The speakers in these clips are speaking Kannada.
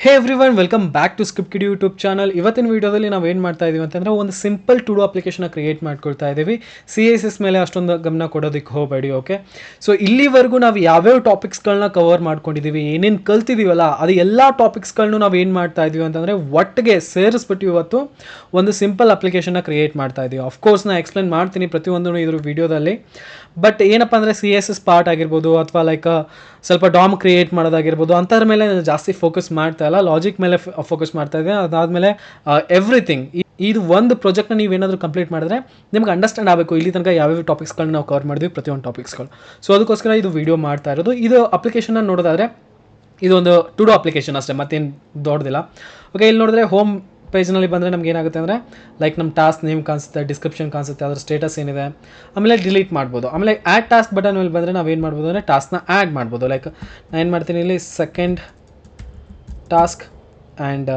Hey everyone welcome back to script kid YouTube channel. ಇವತ್ತಿನ ವೀಡಿಯೋದಲ್ಲಿ ನಾವು ಏನು ಮಾಡ್ತಾ ಇದೀವಿ ಅಂತಂದರೆ ಒಂದು simple to do application create ಮಾಡ್ಕೊಳ್ತಾ ಇದ್ದೀವಿ. CSS ಮೇಲೆ ಅಷ್ಟೊಂದು ಗಮನ ಕೊಡೋದಕ್ಕೆ ಹೋಗಬೇಡಿ. ಓಕೆ, ಸೊ ಇಲ್ಲಿವರೆಗೂ ನಾವು ಯಾವ್ಯಾವ ಟಾಪಿಕ್ಸ್ಗಳನ್ನ ಕವರ್ ಮಾಡ್ಕೊಂಡಿದ್ದೀವಿ, ಏನೇನು ಕಲ್ತಿದ್ದೀವಲ್ಲ ಅದು ಎಲ್ಲ ಟಾಪಿಕ್ಸ್ಗಳನ್ನೂ ನಾವು ಏನು ಮಾಡ್ತಾ ಇದೀವಿ ಅಂತಂದರೆ ಒಟ್ಟಿಗೆ ಸೇರಿಸ್ಬಿಟ್ಟು ಇವತ್ತು ಒಂದು ಸಿಂಪಲ್ ಅಪ್ಲಿಕೇಶನ್ನ ಕ್ರಿಯೇಟ್ ಮಾಡ್ತಾ ಇದ್ದೀವಿ. ಅಫ್ಕೋರ್ಸ್ ನಾನು ಎಕ್ಸ್ಪ್ಲೇನ್ ಮಾಡ್ತೀನಿ ಪ್ರತಿಯೊಂದು ಇದ್ರ ವೀಡಿಯೋದಲ್ಲಿ. ಬಟ್ ಏನಪ್ಪ ಅಂದರೆ CSS ಪಾರ್ಟ್ ಆಗಿರ್ಬೋದು ಅಥವಾ ಲೈಕ್ ಸ್ವಲ್ಪ ಡಾಮ್ ಕ್ರಿಯೇಟ್ ಮಾಡೋದಾಗಿರ್ಬೋದು ಅಂಥದ್ರ ಮೇಲೆ ಜಾಸ್ತಿ ಫೋಕಸ್ ಮಾಡ್ತಾ ಇಲ್ಲ, ಲಾಜಿಕ್ ಮೇಲೆ ಫೋಕಸ್ ಮಾಡ್ತಾ ಇದ್ದೀನಿ. ಅದಾದಮೇಲೆ ಎವ್ರಿಥಿಂಗ್ ಇದು ಒಂದು ಪ್ರಾಜೆಕ್ಟ್ನ ನೀವೇನಾದರೂ ಕಂಪ್ಲೀಟ್ ಮಾಡಿದ್ರೆ ನಿಮ್ಗೆ ಅಂಡರ್ಸ್ಟ್ಯಾಂಡ್ ಆಗಬೇಕು ಇಲ್ಲಿ ತನಕ ಯಾವ್ಯಾವ ಟಾಪಿಕ್ಸ್ಗಳನ್ನ ನಾವು ಕವರ್ ಮಾಡಿದ್ವಿ, ಪ್ರತಿಯೊಂದು ಟಾಪಿಕ್ಸ್ಗಳು. ಸೊ ಅದಕ್ಕೋಸ್ಕರ ಇದು ವಿಡಿಯೋ ಮಾಡ್ತಾ ಇರೋದು. ಇದು ಅಪ್ಲಿಕೇಶನ್ನ ನೋಡೋದಾದರೆ ಇದೊಂದು ಟು ಡೂ ಅಪ್ಲಿಕೇಶನ್ ಅಷ್ಟೇ, ಮತ್ತೇನು ದೊಡ್ಡದಿಲ್ಲ. ಓಕೆ, ಇಲ್ಲಿ ನೋಡಿದ್ರೆ ಹೋಮ್ ಪೇಜ್ನಲ್ಲಿ ಬಂದರೆ ನಮ್ಗೆ ಏನಾಗುತ್ತೆ ಅಂದರೆ ಲೈಕ್ ನಮ್ಮ ಟಾಸ್ಕ್ ನೇಮ್ ಕಾಣಿಸುತ್ತೆ, ಡಿಸ್ಕ್ರಿಪ್ಷನ್ ಕಾಣಿಸುತ್ತೆ, ಅದರ ಸ್ಟೇಟಸ್ ಏನಿದೆ, ಆಮೇಲೆ ಡಿಲೀಟ್ ಮಾಡ್ಬೋದು. ಆಮೇಲೆ ಆ್ಯಡ್ ಟಾಸ್ಕ್ ಬಟನ್ ಮೇಲೆ ಬಂದರೆ ನಾವೇನು ಮಾಡ್ಬೋದು ಅಂದರೆ ಟಾಸ್ಕ್ನ ಆ್ಯಡ್ ಮಾಡ್ಬೋದು. ಲೈಕ್ ನಾನು ಏನು ಮಾಡ್ತೀನಿ ಇಲ್ಲಿ second task and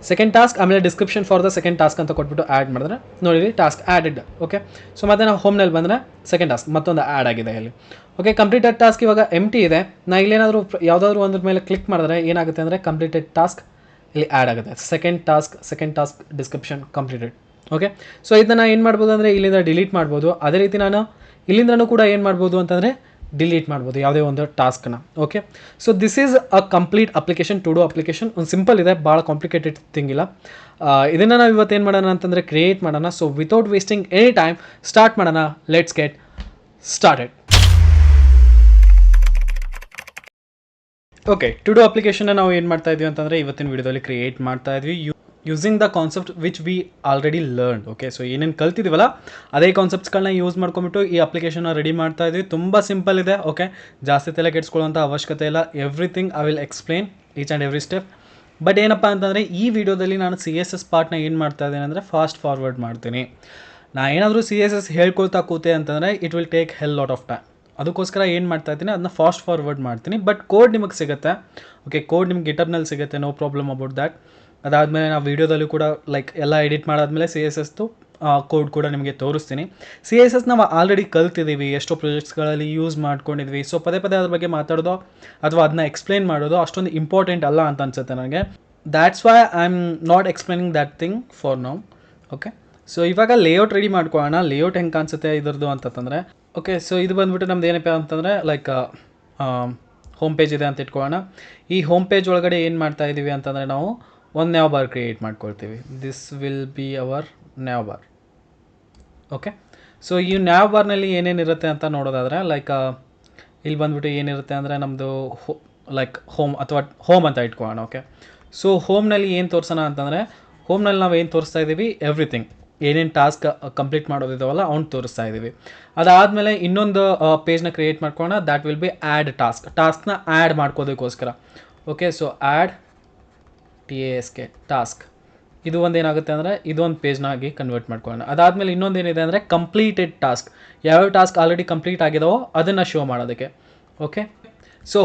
second task ಆಮೇಲೆ description for the second task ಅಂತ ಕೊಟ್ಬಿಟ್ಟು ಆ್ಯಡ್ ಮಾಡಿದ್ರೆ ನೋಡಿ ಟಾಸ್ಕ್ ಆ್ಯಡೆಡ್. ಓಕೆ, ಸೊ ಮತ್ತೆ ನಾವು ಹೋಮ್ನಲ್ಲಿ ಬಂದರೆ ಸೆಕೆಂಡ್ ಟಾಸ್ಕ್ ಮತ್ತೊಂದು ಆ್ಯಡ್ ಆಗಿದೆ ಇಲ್ಲಿ. ಓಕೆ, ಕಂಪ್ಲೀಟೆಡ್ ಟಾಸ್ಕ್ ಇವಾಗ ಎಂಟಿ ಇದೆ. ನಾನು ಇಲ್ಲೇನಾದರೂ ಯಾವುದಾದ್ರೂ ಒಂದ್ರ ಮೇಲೆ ಕ್ಲಿಕ್ ಮಾಡಿದ್ರೆ ಏನಾಗುತ್ತೆ ಅಂದರೆ ಕಂಪ್ಲೀಟೆಡ್ ಟಾಸ್ಕ್ ಇಲ್ಲಿ ಆ್ಯಡ್ ಆಗುತ್ತೆ. Second task description completed. Okay, so ಇದನ್ನು ಏನು ಮಾಡ್ಬೋದು ಅಂದರೆ ಇಲ್ಲಿಂದ ಡಿಲೀಟ್ ಮಾಡ್ಬೋದು. ಅದೇ ರೀತಿ ನಾನು ಇಲ್ಲಿಂದನೂ ಕೂಡ ಏನು ಮಾಡ್ಬೋದು ಅಂತಂದರೆ ಡಿಲೀಟ್ ಮಾಡ್ಬೋದು ಯಾವುದೇ ಒಂದು ಟಾಸ್ಕ್ನ. Okay, so this is a complete application, to do application. ಒಂದು ಸಿಂಪಲ್ ಇದೆ, ಭಾಳ ಕಾಂಪ್ಲಿಕೇಟೆಡ್ ಥಿಂಗ್ ಇಲ್ಲ. ಇದನ್ನು ನಾವು ಇವತ್ತೇನು ಮಾಡೋಣ ಅಂತಂದರೆ ಕ್ರಿಯೇಟ್ ಮಾಡೋಣ. So without wasting any time start ಮಾಡೋಣ. Let's get started. Okay, to do ಅಪ್ಲಿಕೇಶನ್ನ ನಾವು ಏನು ಮಾಡ್ತಾ ಇದ್ವಿ ಅಂತಂದರೆ ಇವತ್ತಿನ ವೀಡಿಯೋದಲ್ಲಿ ಕ್ರಿಯೇಟ್ ಮಾಡ್ತಾ ಇದ್ವಿ using the concept which we already learn. Okay, so ಏನೇನು ಕಲ್ತಿದ್ದೀವಲ್ಲ ಅದೇ ಕಾನ್ಸೆಪ್ಟ್ಸ್ಗಳನ್ನ ಯೂಸ್ ಮಾಡ್ಕೊಂಬಿಟ್ಟು ಈ ಅಪ್ಲಿಕೇಶನ್ನ ರೆಡಿ ಮಾಡ್ತಾ ಇದ್ವಿ. ತುಂಬ ಸಿಂಪಲ್ ಇದೆ. ಓಕೆ, ಜಾಸ್ತಿ ತಲೆ ಕೆಡಿಸ್ಕೊಳ್ಳೋಂಥ ಅವಶ್ಯಕತೆ ಇಲ್ಲ. Everything I will explain each and every step. But ಏನಪ್ಪ ಅಂತಂದರೆ ಈ ವಿಡಿಯೋದಲ್ಲಿ ನಾನು CSS ಪಾರ್ಟ್ನ ಏನು ಮಾಡ್ತಾ ಇದ್ದೀನಿ ಅಂದರೆ ಫಾಸ್ಟ್ ಫಾರ್ವರ್ಡ್ ಮಾಡ್ತೀನಿ. ನಾನು ಏನಾದರೂ CSS ಹೇಳ್ಕೊಳ್ತಾ ಕೂತೆ ಅಂತಂದರೆ it will take hell lot of time. ಅದಕ್ಕೋಸ್ಕರ ಏನು ಮಾಡ್ತಾ ಇದ್ದೀನಿ ಅದನ್ನ ಫಾಸ್ಟ್ ಫಾರ್ವರ್ಡ್ ಮಾಡ್ತೀನಿ. ಬಟ್ ಕೋಡ್ ನಿಮಗೆ ಸಿಗುತ್ತೆ. ಓಕೆ, ಕೋಡ್ ನಿಮ್ಗೆ ಗಿಟಬ್ನಲ್ಲಿ ಸಿಗುತ್ತೆ, ನೋ ಪ್ರಾಬ್ಲಮ್ ಅಬೌಟ್ ದ್ಯಾಟ್. ಅದಾದಮೇಲೆ ನಾವು ವೀಡಿಯೋದಲ್ಲೂ ಕೂಡ ಲೈಕ್ ಎಲ್ಲ ಎಡಿಟ್ ಮಾಡಾದ್ಮೇಲೆ CSSದು ಕೋಡ್ ಕೂಡ ನಿಮಗೆ ತೋರಿಸ್ತೀನಿ. CSS ನಾವು ಆಲ್ರೆಡಿ ಕಲ್ತಿದ್ದೀವಿ, ಎಷ್ಟೋ ಪ್ರಾಜೆಕ್ಟ್ಸ್ಗಳಲ್ಲಿ ಯೂಸ್ ಮಾಡ್ಕೊಂಡಿದ್ವಿ. ಸೊ ಪದೇ ಪದೇ ಅದ್ರ ಬಗ್ಗೆ ಮಾತಾಡೋದು ಅಥವಾ ಅದನ್ನ ಎಕ್ಸ್ಪ್ಲೇನ್ ಮಾಡೋದು ಅಷ್ಟೊಂದು ಇಂಪಾರ್ಟೆಂಟ್ ಅಲ್ಲ ಅಂತ ಅನ್ಸುತ್ತೆ ನನಗೆ. That's why I am not explaining that thing for now. Okay, so ಇವಾಗ ಲೇಔಟ್ ರೆಡಿ ಮಾಡ್ಕೊಳ್ಳೋಣ. ಲೇಔಟ್ ಹೆಂಗೆ ಕಾಣಿಸುತ್ತೆ ಇದ್ರದ್ದು ಅಂತಂದರೆ ಓಕೆ, ಸೊ ಇದು ಬಂದುಬಿಟ್ಟು ನಮ್ದು ಏನಪ್ಪ ಅಂತಂದರೆ ಲೈಕ್ ಹೋಮ್ ಪೇಜ್ ಇದೆ ಅಂತ ಇಟ್ಕೊಳ್ಳೋಣ. ಈ ಹೋಮ್ ಪೇಜ್ ಒಳಗಡೆ ಏನು ಮಾಡ್ತಾ ಇದ್ದೀವಿ ಅಂತಂದರೆ ನಾವು ಒಂದು ನ್ಯಾವ್ ಬಾರ್ ಕ್ರಿಯೇಟ್ ಮಾಡ್ಕೊಳ್ತೀವಿ. This will be hour now bar. Okay, so ಈ ನ್ಯಾವ್ ಬಾರ್ನಲ್ಲಿ ಏನೇನಿರುತ್ತೆ ಅಂತ ನೋಡೋದಾದರೆ ಲೈಕ್ ಇಲ್ಲಿ ಬಂದುಬಿಟ್ಟು ಏನಿರುತ್ತೆ ಅಂದರೆ ನಮ್ಮದು ಲೈಕ್ ಹೋಮ್ ಅಥವಾ ಹೋಮ್ ಅಂತ ಇಟ್ಕೊಳ್ಳೋಣ. ಓಕೆ, ಸೊ ಹೋಮ್ನಲ್ಲಿ ಏನು ತೋರಿಸೋಣ ಅಂತಂದರೆ ಹೋಮ್ನಲ್ಲಿ ನಾವು ಏನು ತೋರಿಸ್ತಾ ಇದ್ದೀವಿ, ಎವ್ರಿಥಿಂಗ್ ಏನೇನು ಟಾಸ್ಕ್ ಕಂಪ್ಲೀಟ್ ಮಾಡೋದಿದ್ದಾವಲ್ಲ ಅವ್ನು ತೋರಿಸ್ತಾ ಇದ್ದೀವಿ. ಅದಾದಮೇಲೆ ಇನ್ನೊಂದು ಪೇಜ್ನ ಕ್ರಿಯೇಟ್ ಮಾಡ್ಕೊಳ್ಳೋಣ. ದ್ಯಾಟ್ ವಿಲ್ ಬಿ ಆ್ಯಡ್ ಟಾಸ್ಕ್ನ ಆ್ಯಡ್ ಮಾಡ್ಕೋದಕ್ಕೋಸ್ಕರ. Okay, so add TASK task ಇದು ಒಂದು ಏನಾಗುತ್ತೆ ಅಂದರೆ ಇದೊಂದು ಪೇಜ್ನಾಗಿ ಕನ್ವರ್ಟ್ ಮಾಡ್ಕೊಳ್ಳೋಣ. ಅದಾದಮೇಲೆ ಇನ್ನೊಂದು ಏನಿದೆ ಅಂದರೆ ಕಂಪ್ಲೀಟೆಡ್ ಟಾಸ್ಕ್, ಯಾವ್ಯಾವ ಟಾಸ್ಕ್ ಆಲ್ರೆಡಿ ಕಂಪ್ಲೀಟ್ ಆಗಿದಾವೋ ಅದನ್ನು ಶೋ ಮಾಡೋದಕ್ಕೆ. ಓಕೆ, ಸೊ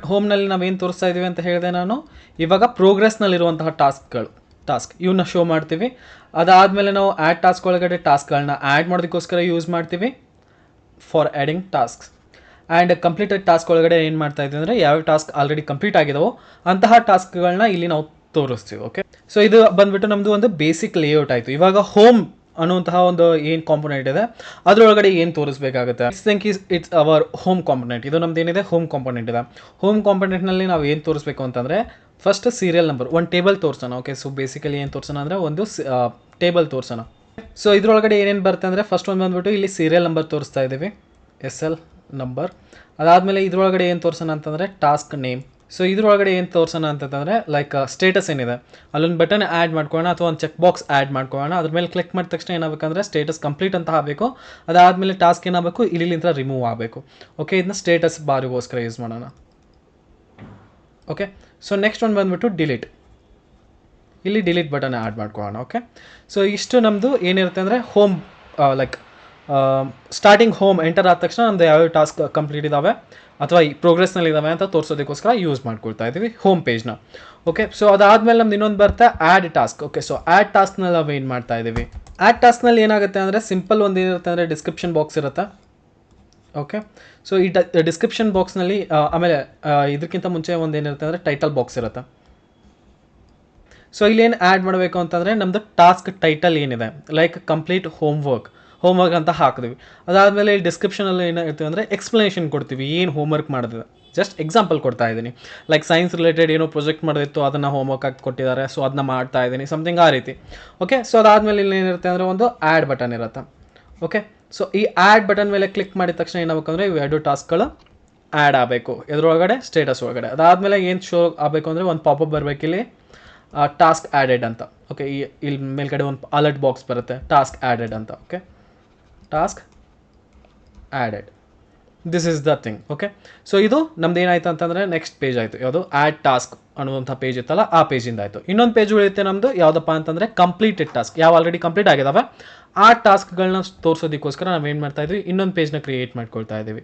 ಹೋಮ್ನಲ್ಲಿ ನಾವೇನು ತೋರಿಸ್ತಾ ಇದ್ದೀವಿ ಅಂತ ಹೇಳಿದೆ ನಾನು, ಇವಾಗ ಪ್ರೋಗ್ರೆಸ್ನಲ್ಲಿರುವಂತಹ ಟಾಸ್ಕ್ ಇವನ್ನ ಶೋ ಮಾಡ್ತೀವಿ. ಅದಾದಮೇಲೆ ನಾವು ಆ್ಯಡ್ ಟಾಸ್ಕ್ ಒಳಗಡೆ ಟಾಸ್ಕ್ಗಳನ್ನ ಆ್ಯಡ್ ಮಾಡೋದಕ್ಕೋಸ್ಕರ ಯೂಸ್ ಮಾಡ್ತೀವಿ for adding tasks. And completed task ಒಳಗಡೆ ಏನು ಮಾಡ್ತಾ ಇದ್ದೀವಿ ಅಂದರೆ ಯಾವ ಟಾಸ್ಕ್ ಆಲ್ರೆಡಿ ಕಂಪ್ಲೀಟ್ ಆಗಿದಾವೋ ಅಂತಹ ಟಾಸ್ಕ್ಗಳನ್ನ ಇಲ್ಲಿ ನಾವು ತೋರಿಸ್ತೀವಿ. ಓಕೆ, ಸೊ ಇದು ಬಂದುಬಿಟ್ಟು ನಮ್ಮದು ಒಂದು ಬೇಸಿಕ್ ಲೇಔಟ್ ಆಯಿತು. ಇವಾಗ ಹೋಮ್ ಅನ್ನುವಂತಹ ಒಂದು ಏನು ಕಾಂಪೊನೆಂಟ್ ಇದೆ ಅದರೊಳಗಡೆ ಏನು ತೋರಿಸ್ಬೇಕಾಗುತ್ತೆ. It's our home component. ಇದು ನಮ್ದು ಏನಿದೆ ಹೋಮ್ ಕಾಂಪೊನೆಂಟ್ ಇದೆ. ಹೋಮ್ ಕಾಂಪೊನೆಂಟ್ನಲ್ಲಿ ನಾವು ಏನು ತೋರಿಸ್ಬೇಕು ಅಂತಂದರೆ ಫಸ್ಟ್ ಸೀರಿಯಲ್ ನಂಬರ್ ಒಂದು ಟೇಬಲ್ ತೋರಿಸೋಣ. ಓಕೆ, ಸೊ ಬೇಸಿಕಲಿ ಏನು ತೋರಿಸೋಣ ಅಂದರೆ ಒಂದು ಟೇಬಲ್ ತೋರಿಸೋಣ. ಸೊ ಇದರೊಳಗಡೆ ಏನೇನು ಬರುತ್ತೆ ಅಂದರೆ ಫಸ್ಟ್ ಒಂದು ಬಂದುಬಿಟ್ಟು ಇಲ್ಲಿ ಸೀರಿಯಲ್ ನಂಬರ್ ತೋರಿಸ್ತಾ ಇದ್ದೀವಿ, SL ನಂಬರ್. ಅದಾದಮೇಲೆ ಇದರೊಳಗಡೆ ಏನು ತೋರಿಸೋಣ ಅಂತಂದರೆ ಟಾಸ್ಕ್ ನೇಮ್. ಸೊ ಇದರೊಳಗಡೆ ಏನು ತೋರಿಸೋಣ ಅಂತಂದರೆ ಲೈಕ್ ಸ್ಟೇಟಸ್ ಏನಿದೆ ಅಲ್ಲೊಂದು ಬಟನ್ ಆ್ಯಡ್ ಮಾಡ್ಕೊಳ್ಳೋಣ ಅಥವಾ ಒಂದು ಚೆಕ್ ಬಾಕ್ಸ್ ಆ್ಯಡ್ ಮಾಡ್ಕೊಳ್ಳೋಣ. ಅದ್ರ ಮೇಲೆ ಕ್ಲಿಕ್ ಮಾಡಿದ ತಕ್ಷಣ ಏನಾಗಬೇಕಂದ್ರೆ ಸ್ಟೇಟಸ್ ಕಂಪ್ಲೀಟ್ ಅಂತ ಆಗಬೇಕು. ಅದಾದಮೇಲೆ ಟಾಸ್ಕ್ ಏನಾಗಬೇಕು ಇಲ್ಲಿಂದ ರಿಮೂವ್ ಆಗಬೇಕು. ಓಕೆ, ಇದನ್ನ ಸ್ಟೇಟಸ್ ಬಾರಿಗೋಸ್ಕರ ಯೂಸ್ ಮಾಡೋಣ. ಓಕೆ, ಸೊ ನೆಕ್ಸ್ಟ್ ಒಂದು ಬಂದುಬಿಟ್ಟು ಡಿಲೀಟ್. ಇಲ್ಲಿ ಡಿಲೀಟ್ ಬಟನ್ ಆ್ಯಡ್ ಮಾಡ್ಕೊಳ್ಳೋಣ. ಓಕೆ, ಸೊ ಇಷ್ಟು ನಮ್ಮದು ಏನಿರುತ್ತೆ ಅಂದರೆ home like starting home enter ಆದ ತಕ್ಷಣ ನಮ್ಮದು ಯಾವ್ಯಾವ ಟಾಸ್ಕ್ ಕಂಪ್ಲೀಟ್ ಇದ್ದಾವೆ ಅಥವಾ ಈ ಪ್ರೋಗ್ರೆಸ್ನಲ್ಲಿ ಇದ್ದಾವೆ ಅಂತ ತೋರಿಸೋದಕ್ಕೋಸ್ಕರ ಯೂಸ್ ಮಾಡ್ಕೊಳ್ತಾ ಇದ್ದೀವಿ ಹೋಮ್ ಪೇಜ್ನ. ಓಕೆ, ಸೊ ಅದಾದಮೇಲೆ ನಮ್ದು ಇನ್ನೊಂದು ಬರುತ್ತೆ add task. Okay, so add ಟಾಸ್ಕ್ನಲ್ಲಿ ನಾವು ಏನು ಮಾಡ್ತಾ ಇದ್ದೀವಿ, ಆ್ಯಡ್ ಟಾಸ್ಕ್ನಲ್ಲಿ ಏನಾಗುತ್ತೆ ಅಂದರೆ ಸಿಂಪಲ್ ಒಂದು ಏನಿರುತ್ತೆ ಅಂದರೆ ಡಿಸ್ಕ್ರಿಪ್ಷನ್ ಬಾಕ್ಸ್ ಇರುತ್ತೆ. ಓಕೆ, ಸೊ ಈ ಡಿಸ್ಕ್ರಿಪ್ಷನ್ ಬಾಕ್ಸ್ನಲ್ಲಿ ಆಮೇಲೆ ಇದಕ್ಕಿಂತ ಮುಂಚೆ ಒಂದು ಏನಿರುತ್ತೆ ಅಂದರೆ ಟೈಟಲ್ ಬಾಕ್ಸ್ ಇರುತ್ತೆ. ಸೊ ಇಲ್ಲೇನು ಆ್ಯಡ್ ಮಾಡಬೇಕು ಅಂತಂದರೆ ನಮ್ಮದು ಟಾಸ್ಕ್ ಟೈಟಲ್ ಏನಿದೆ ಲೈಕ್ ಕಂಪ್ಲೀಟ್ ಹೋಮ್ವರ್ಕ್ ಅಂತ ಹಾಕಿದ್ವಿ. ಅದಾದಮೇಲೆ ಇಲ್ಲಿ ಡಿಸ್ಕ್ರಿಪ್ಷನಲ್ಲಿ ಏನು ಇರ್ತೀವಿ ಅಂದರೆ ಎಕ್ಸ್ಪ್ಲನೇಷನ್ ಕೊಡ್ತೀವಿ ಏನು ಹೋಮ್ವರ್ಕ್ ಮಾಡಿದೆ. ಜಸ್ಟ್ ಎಕ್ಸಾಂಪಲ್ ಕೊಡ್ತಾ ಇದ್ದೀನಿ. ಲೈಕ್ ಸೈನ್ಸ್ ರಿಲೇಟೆಡ್ ಏನೋ ಪ್ರಾಜೆಕ್ಟ್ ಮಾಡೋದಿತ್ತು, ಅದನ್ನು ಹೋಮ್ವರ್ಕ್ ಆಗಿ ಕೊಟ್ಟಿದ್ದಾರೆ, ಸೊ ಅದನ್ನ ಮಾಡ್ತಾ ಇದ್ದೀನಿ, ಸಮಥಿಂಗ್ ಆ ರೀತಿ. ಓಕೆ, ಸೊ ಅದಾದಮೇಲೆ ಇಲ್ಲಿ ಏನಿರುತ್ತೆ ಅಂದರೆ ಒಂದು ಆ್ಯಡ್ ಬಟನ್ ಇರುತ್ತೆ. ಓಕೆ, ಸೊ ಈ ಆ್ಯಡ್ ಬಟನ್ ಮೇಲೆ ಕ್ಲಿಕ್ ಮಾಡಿದ ತಕ್ಷಣ ಏನಾಗಬೇಕಂದ್ರೆ ಇವು 2 ಟಾಸ್ಕ್ಗಳು ಆ್ಯಡ್ ಆಗಬೇಕು ಎದ್ರೊಳಗಡೆ, ಸ್ಟೇಟಸ್ ಒಳಗಡೆ. ಅದಾದಮೇಲೆ ಏನು ಶೋ ಆಗಬೇಕು ಅಂದರೆ ಒಂದು ಪಾಪಪ್ ಬರಬೇಕು ಇಲ್ಲಿ, ಟಾಸ್ಕ್ ಆ್ಯಡೆಡ್ ಅಂತ. ಓಕೆ, ಇಲ್ಲಿ ಮೇಲ್ಗಡೆ ಒಂದು ಅಲರ್ಟ್ ಬಾಕ್ಸ್ ಬರುತ್ತೆ, ಟಾಸ್ಕ್ ಆ್ಯಡೆಡ್ ಅಂತ. Okay, task added, this is the thing. Okay, so ಇದು ನಮ್ದು ಏನಾಯ್ತು ಅಂತಂದರೆ ನೆಕ್ಸ್ಟ್ ಪೇಜ್ ಆಯಿತು. ಯಾವುದು ಆ್ಯಡ್ ಟಾಸ್ಕ್ ಅನ್ನುವಂಥ ಪೇಜ್ ಇತ್ತಲ್ಲ, ಆ ಪೇಜಿಂದ ಆಯಿತು. ಇನ್ನೊಂದು ಪೇಜ್ ಉಳಿಯುತ್ತೆ ನಮ್ಮದು, ಯಾವುದಪ್ಪ ಅಂತಂದರೆ ಕಂಪ್ಲೀಟೆಡ್ ಟಾಸ್ಕ್. ಯಾವ ಆಲ್ರೆಡಿ ಕಂಪ್ಲೀಟ್ ಆಗಿದಾವೆ ಆ ಟಾಸ್ಕ್ಗಳನ್ನ ತೋರಿಸೋದಕ್ಕೋಸ್ಕರ ನಾವೇನು ಮಾಡ್ತಾ ಇದ್ವಿ, ಇನ್ನೊಂದು ಪೇಜ್ನ ಕ್ರಿಯೇಟ್ ಮಾಡ್ಕೊಳ್ತಾ ಇದ್ದೀವಿ.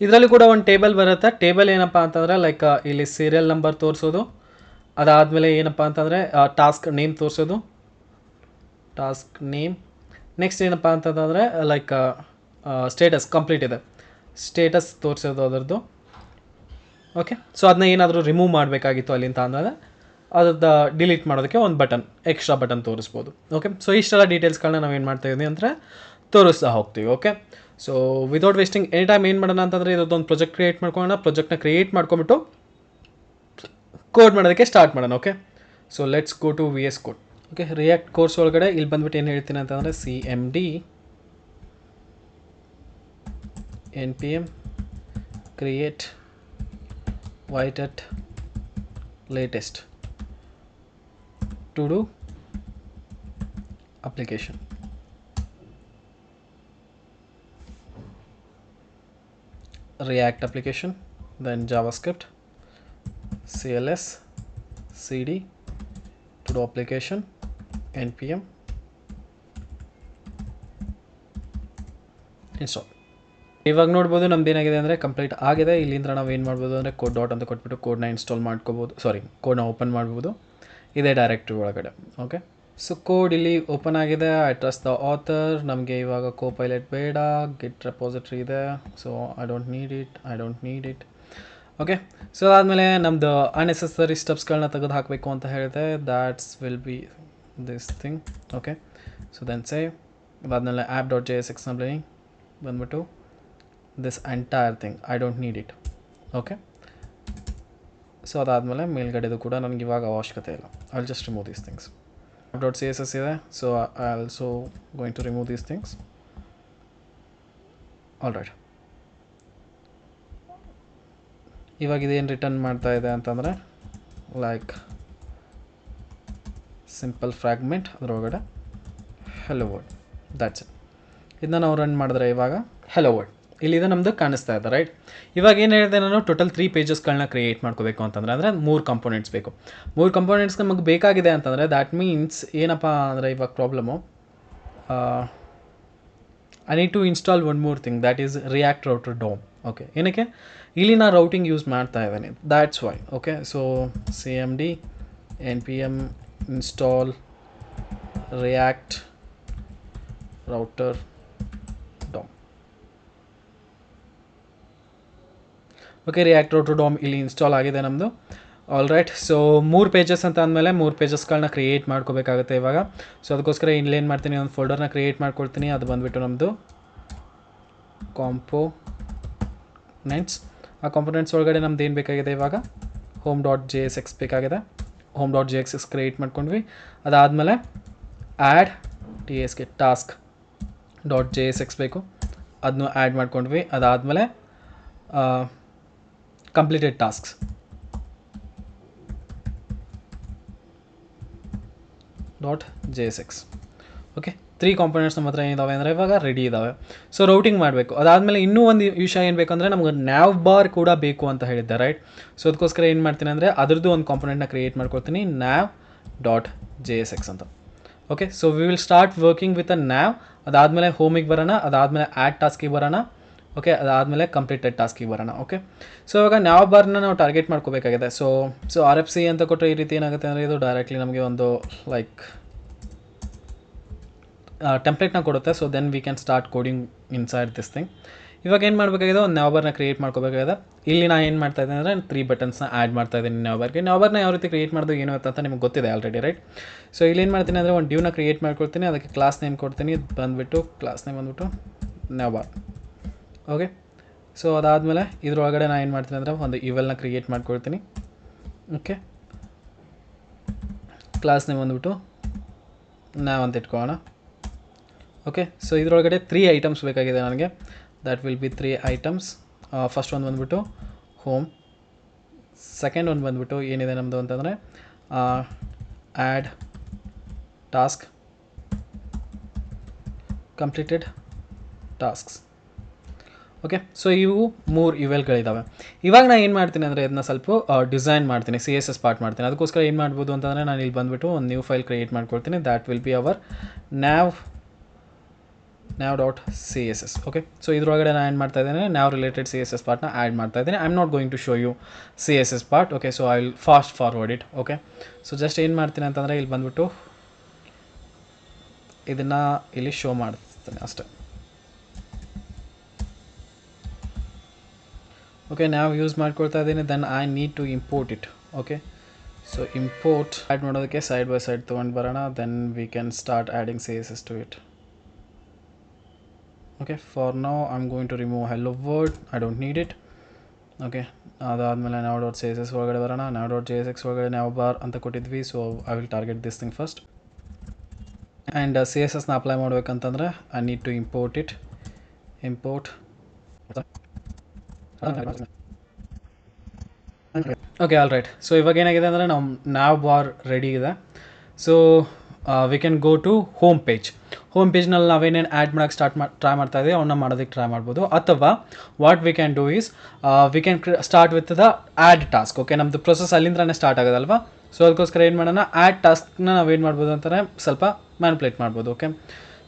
ಇದರಲ್ಲಿ ಕೂಡ ಒಂದು ಟೇಬಲ್ ಬರುತ್ತೆ. ಟೇಬಲ್ ಏನಪ್ಪ ಅಂತಂದರೆ ಲೈಕ್ ಇಲ್ಲಿ ಸೀರಿಯಲ್ ನಂಬರ್ ತೋರಿಸೋದು, ಅದಾದಮೇಲೆ ಏನಪ್ಪ ಅಂತಂದರೆ ಟಾಸ್ಕ್ ನೇಮ್ ತೋರಿಸೋದು, ಟಾಸ್ಕ್ ನೇಮ್. ನೆಕ್ಸ್ಟ್ ಏನಪ್ಪ ಅಂತಂದರೆ ಲೈಕ್ ಸ್ಟೇಟಸ್ ಕಂಪ್ಲೀಟ್ ಇದೆ, ಸ್ಟೇಟಸ್ ತೋರಿಸೋದು ಅದರದ್ದು. ಓಕೆ, ಸೊ ಅದನ್ನ ಏನಾದರೂ ರಿಮೂವ್ ಮಾಡಬೇಕಾಗಿತ್ತು ಅಲ್ಲಿಂದ ಅಂದರೆ ಅದ್ರದ್ದು ಡಿಲೀಟ್ ಮಾಡೋದಕ್ಕೆ ಒಂದು ಬಟನ್, ಎಕ್ಸ್ಟ್ರಾ ಬಟನ್ ತೋರಿಸ್ಬೋದು. ಓಕೆ, ಸೊ ಇಷ್ಟೆಲ್ಲ ಡೀಟೇಲ್ಸ್ಗಳನ್ನ ನಾವೇನು ಮಾಡ್ತಾಯಿದ್ವಿ ಅಂದರೆ ತೋರಿಸ್ತಾ ಹೋಗ್ತೀವಿ. Okay, so without wasting any time ಏನು ಮಾಡೋಣ ಅಂತಂದರೆ ಇದೊಂದು ಪ್ರಾಜೆಕ್ಟ್ ಕ್ರಿಯೇಟ್ ಮಾಡ್ಕೊಳ್ಳೋಣ. ಪ್ರಾಜೆಕ್ಟ್ನ ಕ್ರಿಯೇಟ್ ಮಾಡ್ಕೊಂಬಿಟ್ಟು ಕೋಡ್ ಮಾಡೋದಕ್ಕೆ ಸ್ಟಾರ್ಟ್ ಮಾಡೋಣ. Okay, so let's go to VS code. Okay, react course ಒಳಗಡೆ ಇಲ್ಲಿ ಬಂದ್ಬಿಟ್ಟು ಏನು ಹೇಳ್ತೀನಿ ಅಂತಂದರೆ CMD npm create void at latest to do application. React application, then JavaScript, CLS, CD, to do application, npm install. ಇವಾಗ ನೋಡ್ಬೋದು ನಮ್ದು ಏನಾಗಿದೆ ಅಂದರೆ ಕಂಪ್ಲೀಟ್ ಆಗಿದೆ. ಇಲ್ಲಿಂದ ನಾವು ಏನು ಮಾಡ್ಬೋದು ಅಂದರೆ ಕೋಡ್ ಡಾಟ್ ಅಂತ ಕೊಟ್ಬಿಟ್ಟು ಕೋಡ್ನ ಇನ್ಸ್ಟಾಲ್ ಮಾಡ್ಕೋಬೋದು, ಕೋಡ್ನ ಓಪನ್ ಮಾಡ್ಬೋದು ಇದೇ ಡೈರೆಕ್ಟ್ರಿ ಒಳಗಡೆ. ಓಕೆ, ಸೊ ಕೋಡ್ ಇಲ್ಲಿ ಓಪನ್ ಆಗಿದೆ. I trust the author. ನಮಗೆ ಇವಾಗ ಕೋಪೈಲಟ್ ಬೇಡ, ಗಿಟ್ ರೆಪೋಸಿಟ್ರಿ ಇದೆ, so I don't need it. Okay, so ಅದಾದಮೇಲೆ ನಮ್ಮದು ಅನ್ನೆಸೆಸರಿ ಸ್ಟೆಪ್ಸ್ಗಳನ್ನ ತೆಗೆದು ಹಾಕಬೇಕು ಅಂತ ಹೇಳಿದೆ. That's will be this thing. Okay, so then save. ಅದಾದಮೇಲೆ app.js ಎಕ್ಸಾಂಪಲ್ ಬಂದ್ಬಿಟ್ಟು this entire thing I don't need it. Okay, so ಅದಾದಮೇಲೆ ಮೇಲ್ಗಡೆದು ಕೂಡ ನನಗೆ ಇವಾಗ ಅವಶ್ಯಕತೆ ಇಲ್ಲ. I will just remove these things. .css ಇದೆ, so I also going to remove these things. All right, ಇವಾಗ ಇದೇನು ರಿಟರ್ನ್ ಮಾಡ್ತಾ ಇದೆ ಅಂತಂದರೆ ಲೈಕ್ ಸಿಂಪಲ್ ಫ್ರ್ಯಾಗ್ಮೆಂಟ್, ಅದರೊಳಗಡೆ ಹೆಲೋ ವರ್ಡ್, ದ್ಯಾಟ್ಸ್ ಇಟ್. ಇದನ್ನ ನಾವು ರನ್ ಮಾಡಿದ್ರೆ ಇವಾಗ ಹೆಲೋ ವರ್ಡ್ ಇಲ್ಲಿದೆ ನಮ್ಮದು ಕಾಣಿಸ್ತಾ ಇದೆ. ರೈಟ್, ಇವಾಗ ಏನು ಹೇಳಿದೆ ನಾನು, ಟೋಟಲ್ 3 ಪೇಜಸ್ಗಳನ್ನ ಕ್ರಿಯೇಟ್ ಮಾಡ್ಕೋಬೇಕು ಅಂತಂದರೆ ಅಂದರೆ 3 ಕಂಪೋನೆಂಟ್ಸ್ ಬೇಕು. 3 ಕಂಪೋನೆಂಟ್ಸ್ ನಮಗೆ ಬೇಕಾಗಿದೆ ಅಂತಂದರೆ ದ್ಯಾಟ್ ಮೀನ್ಸ್ ಏನಪ್ಪ ಅಂದರೆ ಇವಾಗ problem, I need to install one more thing, that is React Router DOM. Okay, ಏನಕ್ಕೆ ಇಲ್ಲಿ ನಾನು ರೌಟಿಂಗ್ ಯೂಸ್ ಮಾಡ್ತಾ ಇದ್ದೀನಿ, that's why. Okay, so CMD npm install react router DOM. Okay, React router DOM ಇಲ್ಲಿ ಇನ್ಸ್ಟಾಲ್ ಆಗಿದೆ ನಮ್ಮದು. ಆಲ್ ರೈಟ್, ಸೊ 3 ಪೇಜಸ್ ಅಂತ ಅಂದಮೇಲೆ 3 ಪೇಜಸ್ಗಳನ್ನ ಕ್ರಿಯೇಟ್ ಮಾಡ್ಕೋಬೇಕಾಗುತ್ತೆ ಇವಾಗ. ಸೊ ಅದಕ್ಕೋಸ್ಕರ ಇಲ್ಲೇನು ಮಾಡ್ತೀನಿ, ಒಂದು ಫೋಲ್ಡರ್ನ ಕ್ರಿಯೇಟ್ ಮಾಡ್ಕೊಳ್ತೀನಿ. ಅದು ಬಂದುಬಿಟ್ಟು ನಮ್ಮದು ಕಾಂಪೋನೆಂಟ್ಸ್. ಆ ಕಾಂಪೋನೆಂಟ್ಸ್ ಒಳಗಡೆ ನಮ್ದು ಏನು ಬೇಕಾಗಿದೆ ಇವಾಗ, home.jsx ಬೇಕಾಗಿದೆ. home.jsx ಕ್ರಿಯೇಟ್ ಮಾಡ್ಕೊಂಡ್ವಿ. ಅದಾದಮೇಲೆ ಆ್ಯಡ್ task.jsx ಬೇಕು, ಅದನ್ನು ಆ್ಯಡ್ ಮಾಡ್ಕೊಂಡ್ವಿ. ಅದಾದಮೇಲೆ completed tasks .jsx. Okay, 3 components ನಮ್ಮ ಹತ್ರ ಏನಿದಾವೆ ಅಂದರೆ ಇವಾಗ ರೆಡಿ ಇದ್ದಾವೆ. ಸೊ ರೌಟಿಂಗ್ ಮಾಡಬೇಕು. ಅದಾದಮೇಲೆ ಇನ್ನೂ ಒಂದು ವಿಷಯ ಏನು ಬೇಕು ಅಂದರೆ ನಮ್ಗೆ ನ್ಯಾವ್ ಬಾರ್ ಕೂಡ ಬೇಕು ಅಂತ ಹೇಳಿದ್ದೆ. ರೈಟ್, ಸೊ ಅದಕ್ಕೋಸ್ಕರ ಏನು ಮಾಡ್ತೀನಿ ಅಂದರೆ ಅದರದ್ದು ಒಂದು ಕಾಂಪೋನೆಂಟ್ನ ಕ್ರಿಯೇಟ್ ಮಾಡ್ಕೊಳ್ತೀನಿ, nav.jsx ಅಂತ. Okay, so we will start working with a nav. ಅದಾದಮೇಲೆ ಹೋಮಿಗೆ ಬರೋಣ, ಅದಾದಮೇಲೆ ಆ್ಯಡ್ ಟಾಸ್ಕಿಗೆ ಬರೋಣ. ಓಕೆ, ಅದಾದಮೇಲೆ ಕಂಪ್ಲೀಟೆಡ್ ಟಾಸ್ಕಿಗೆ ಬರೋಣ. ಓಕೆ, ಸೊ ಇವಾಗ ನ್ಯಾವ್ ಬಾರ್ನ ನಾವು ಟಾರ್ಗೆಟ್ ಮಾಡ್ಕೋಬೇಕಾಗಿದೆ. ಸೊ RFC ಅಂತ ಕೊಟ್ಟರೆ ಈ ರೀತಿ ಏನಾಗುತ್ತೆ ಅಂದರೆ ಇದು ಡೈರೆಕ್ಟ್ಲಿ ನಮಗೆ ಒಂದು ಲೈಕ್ ಟೆಂಪ್ಲೇಟ್ನ ಕೊಡುತ್ತೆ. So then we can start coding inside this thing. ಇವಾಗ ಏನು ಮಾಡಬೇಕಾಗಿದೆ, ಒಂದು ನ್ಯಾವ್ಬರ್ನ ಕ್ರಿಯೇಟ್ ಮಾಡ್ಕೋಬೇಕಾಗಿದೆ. ಇಲ್ಲಿ ನಾನು ಏನು ಮಾಡ್ತಾ ಇದ್ದೀನಿ ಅಂದರೆ 3 ಬಟನ್ಸ್ನ ಆ್ಯಡ್ ಮಾಡ್ತಾ ಇದ್ದೀನಿ ನ್ಯಾವ್ಬರ್ಗೆ. ನ್ಯಾವ್ಬರ್ನ ಯಾವ ರೀತಿ ಕ್ರಿಯೇಟ್ ಮಾಡೋದು ಏನು ಅಂತ ನಿಮಗೆ ಗೊತ್ತಿದೆ ಆಲ್ರೆಡಿ, ರೈಟ್? ಸೊ ಇಲ್ಲಿ ಏನು ಮಾಡ್ತೀನಿ ಅಂದರೆ ಒಂದು ಡ್ಯೂನ ಕ್ರಿಯೇಟ್ ಮಾಡ್ಕೊಳ್ತೀನಿ, ಅದಕ್ಕೆ ಕ್ಲಾಸ್ ನೇಮ್ ಕೊಡ್ತೀನಿ, ಬಂದುಬಿಟ್ಟು ಕ್ಲಾಸ್ ನೇಮ್ ಬಂದುಬಿಟ್ಟು ನ್ಯಾವ್ಬಾರ್. ಓಕೆ, ಸೊ ಅದಾದಮೇಲೆ ಇದ್ರೊಳಗಡೆ ನಾನು ಏನು ಮಾಡ್ತೀನಿ ಅಂದರೆ ಒಂದು ಇವೆಲ್ನ ಕ್ರಿಯೇಟ್ ಮಾಡ್ಕೊಳ್ತೀನಿ. ಓಕೆ, ಕ್ಲಾಸ್ ನೇಮ್ ಬಂದುಬಿಟ್ಟು ನ್ಯಾವ್ ಅಂತ ಇಟ್ಕೊಳ್ಳೋಣ. ಓಕೆ, ಸೊ ಇದರೊಳಗಡೆ 3 ಐಟಮ್ಸ್ ಬೇಕಾಗಿದೆ ನನಗೆ. That will B 3 items. First ಒಂದು ಬಂದುಬಿಟ್ಟು ಹೋಮ್, ಸೆಕೆಂಡ್ ಒಂದು ಬಂದುಬಿಟ್ಟು ಏನಿದೆ ನಮ್ಮದು ಅಂತಂದರೆ add task, completed tasks. Okay, so ಇವು 3 ಇವೆಲ್ಗಳಿದ್ದಾವೆ. ಇವಾಗ ನಾನು ಏನು ಮಾಡ್ತೀನಿ ಅಂದರೆ ಇದನ್ನ ಸ್ವಲ್ಪ ಡಿಸೈನ್ ಮಾಡ್ತೀನಿ, CSS ಪಾರ್ಟ್ ಮಾಡ್ತೀನಿ. ಅದಕ್ಕೋಸ್ಕರ ಏನು ಮಾಡ್ಬೋದು ಅಂತಂದರೆ ನಾನು ಇಲ್ಲಿ ಬಂದುಬಿಟ್ಟು ಒಂದು ನ್ಯೂ ಫೈಲ್ ಕ್ರಿಯೇಟ್ ಮಾಡ್ಕೊಳ್ತೀನಿ. That will be our nav.css. Okay, so ಇದರೊಳಗಡೆ ನಾನು ಏನು ಮಾಡ್ತಾ ಇದ್ದೀನಿ, nav ರಿಲೇಟೆಡ್ CSS ಪಾರ್ಟ್ನ ಆ್ಯಡ್ ಮಾಡ್ತಾ ಇದ್ದೀನಿ. I am not going to show you CSS part. Okay, so I will fast forward it. Okay, so just ಏನು ಮಾಡ್ತೀನಿ ಅಂತಂದರೆ ಇಲ್ಲಿ ಬಂದುಬಿಟ್ಟು ಇದನ್ನು ಇಲ್ಲಿ ಶೋ ಮಾಡ್ತೀನಿ ಅಷ್ಟೇ. ಓಕೆ, ನಾವು ಯೂಸ್ ಮಾಡ್ಕೊಳ್ತಾ ಇದ್ದೀನಿ. Then I need to import it. Okay, so import add ಮಾಡೋದಕ್ಕೆ ಸೈಡ್ ಬೈ ಸೈಡ್ ತೊಗೊಂಡು ಬರೋಣ. Then we can start adding CSS to it. Okay, for now I am going to remove hello world, I don't need it. Okay, ಅದಾದಮೇಲೆ nav.css ಒಳಗಡೆ ಬರೋಣ. nav.jsx ಒಳಗಡೆ ನಾವು ಬಾರ್ ಅಂತ ಕೊಟ್ಟಿದ್ವಿ. So I will target this thing first. And CSSನ ಅಪ್ಲೈ ಮಾಡಬೇಕಂತಂದರೆ I need to import it. Import. Okay, all right. So ಇವಾಗ ಏನಾಗಿದೆ ಅಂದರೆ ನಾವು nav ಬಾರ್ ರೆಡಿ ಇದೆ. So we can go to home page. Home ಪೇಜ್ನಲ್ಲಿ ನಾವೇನೇನು ಆ್ಯಡ್ ಮಾಡೋಕ್ಕೆ ಟ್ರೈ ಮಾಡ್ತಾ ಇದ್ದೀವಿ ಅವನ್ನ ಮಾಡೋದಕ್ಕೆ ಟ್ರೈ ಮಾಡ್ಬೋದು. ಅಥವಾ what we can do is we can start with the add task. Okay, ನಮ್ಮದು ಪ್ರೊಸೆಸ್ ಅಲ್ಲಿಂದನೇ ಸ್ಟಾರ್ಟ್ ಆಗೋದಲ್ವಾ. ಸೊ ಅದಕ್ಕೋಸ್ಕರ ಏನು ಮಾಡೋಣ, ಆ್ಯಡ್ ಟಾಸ್ಕ್ನ ನಾವೇನು ಮಾಡ್ಬೋದು ಅಂತಾರೆ ಸ್ವಲ್ಪ ಮ್ಯಾನಿಪ್ಯುಲೇಟ್ ಮಾಡ್ಬೋದು. ಓಕೆ,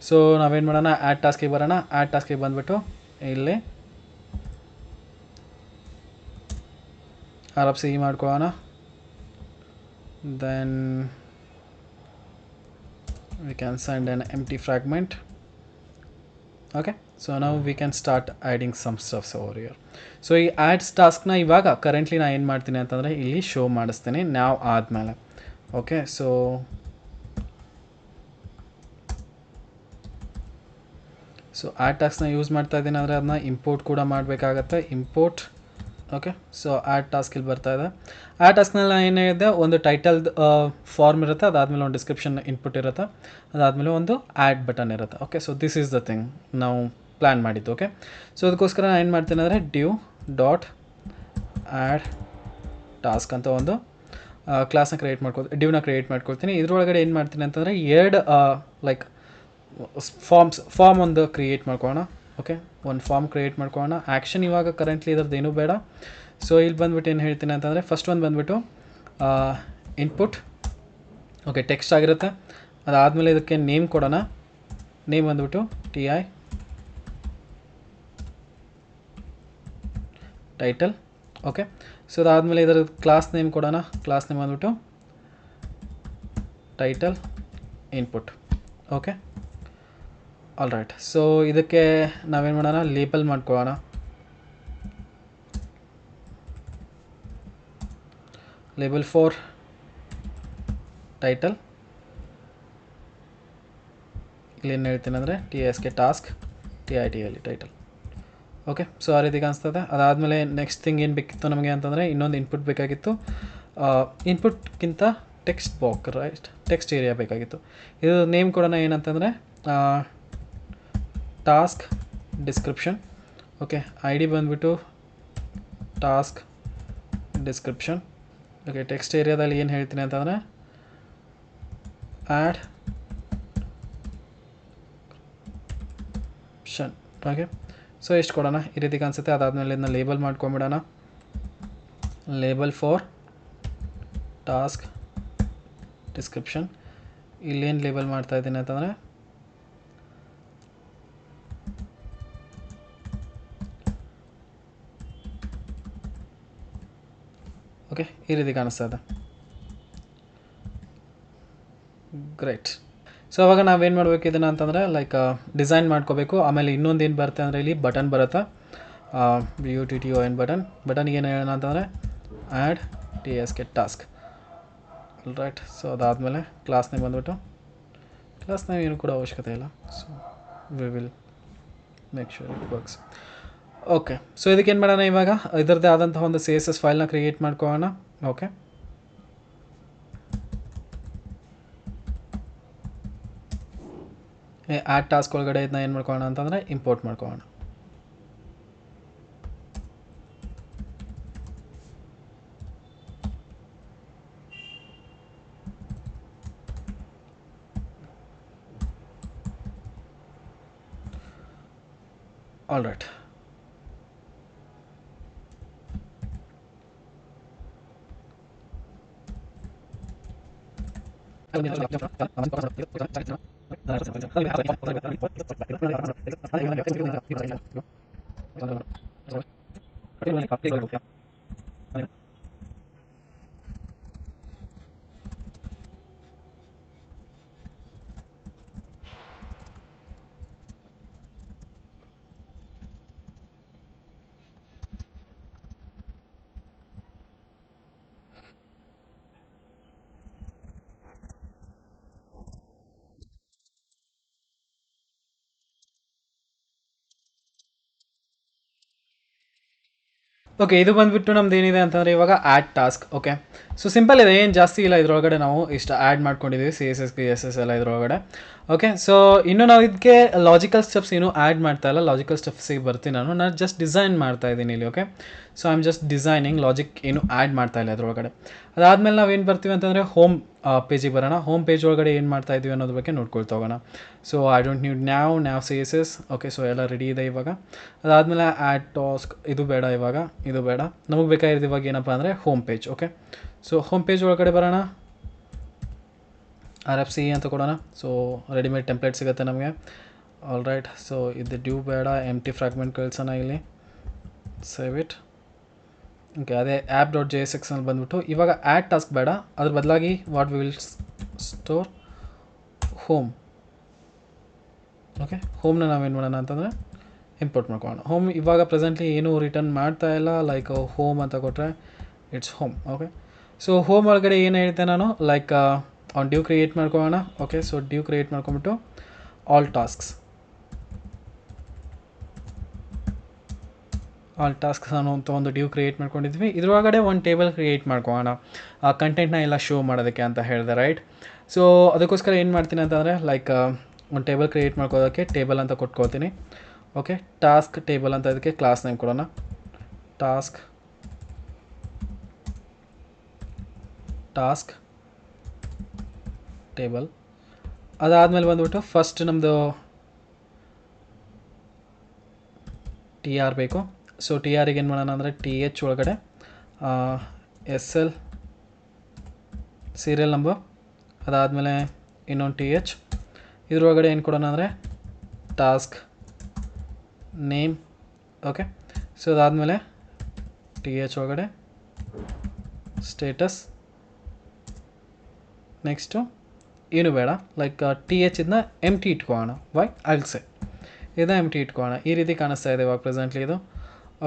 ಸೊ ನಾವೇನು ಮಾಡೋಣ, ಆ್ಯಡ್ ಟಾಸ್ಕಿಗೆ ಬರೋಣ. ಆ್ಯಡ್ ಟಾಸ್ಕಿಗೆ ಬಂದುಬಿಟ್ಟು ಇಲ್ಲಿ RFC ಮಾಡ್ಕೊಳ್ಳೋಣ. Then we can send an empty fragment. Okay, so now we can start adding some stuffs over here. So ಈ ಆ್ಯಡ್ಸ್ ಟಾಸ್ಕ್ನ ಇವಾಗ ಕರೆಂಟ್ಲಿ ನಾನು ಏನು ಮಾಡ್ತೀನಿ ಅಂತಂದರೆ ಇಲ್ಲಿ ಶೋ ಮಾಡಿಸ್ತೀನಿ ನಾವು ಆದಮೇಲೆ. ಓಕೆ, ಸೊ ಆ್ಯಡ್ ಟಾಸ್ಕ್ನ ಯೂಸ್ ಮಾಡ್ತಾ ಇದ್ದೀನಿ ಅಂದರೆ ಅದನ್ನ ಇಂಪೋರ್ಟ್ ಕೂಡ ಮಾಡಬೇಕಾಗತ್ತೆ. Import. Okay, so add task ಇಲ್ಲಿ ಬರ್ತಾ ಇದೆ. ಆ್ಯಡ್ ಟಾಸ್ಕ್ನಲ್ಲಿ ಏನಿದೆ, ಒಂದು ಟೈಟಲ್ ಫಾರ್ಮ್ ಇರುತ್ತೆ, ಅದಾದಮೇಲೆ ಒಂದು ಡಿಸ್ಕ್ರಿಪ್ಷನ್ ಇನ್ಪುಟ್ ಇರುತ್ತೆ, ಅದಾದಮೇಲೆ ಒಂದು ಆ್ಯಡ್ ಬಟನ್ ಇರುತ್ತೆ. Okay, so this is the thing ನಾವು ಪ್ಲ್ಯಾನ್ ಮಾಡಿದ್ದು. ಓಕೆ, ಸೊ ಅದಕ್ಕೋಸ್ಕರ ನಾನು ಏನು ಮಾಡ್ತೀನಿ ಅಂದರೆ ಡ್ಯೂ.ಆ್ಯಡ್ ಟಾಸ್ಕ್ ಅಂತ ಒಂದು ಕ್ಲಾಸ್ನ ಡ್ಯೂನ ಕ್ರಿಯೇಟ್ ಮಾಡ್ಕೊಳ್ತೀನಿ. ಇದ್ರೊಳಗಡೆ ಏನು ಮಾಡ್ತೀನಿ ಅಂತಂದರೆ 2 ಲೈಕ್ ಫಾರ್ಮ್ ಒಂದು ಕ್ರಿಯೇಟ್ ಮಾಡ್ಕೊಳ್ಳೋಣ. ಓಕೆ, ಒಂದು ಫಾರ್ಮ್ ಕ್ರಿಯೇಟ್ ಮಾಡ್ಕೊಳ್ಳೋಣ. ಆ್ಯಕ್ಷನ್ ಇವಾಗ ಕರೆಂಟ್ಲಿ ಇದ್ರದ್ದು ಏನೂ ಬೇಡ. ಸೊ ಇಲ್ಲಿ ಬಂದುಬಿಟ್ಟು ಏನು ಹೇಳ್ತೀನಿ ಅಂತಂದರೆ ಫಸ್ಟ್ ಒಂದು ಬಂದುಬಿಟ್ಟು ಇನ್ಪುಟ್. ಓಕೆ, ಟೆಕ್ಸ್ಟ್ ಆಗಿರುತ್ತೆ. ಅದಾದಮೇಲೆ ಇದಕ್ಕೆ ನೇಮ್ ಕೊಡೋಣ. ನೇಮ್ ಬಂದುಬಿಟ್ಟು TI ಟೈಟಲ್. ಓಕೆ, ಸೊ ಅದಾದಮೇಲೆ ಇದರ ಕ್ಲಾಸ್ ನೇಮ್ ಕೊಡೋಣ. ಕ್ಲಾಸ್ ನೇಮ್ ಬಂದುಬಿಟ್ಟು title input. Okay, all right. So ಇದಕ್ಕೆ ನಾವೇನು ಮಾಡೋಣ, ಲೇಬಲ್ ಮಾಡ್ಕೊಳ್ಳೋಣ. Label for title. ಇಲ್ಲಿ ಏನು ಹೇಳ್ತೀನಿ ಅಂದರೆ TSK task, TITL title. Okay, so ಆ ರೀತಿ ಕಾಣಿಸ್ತದೆ. ಅದಾದಮೇಲೆ ನೆಕ್ಸ್ಟ್ ಥಿಂಗ್ ಏನು ಬೇಕಿತ್ತು ನಮಗೆ ಅಂತಂದರೆ ಇನ್ನೊಂದು ಇನ್ಪುಟ್ ಬೇಕಾಗಿತ್ತು. ಇನ್ಪುಟ್ಗಿಂತ text box, right, text area ಬೇಕಾಗಿತ್ತು. ಇದು ನೇಮ್ ಕೊಡೋಣ ಏನಂತಂದರೆ ಟಾಸ್ಕ್ ಡಿಸ್ಕ್ರಿಪ್ಷನ್. ಓಕೆ, ID ಬಂದುಬಿಟ್ಟು ಟಾಸ್ಕ್ ಡಿಸ್ಕ್ರಿಪ್ಷನ್. ಓಕೆ, ಟೆಕ್ಸ್ಟ್ ಏರಿಯಾದಲ್ಲಿ ಏನು ಹೇಳ್ತೀನಿ ಅಂತಂದರೆ ಆ್ಯಡ್ ಷನ್. ಓಕೆ, ಸೊ ಎಷ್ಟು ಕೊಡೋಣ, ಈ ರೀತಿ ಕಾಣಿಸುತ್ತೆ. ಅದಾದಮೇಲೆ ಇದನ್ನ ಲೇಬಲ್ ಮಾಡ್ಕೊಂಬಿಡೋಣ. Label for task description. ಇಲ್ಲೇನು ಲೇಬಲ್ ಮಾಡ್ತಾ ಇದ್ದೀನಿ ಅಂತಂದರೆ ಓಕೆ, ಈ ರೀತಿ ಕಾಣಿಸ್ತಾ ಇದೆ. ಗ್ರೇಟ್. ಸೊ ಅವಾಗ ನಾವೇನು ಮಾಡಬೇಕು ಇದನ್ನು ಅಂತಂದರೆ ಲೈಕ್ ಡಿಸೈನ್ ಮಾಡ್ಕೋಬೇಕು. ಆಮೇಲೆ ಇನ್ನೊಂದು ಏನು ಬರುತ್ತೆ ಅಂದರೆ ಇಲ್ಲಿ ಬಟನ್ ಬರುತ್ತೆ, BUTTON ಬಟನ್ಗೆ ಏನು ಹೇಳೋಣ ಅಂತಂದರೆ add TSK task. Right. So ಅದಾದಮೇಲೆ ಕ್ಲಾಸ್ ನೇಮ್ ಬಂದುಬಿಟ್ಟು ಕ್ಲಾಸ್ ನೇಮ್ ಏನು ಕೂಡ ಅವಶ್ಯಕತೆ ಇಲ್ಲ. So we will make sure it works. Okay. So ಇದಕ್ಕೆ ಏನು ಮಾಡೋಣ, ಇವಾಗ ಇದರದ್ದೇ ಆದಂತಹ ಒಂದು CSS ಫೈಲ್ನ ಕ್ರಿಯೇಟ್ ಮಾಡ್ಕೊಳ್ಳೋಣ. ಓಕೆ. ಆ್ಯಡ್ ಟಾಸ್ಕ್ ಒಳಗಡೆ ಇದನ್ನ ಏನು ಮಾಡ್ಕೊಳ್ಳೋಣ ಅಂತಂದರೆ ಇಂಪೋರ್ಟ್ ಮಾಡ್ಕೊಳ್ಳೋಣ. All right. ಓಕೆ. ಇದು ಬಂದುಬಿಟ್ಟು ನಮ್ದು ಏನಿದೆ ಅಂತಂದರೆ ಇವಾಗ add task. Okay. So simple ಇದೆ, ಏನು ಜಾಸ್ತಿ ಇಲ್ಲ. ಇದರೊಳಗಡೆ ನಾವು ಇಷ್ಟು ಆ್ಯಡ್ ಮಾಡ್ಕೊಂಡಿದ್ದೀವಿ, CSS SSS ಎಲ್ಲ ಇದರೊಳಗಡೆ. ಓಕೆ. ಸೊ ಇನ್ನು ನಾವು ಇದಕ್ಕೆ ಲಾಜಿಕಲ್ ಸ್ಟೆಪ್ಸ್ ಏನು ಆ್ಯಡ್ ಮಾಡ್ತಾ ಇಲ್ಲ. ಲಾಜಿಕಲ್ ಸ್ಟೆಪ್ಸಿಗೆ ಬರ್ತೀನಿ ನಾನು ಜಸ್ಟ್ ಡಿಸೈನ್ ಮಾಡ್ತಾ ಇದ್ದೀನಿ ಇಲ್ಲಿ. Okay. So I am just designing, logic ಏನು ಆ್ಯಡ್ ಮಾಡ್ತಾ ಇಲ್ಲ ಅದರೊಳಗಡೆ. ಅದಾದಮೇಲೆ ನಾವು ಏನು ಬರ್ತೀವಿ ಅಂತಂದರೆ ಹೋಮ್ ಪೇಜಿಗೆ ಬರೋಣ. ಹೋಮ್ ಪೇಜ್ ಒಳಗಡೆ ಏನು ಮಾಡ್ತಾ ಇದ್ದೀವಿ ಅನ್ನೋದ್ರ ಬಗ್ಗೆ ನೋಡ್ಕೊಳ್ತಾ ಹೋಗೋಣ. So I don't need now CSS. Okay. So ಎಲ್ಲ ರೆಡಿ ಇದೆ ಇವಾಗ. ಅದಾದಮೇಲೆ ಆ್ಯಡ್ ಟಾಸ್ಕ್ ಇದು ಬೇಡ, ಇವಾಗ ಇದು ಬೇಡ. ನಮಗೆ ಬೇಕಾಗಿರೋದು ಇವಾಗ ಏನಪ್ಪ ಅಂದರೆ home page. Okay. So home page ಒಳಗಡೆ ಬರೋಣ. RFC ಅಂತ ಕೊಡೋಣ. ಸೊ ರೆಡಿಮೇಡ್ ಟೆಂಪ್ಲೇಟ್ ಸಿಗುತ್ತೆ ನಮಗೆ. All right. ಸೊ ಇದು ಡ್ಯೂ ಬೇಡ, ಎಂಟಿ ಫ್ರಾಗ್ಮೆಂಟ್ ಕಳ್ಸೋಣ ಇಲ್ಲಿ. Save it. ಓಕೆ. ಅದೇ app.jsx ಅಲ್ಲಿ ಬಂದುಬಿಟ್ಟು ಇವಾಗ ಆ್ಯಡ್ ಟಾಸ್ಕ್ ಬೇಡ, ಅದ್ರ ಬದಲಾಗಿ what we will store home. Okay. ಹೋಮ್ನ ನಾವೇನು ಮಾಡೋಣ ಅಂತಂದರೆ ಇಂಪೋರ್ಟ್ ಮಾಡ್ಕೊಳ್ಳೋಣ. ಹೋಮ್ ಇವಾಗ ಪ್ರೆಸೆಂಟ್ಲಿ ಏನೂ ರಿಟರ್ನ್ ಮಾಡ್ತಾ ಇಲ್ಲ. ಲೈಕ್ ಹೋಮ್ ಅಂತ ಕೊಟ್ಟರೆ it's home. Okay. So home ಒಳಗಡೆ ಏನು ಹೇಳ್ತೆ ನಾನು, ಲೈಕ್ ಡ್ಯೂ ಕ್ರಿಯೇಟ್ ಮಾಡ್ಕೊಳ್ಳೋಣ. ಓಕೆ. ಸೊ ಡ್ಯೂ ಕ್ರಿಯೇಟ್ ಮಾಡ್ಕೊಂಬಿಟ್ಟು ಆಲ್ ಟಾಸ್ಕ್ಸ್ ಅಂತ ಒಂದು ಡ್ಯೂ ಕ್ರಿಯೇಟ್ ಮಾಡ್ಕೊಂಡಿದ್ವಿ. ಇದ್ರೊಳಗಡೆ ಒಂದು ಟೇಬಲ್ ಕ್ರಿಯೇಟ್ ಮಾಡ್ಕೊಳ್ಳೋಣ, ಕಂಟೆಂಟ್ನ ಎಲ್ಲ ಶೋ ಮಾಡೋದಕ್ಕೆ ಅಂತ ಹೇಳಿದೆ. ರೈಟ್. ಸೊ ಅದಕ್ಕೋಸ್ಕರ ಏನು ಮಾಡ್ತೀನಿ ಅಂತಂದರೆ ಲೈಕ್ ಒಂದು ಟೇಬಲ್ ಕ್ರಿಯೇಟ್ ಮಾಡ್ಕೋದಕ್ಕೆ ಟೇಬಲ್ ಅಂತ ಕೊಟ್ಕೊಳ್ತೀನಿ. ಓಕೆ. ಟಾಸ್ಕ್ ಟೇಬಲ್ ಅಂತ ಇದಕ್ಕೆ ಕ್ಲಾಸ್ ನೇಮ್ ಕೊಡೋಣ. Task table. ಅದಾದಮೇಲೆ ಬಂದುಬಿಟ್ಟು ಫಸ್ಟ್ ನಮ್ಮದು TR ಬೇಕು. ಸೊ TRಗೆ ಏನು ಮಾಡೋಣ ಅಂದರೆ TH ಒಳಗಡೆ SL ಸೀರಿಯಲ್ ನಂಬರ್. ಅದಾದಮೇಲೆ ಇನ್ನೊಂದು TH. ಇದ್ರೊಳಗಡೆ ಏನು ಕೊಡೋಣ ಅಂದರೆ ಟಾಸ್ಕ್ ನೇಮ್. ಓಕೆ. ಸೊ ಅದಾದಮೇಲೆ TH ಒಳಗಡೆ ಸ್ಟೇಟಸ್. ನೆಕ್ಸ್ಟು ಏನು ಬೇಡ, ಲೈಕ್ TH ಇದನ್ನ ಎಂಟಿ ಇಟ್ಕೊಳ್ಳೋಣ. ವೈ ಅಲ್ಸೆ ಇದನ್ನ ಎಂಟಿ ಇಟ್ಕೊಳ್ಳೋಣ. ಈ ರೀತಿ ಕಾಣಿಸ್ತಾ ಇದೆ ಇವಾಗ ಪ್ರೆಸೆಂಟ್ಲಿ ಇದು.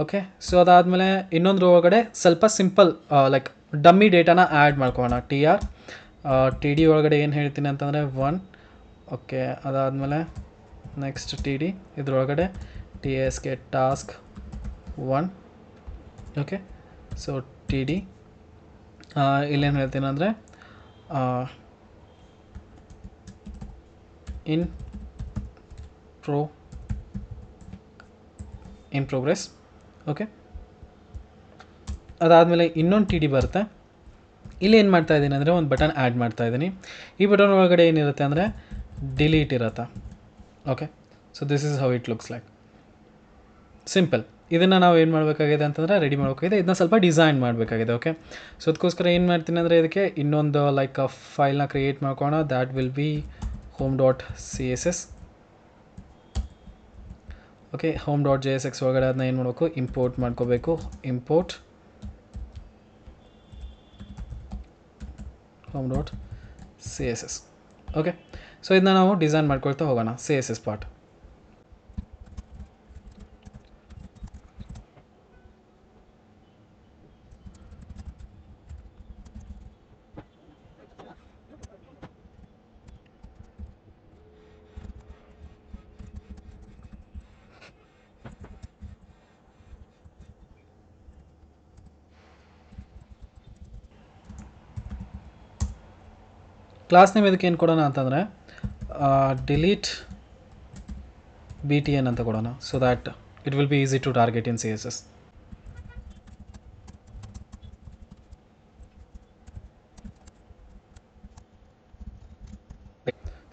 ಓಕೆ. ಸೊ ಅದಾದಮೇಲೆ ಇನ್ನೊಂದ್ರ ಒಳಗಡೆ ಸ್ವಲ್ಪ ಸಿಂಪಲ್ ಲೈಕ್ ಡಮ್ಮಿ ಡೇಟಾನ ಆ್ಯಡ್ ಮಾಡ್ಕೊಳ್ಳೋಣ. TD ಒಳಗಡೆ ಏನು ಹೇಳ್ತೀನಿ ಅಂತಂದರೆ 1. ಓಕೆ. ಅದಾದಮೇಲೆ ನೆಕ್ಸ್ಟ್ TD ಇದ್ರೊಳಗಡೆ TSK task 1. Okay. So TD ಇಲ್ಲೇನು ಹೇಳ್ತೀನಿ ಅಂದರೆ ಇನ್ ಪ್ರೋಗ್ರೆಸ್. ಓಕೆ. ಅದಾದಮೇಲೆ ಇನ್ನೊಂದು TD ಬರುತ್ತೆ. ಇಲ್ಲಿ ಏನು ಮಾಡ್ತಾ ಇದ್ದೀನಿ ಅಂದರೆ ಒಂದು ಬಟನ್ ಆ್ಯಡ್ ಮಾಡ್ತಾ ಇದ್ದೀನಿ. ಈ ಬಟನ್ ಒಳಗಡೆ ಏನಿರುತ್ತೆ ಅಂದರೆ ಡಿಲೀಟ್ ಇರುತ್ತೆ. Okay. So this is how it looks like. Simple. ಇದನ್ನು ನಾವು ಏನು ಮಾಡಬೇಕಾಗಿದೆ ಅಂತಂದರೆ ರೆಡಿ ಮಾಡಬೇಕಾಗಿದೆ. ಇದನ್ನ ಸ್ವಲ್ಪ ಡಿಸೈನ್ ಮಾಡಬೇಕಾಗಿದೆ. ಓಕೆ. ಸೊ ಅದಕ್ಕೋಸ್ಕರ ಏನು ಮಾಡ್ತೀನಿ ಅಂದರೆ ಇದಕ್ಕೆ ಇನ್ನೊಂದು ಲೈಕ್ ಫೈಲ್ನ ಕ್ರಿಯೇಟ್ ಮಾಡ್ಕೊಳ್ಳೋಣ. That will B home.css. Okay. home.jsx ಒಳಗಡೆ ಅದನ್ನ ಏನು ಮಾಡಬೇಕು, ಇಂಪೋರ್ಟ್ ಮಾಡ್ಕೋಬೇಕು. Import home.css. ಓಕೆ, ಸೊ ಇದನ್ನ ನಾವು ಡಿಸೈನ್ ಮಾಡ್ಕೊಳ್ತಾ ಹೋಗೋಣ. CSS part. ಕ್ಲಾಸ್ ನೇಮ್ ಇದಕ್ಕೆ ಏನು ಕೊಡೋಣ ಅಂತಂದರೆ ಡಿಲೀಟ್ BTN ಅಂತ ಕೊಡೋಣ, so that it will be easy to target in CSS.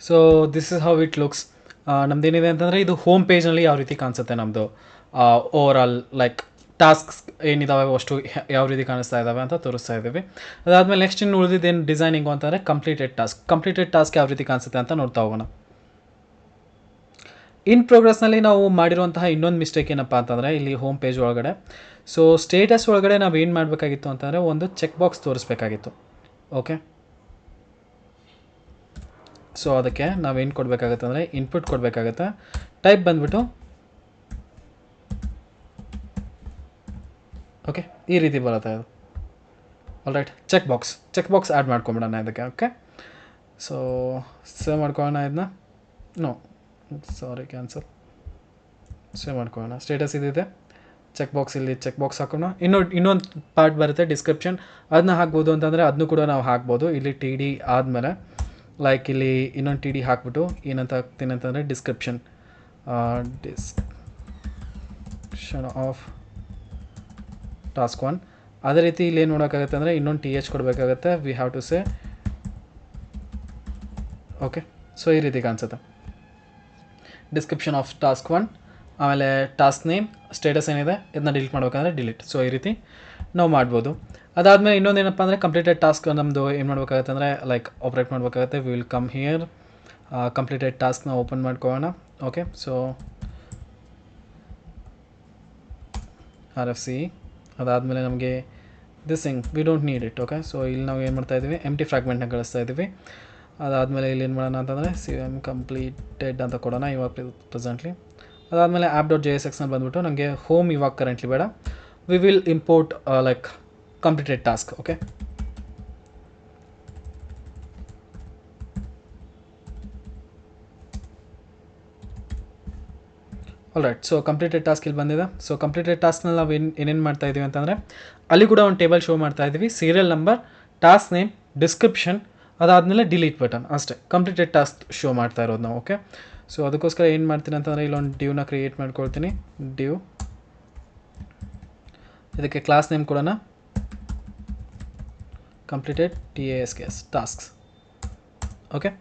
So this is how it looks. ನಮ್ದೇನಿದೆ ಅಂತಂದರೆ ಇದು ಹೋಮ್ ಪೇಜ್ನಲ್ಲಿ ಯಾವ ರೀತಿ ಕಾಣಿಸುತ್ತೆ ನಮ್ಮದು ಓವರ್ ಆಲ್ ಲೈಕ್ ಟಾಸ್ಕ್ಸ್ ಏನಿದ್ದಾವೆ ಅಷ್ಟು ಯಾವ ರೀತಿ ಕಾಣಿಸ್ತಾ ಇದ್ದಾವೆ ಅಂತ ತೋರಿಸ್ತಾ ಇದ್ದೀವಿ. ಅದಾದಮೇಲೆ ನೆಕ್ಸ್ಟ್ ಇನ್ನು ಉಳಿದಿದ್ದೇನು ಡಿಸೈನಿಂಗು ಅಂತಂದರೆ ಕಂಪ್ಲೀಟೆಡ್ ಟಾಸ್ಕ್ ಯಾವ ರೀತಿ ಕಾಣಿಸುತ್ತೆ ಅಂತ ನೋಡ್ತಾ ಹೋಗೋಣ. ಇನ್ ಪ್ರೋಗ್ರೆಸ್ನಲ್ಲಿ ನಾವು ಮಾಡಿರುವಂತಹ ಇನ್ನೊಂದು ಮಿಸ್ಟೇಕ್ ಏನಪ್ಪ ಅಂತಂದರೆ ಇಲ್ಲಿ ಹೋಮ್ ಪೇಜ್ ಒಳಗಡೆ, ಸೊ ಸ್ಟೇಟಸ್ ಒಳಗಡೆ ನಾವು ಏನು ಮಾಡಬೇಕಾಗಿತ್ತು ಅಂತಂದರೆ ಒಂದು ಚೆಕ್ ಬಾಕ್ಸ್ ತೋರಿಸ್ಬೇಕಾಗಿತ್ತು. ಓಕೆ, ಸೊ ಅದಕ್ಕೆ ನಾವೇನು ಕೊಡಬೇಕಾಗತ್ತೆ ಅಂದರೆ ಇನ್ಪುಟ್ ಕೊಡಬೇಕಾಗತ್ತೆ. ಟೈಪ್ ಬಂದುಬಿಟ್ಟು ಓಕೆ ಈ ರೀತಿ ಬರುತ್ತೆ ಅದು. ಆಲ್ರೈಟ್, ಚೆಕ್ ಬಾಕ್ಸ್ ಆ್ಯಡ್ ಮಾಡ್ಕೊಂಬಿಡೋಣ ಇದಕ್ಕೆ. ಓಕೆ, ಸೊ ಸೇವ್ ಮಾಡ್ಕೊಳ್ಳೋಣ ಇದನ್ನ. No sorry, cancel. ಸೇವ್ ಮಾಡ್ಕೊಳ್ಳೋಣ. ಸ್ಟೇಟಸ್ ಇದಿದೆ, ಚೆಕ್ ಬಾಕ್ಸ್ ಇಲ್ಲಿ ಚೆಕ್ ಬಾಕ್ಸ್ ಹಾಕೋಣ. ಇನ್ನೊಂದು ಪಾರ್ಟ್ ಬರುತ್ತೆ ಡಿಸ್ಕ್ರಿಪ್ಷನ್, ಅದನ್ನ ಹಾಕ್ಬೋದು ಅಂತಂದರೆ ಅದನ್ನು ಕೂಡ ನಾವು ಹಾಕ್ಬೋದು. ಇಲ್ಲಿ TD ಆದಮೇಲೆ ಲೈಕ್ ಇಲ್ಲಿ ಇನ್ನೊಂದು TD ಹಾಕ್ಬಿಟ್ಟು ಏನಂತ ಹಾಕ್ತೀನಿ ಅಂತಂದರೆ ಡಿಸ್ಕ್ರಿಪ್ಷನ್ ಆಫ್ ಟಾಸ್ಕ್ 1. ಅದೇ ರೀತಿ ಇಲ್ಲಿ ಏನು ಮಾಡೋಕ್ಕಾಗತ್ತೆ ಅಂದರೆ ಇನ್ನೊಂದು TH ಕೊಡಬೇಕಾಗತ್ತೆ. We have to say okay. So ಈ ರೀತಿ ಕಾಣಿಸುತ್ತೆ ಡಿಸ್ಕ್ರಿಪ್ಷನ್ ಆಫ್ ಟಾಸ್ಕ್ 1, ಆಮೇಲೆ ಟಾಸ್ಕ್ ನೇಮ್, ಸ್ಟೇಟಸ್ ಏನಿದೆ ಇದನ್ನ ಡಿಲೀಟ್ ಮಾಡಬೇಕಂದ್ರೆ ಡಿಲೀಟ್. ಸೊ ಈ ರೀತಿ ನಾವು ಮಾಡ್ಬೋದು. ಅದಾದಮೇಲೆ ಇನ್ನೊಂದು ಏನಪ್ಪ ಅಂದರೆ ಕಂಪ್ಲೀಟೆಡ್ ಟಾಸ್ಕ್ ನಮ್ಮದು ಏನು ಮಾಡಬೇಕಾಗತ್ತೆ ಅಂದರೆ ಲೈಕ್ ಆಪ್ರೇಟ್ ಮಾಡಬೇಕಾಗತ್ತೆ. We will come here, completed ಟಾಸ್ಕ್ನ ಓಪನ್ ಮಾಡ್ಕೊಳ್ಳೋಣ. ಓಕೆ, ಸೊ RFC ಅದಾದಮೇಲೆ ನಮಗೆ this thing we don't need it. Okay, so ಇಲ್ಲಿ ನಾವು ಏನು ಮಾಡ್ತಾಯಿದ್ದೀವಿ, ಎಂಟಿ ಫ್ರಾಗ್ಮೆಂಟ್ನ ಕಳಿಸ್ತಾ ಇದ್ದೀವಿ. ಅದಾದಮೇಲೆ ಇಲ್ಲಿ ಏನು ಮಾಡೋಣ ಅಂತಂದರೆ CM ಕಂಪ್ಲೀಟೆಡ್ ಅಂತ ಕೊಡೋಣ ಇವಾಗ ಪ್ರೆಸೆಂಟ್ಲಿ. ಅದಾದಮೇಲೆ app.jsxನಲ್ಲಿ ಬಂದುಬಿಟ್ಟು ನನಗೆ ಹೋಮ್ ಇವಾಗ ಕರೆಂಟ್ಲಿ ಬೇಡ, we will import like completed task. Okay, all right. So completed task ಇಲ್ಲಿ ಬಂದಿದೆ. ಸೊ ಕಂಪ್ಲೀಟೆಡ್ ಟಾಸ್ಕ್ನಲ್ಲಿ ನಾವು ಏನೇನು ಮಾಡ್ತಾ ಇದ್ದೀವಿ ಅಂತಂದರೆ ಅಲ್ಲಿ ಕೂಡ ಒಂದು ಟೇಬಲ್ ಶೋ ಮಾಡ್ತಾ ಇದ್ದೀವಿ. Serial number, task name, description, ಅದಾದಮೇಲೆ ಡಿಲೀಟ್ ಬಟನ್, ಅಷ್ಟೇ ಕಂಪ್ಲೀಟೆಡ್ ಟಾಸ್ಕ್ ಶೋ ಮಾಡ್ತಾ ಇರೋದು ನಾವು. ಓಕೆ, ಸೊ ಅದಕ್ಕೋಸ್ಕರ ಏನು ಮಾಡ್ತೀನಿ ಅಂತಂದರೆ ಇಲ್ಲೊಂದು ಡ್ಯೂನ ಕ್ರಿಯೇಟ್ ಮಾಡ್ಕೊಳ್ತೀನಿ. ಡ್ಯೂ, ಇದಕ್ಕೆ ಕ್ಲಾಸ್ ನೇಮ್ ಕೊಡೋಣ ಕಂಪ್ಲೀಟೆಡ್ ಟಾಸ್ಕ್ಸ್. ಓಕೆ,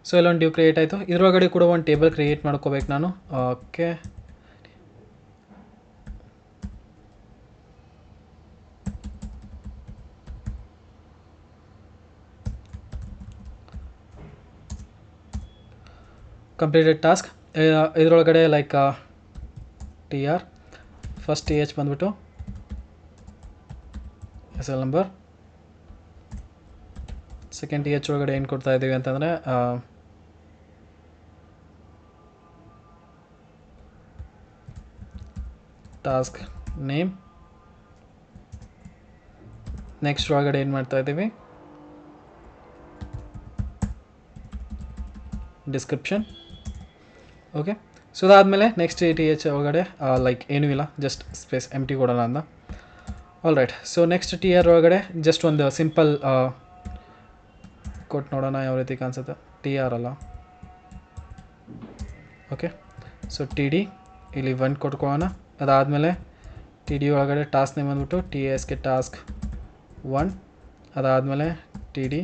ಸೊ ಇಲ್ಲೊಂದು ಡ್ಯೂ ಕ್ರಿಯೇಟ್ ಆಯಿತು. ಇದರೊಳಗಡೆ ಕೂಡ ಒಂದು ಟೇಬಲ್ ಕ್ರಿಯೇಟ್ ಮಾಡ್ಕೋಬೇಕು ನಾನು. ಓಕೆ, ಕಂಪ್ಲೀಟೆಡ್ ಟಾಸ್ಕ್ ಇದರೊಳಗಡೆ ಲೈಕ್ TR, ಫಸ್ಟ್ TH ಬಂದುಬಿಟ್ಟು SL ನಂಬರ್, ಸೆಕೆಂಡ್ TH ಒಳಗಡೆ ಏನು ಕೊಡ್ತಾ ಇದ್ದೀವಿ ಅಂತಂದರೆ ಟಾಸ್ಕ್ ನೇಮ್, ನೆಕ್ಸ್ಟ್ ಒಳಗಡೆ ಏನು ಮಾಡ್ತಾ ಇದ್ದೀವಿ ಡಿಸ್ಕ್ರಿಪ್ಷನ್. ಓಕೆ, ಸೊ ಅದಾದಮೇಲೆ ನೆಕ್ಸ್ಟ್ TH ಒಳಗಡೆ ಲೈಕ್ ಏನೂ ಇಲ್ಲ, ಜಸ್ಟ್ ಸ್ಪೇಸ್ ಎಂಟಿ ಕೊಡೋಣ ಅಂತ. ಆಲ್ರೈಟ್, ಸೊ ನೆಕ್ಸ್ಟ್ TR ಒಳಗಡೆ ಜಸ್ಟ್ ಒಂದು ಸಿಂಪಲ್ ಕೊಟ್ಟು ನೋಡೋಣ ಯಾವ ರೀತಿ ಕಾಣಿಸುತ್ತೆ. TR ಅಲ್ಲ, ಓಕೆ. ಸೊ TD ಇಲ್ಲಿ 1 ಕೊಟ್ಕೊಳ್ಳೋಣ. ಅದಾದಮೇಲೆ TD ಒಳಗಡೆ ಟಾಸ್ಕ್ ನೇಮ್ ಬಂದ್ಬಿಟ್ಟು TSಗೆ ಟಾಸ್ಕ್ 1, ಅದಾದಮೇಲೆ TD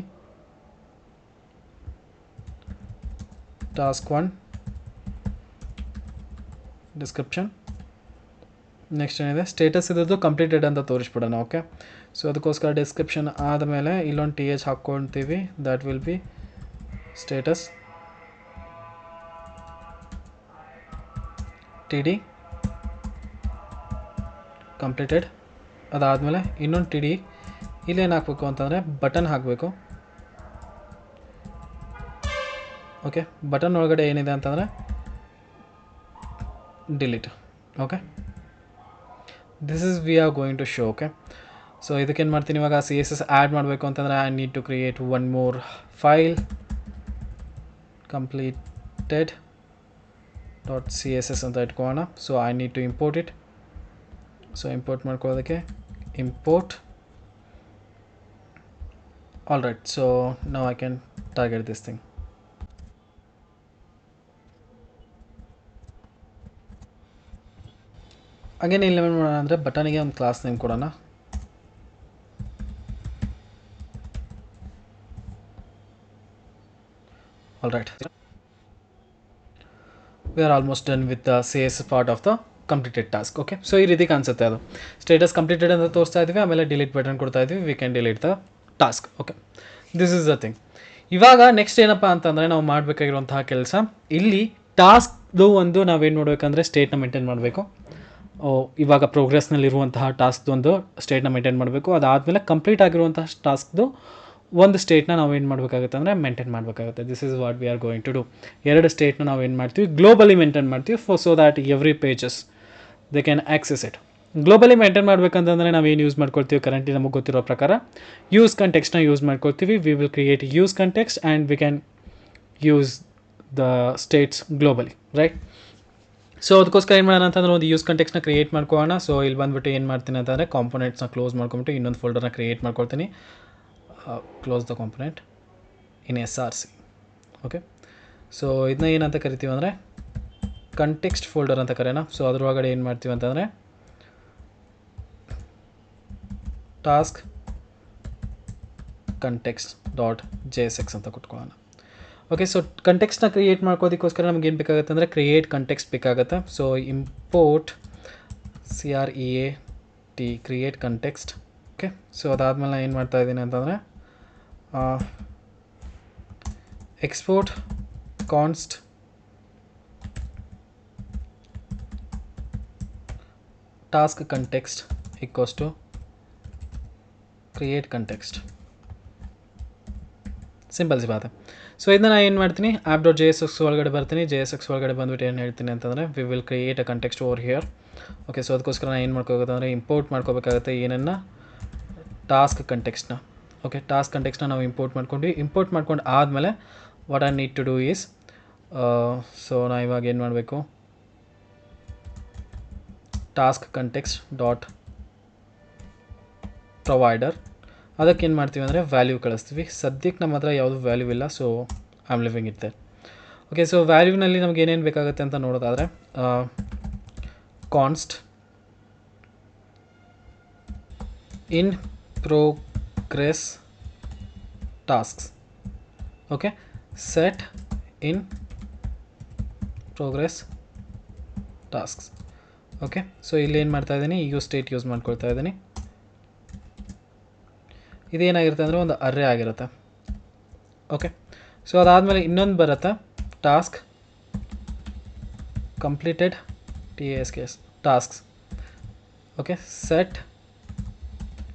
ಟಾಸ್ಕ್ 1 ಡಿಸ್ಕ್ರಿಪ್ಷನ್. ನೆಕ್ಸ್ಟ್ ಏನಿದೆ ಸ್ಟೇಟಸ್ ಇದ್ದು ಕಂಪ್ಲೀಟೆಡ್ ಅಂತ ತೋರಿಸ್ಬಿಡೋಣ. ಓಕೆ, ಸೊ ಅದಕ್ಕೋಸ್ಕರ ಡಿಸ್ಕ್ರಿಪ್ಷನ್ ಆದಮೇಲೆ ಇಲ್ಲೊಂದು TH ಹಾಕ್ಕೊಳ್ತೀವಿ, that will be status. TD completed. ಅದಾದಮೇಲೆ ಇನ್ನೊಂದು TD ಇಲ್ಲೇನು ಹಾಕಬೇಕು ಅಂತಂದರೆ ಬಟನ್ ಹಾಕಬೇಕು. ಓಕೆ ಬಟನ್ ಒಳಗಡೆ ಏನಿದೆ ಅಂತಂದರೆ delete. Okay this is we are going to show. Okay so ಇದಕ್ಕೇನು ಮಾಡ್ತೀನಿ ಇವಾಗ CSS ಆ್ಯಡ್ ಮಾಡಬೇಕು ಅಂತಂದರೆ I need to create one more file completed .css ಅಂತ ಇಟ್ಕೊಳ್ಳೋಣ. So I need to import it. So import ಮಾಡ್ಕೊಳ್ಳೋದಕ್ಕೆ import. All right, so now I can target this thing. Again ಇಲ್ಲಿ ಏನು ಮಾಡೋಣ ಅಂದರೆ ಬಟನಿಗೆ ಒಂದು ಕ್ಲಾಸ್ ನೇಮ್ ಕೊಡೋಣ. All right, we are almost done with the CSS part of the completed task. Okay so ಈ ರೀತಿ ಕಾಣಿಸುತ್ತೆ, ಅದು ಸ್ಟೇಟಸ್ ಕಂಪ್ಲೀಟೆಡ್ ಅಂತ ತೋರಿಸ್ತಾ ಇದ್ವಿ, ಆಮೇಲೆ ಡಿಲೀಟ್ ಬಟನ್ ಕೊಡ್ತಾ ಇದ್ವಿ, we can delete the task. Okay this is the thing. ಇವಾಗ ನೆಕ್ಸ್ಟ್ ಏನಪ್ಪ ಅಂತಂದರೆ ನಾವು ಮಾಡಬೇಕಾಗಿರುವಂತಹ ಕೆಲಸ, ಇಲ್ಲಿ ಟಾಸ್ಕ್ದು ಒಂದು ನಾವೇನು ಮಾಡಬೇಕಂದ್ರೆ ಸ್ಟೇಟ್ನ ಮೇಂಟೈನ್ ಮಾಡಬೇಕು. ಇವಾಗ ಪ್ರೋಗ್ರೆಸ್ನಲ್ಲಿರುವಂತಹ ಟಾಸ್ಕ್ದು ಒಂದು ಸ್ಟೇಟ್ನ ಮೇಂಟೈನ್ ಮಾಡಬೇಕು. ಅದಾದಮೇಲೆ ಕಂಪ್ಲೀಟ್ ಆಗಿರುವಂತಹ ಟಾಸ್ಕ್ದು ಒಂದು ಸ್ಟೇಟ್ನ ನಾವು ಏನು ಮಾಡಬೇಕಾಗುತ್ತೆ ಅಂದರೆ ಮೇಂಟೈನ್ ಮಾಡಬೇಕಾಗುತ್ತೆ. This is what we are going to do. ಎರಡು ಸ್ಟೇಟ್ನ ನಾವು ಏನು ಮಾಡ್ತೀವಿ, ಗ್ಲೋಬಲಿ ಮೇಂಟೈನ್ ಮಾಡ್ತೀವಿ so that every pages they can access it. Globally maintain ಮಾಡಬೇಕಂತಂದರೆ ನಾವು ಏನು ಯೂಸ್ ಮಾಡ್ಕೊಳ್ತೀವಿ, ಕರೆಂಟ್ಲಿ ನಮಗೆ ಗೊತ್ತಿರೋ ಪ್ರಕಾರ ಯೂಸ್ ಕಂಟೆಕ್ಸ್ಟ್ನ ಯೂಸ್ ಮಾಡ್ಕೊಳ್ತೀವಿ. We will create use context and we can use the states globally, right? So ಅದಕ್ಕೋಸ್ಕರ ಏನು ಮಾಡೋಣ ಅಂತಂದ್ರೆ ಒಂದು ಯೂಸ್ ಕಂಟೆಕ್ಸ್ಟ್ನ ಕ್ರಿಯೇಟ್ ಮಾಡ್ಕೊಳ್ಳೋಣ. ಸೊ ಇಲ್ಲಿ ಬಂದುಬಿಟ್ಟು ಏನು ಮಾಡ್ತೀನಿ ಅಂತಂದರೆ ಕಾಂಪೊನೆಂಟ್ಸ್ನ ಕ್ಲೋಸ್ ಮಾಡ್ಕೊಂಬಿಟ್ಟು ಇನ್ನೊಂದು ಫೋಲ್ಡರ್ನ ಕ್ರಿಯೇಟ್ ಮಾಡ್ಕೊಳ್ತೀನಿ. Close the component in SRC. Okay so ಇದನ್ನ ಏನಂತ ಕರಿತೀವಿ ಅಂದರೆ ಕಂಟೆಕ್ಸ್ಟ್ ಫೋಲ್ಡರ್ ಅಂತ ಕರೆಯೋಣ. ಸೊ ಅದ್ರೊಳಗಡೆ ಏನು ಮಾಡ್ತೀವಿ ಅಂತಂದರೆ ಟಾಸ್ಕ್ ಕಂಟೆಕ್ಸ್ಟ್ .jsx ಅಂತ ಕೊಟ್ಕೊಳ್ಳೋಣ. ಓಕೆ ಸೊ ಕಂಟೆಕ್ಸ್ಟ್ನ ಕ್ರಿಯೇಟ್ ಮಾಡ್ಕೋದಕ್ಕೋಸ್ಕರ ನಮ್ಗೆ ಏನು ಬೇಕಾಗುತ್ತೆ ಅಂದರೆ ಕ್ರಿಯೇಟ್ ಕಂಟೆಕ್ಸ್ಟ್ ಬೇಕಾಗುತ್ತೆ. So import CREAT create context. Okay so ಅದಾದಮೇಲೆ ನಾನು ಏನು ಮಾಡ್ತಾ ಇದ್ದೀನಿ ಅಂತಂದರೆ export const task context equals to create context. Simple ಸಿ ಬಾತ್. ಸೊ ಇದನ್ನ ನಾನು ಏನು ಮಾಡ್ತೀನಿ, app.jsx ಒಳಗಡೆ ಬರ್ತೀನಿ. JSX ಒಳಗಡೆ ಬಂದುಬಿಟ್ಟು ಏನು ಹೇಳ್ತೀನಿ ಅಂತಂದರೆ we will create a context over here. Okay so ಅದಕ್ಕೋಸ್ಕರ ನಾನು ಏನು ಮಾಡ್ಕೋಬೇಕು ಅಂದರೆ ಇಂಪೋರ್ಟ್ ಮಾಡ್ಕೋಬೇಕಾಗುತ್ತೆ ಏನನ್ನು, ಟಾಸ್ಕ್ ಕಂಟೆಕ್ಸ್ಟ್ನ. ಓಕೆ ಟಾಸ್ಕ್ ಕಂಟೆಕ್ಸ್ಟ್ನ ನಾವು ಇಂಪೋರ್ಟ್ ಮಾಡ್ಕೊಂಡ್ವಿ. ಇಂಪೋರ್ಟ್ ಮಾಡ್ಕೊಂಡು ಆದಮೇಲೆ what I need to do is, so ನಾ ಇವಾಗ ಏನು ಮಾಡಬೇಕು, ಟಾಸ್ಕ್ ಕಂಟೆಕ್ಸ್ಟ್ ಡಾಟ್ ಪ್ರೊವೈಡರ್ ಅದಕ್ಕೆ ಏನು ಮಾಡ್ತೀವಿ ಅಂದರೆ ವ್ಯಾಲ್ಯೂ ಕಳಿಸ್ತೀವಿ. ಸದ್ಯಕ್ಕೆ ನಮ್ಮ ಹತ್ರ ಯಾವುದು ವ್ಯಾಲ್ಯೂ ಇಲ್ಲ, so I am leaving it there. Okay so ವ್ಯಾಲ್ಯೂನಲ್ಲಿ ನಮ್ಗೆ ಏನೇನು ಬೇಕಾಗುತ್ತೆ ಅಂತ ನೋಡೋದಾದರೆ const in progress tasks. Okay set in progress tasks. Okay so ಇಲ್ಲಿ ಏನು ಮಾಡ್ತಾ ಇದ್ದೀನಿ, ಸ್ಟೇಟ್ ಯೂಸ್ ಮಾಡ್ಕೊಳ್ತಾ ಇದ್ದೀನಿ. ಇದೇನಾಗಿರುತ್ತೆ ಅಂದರೆ ಒಂದು ಅರ್ರೇ ಆಗಿರುತ್ತೆ. ಓಕೆ ಸೊ ಅದಾದಮೇಲೆ ಇನ್ನೊಂದು ಬರುತ್ತೆ task completed tasks. Okay set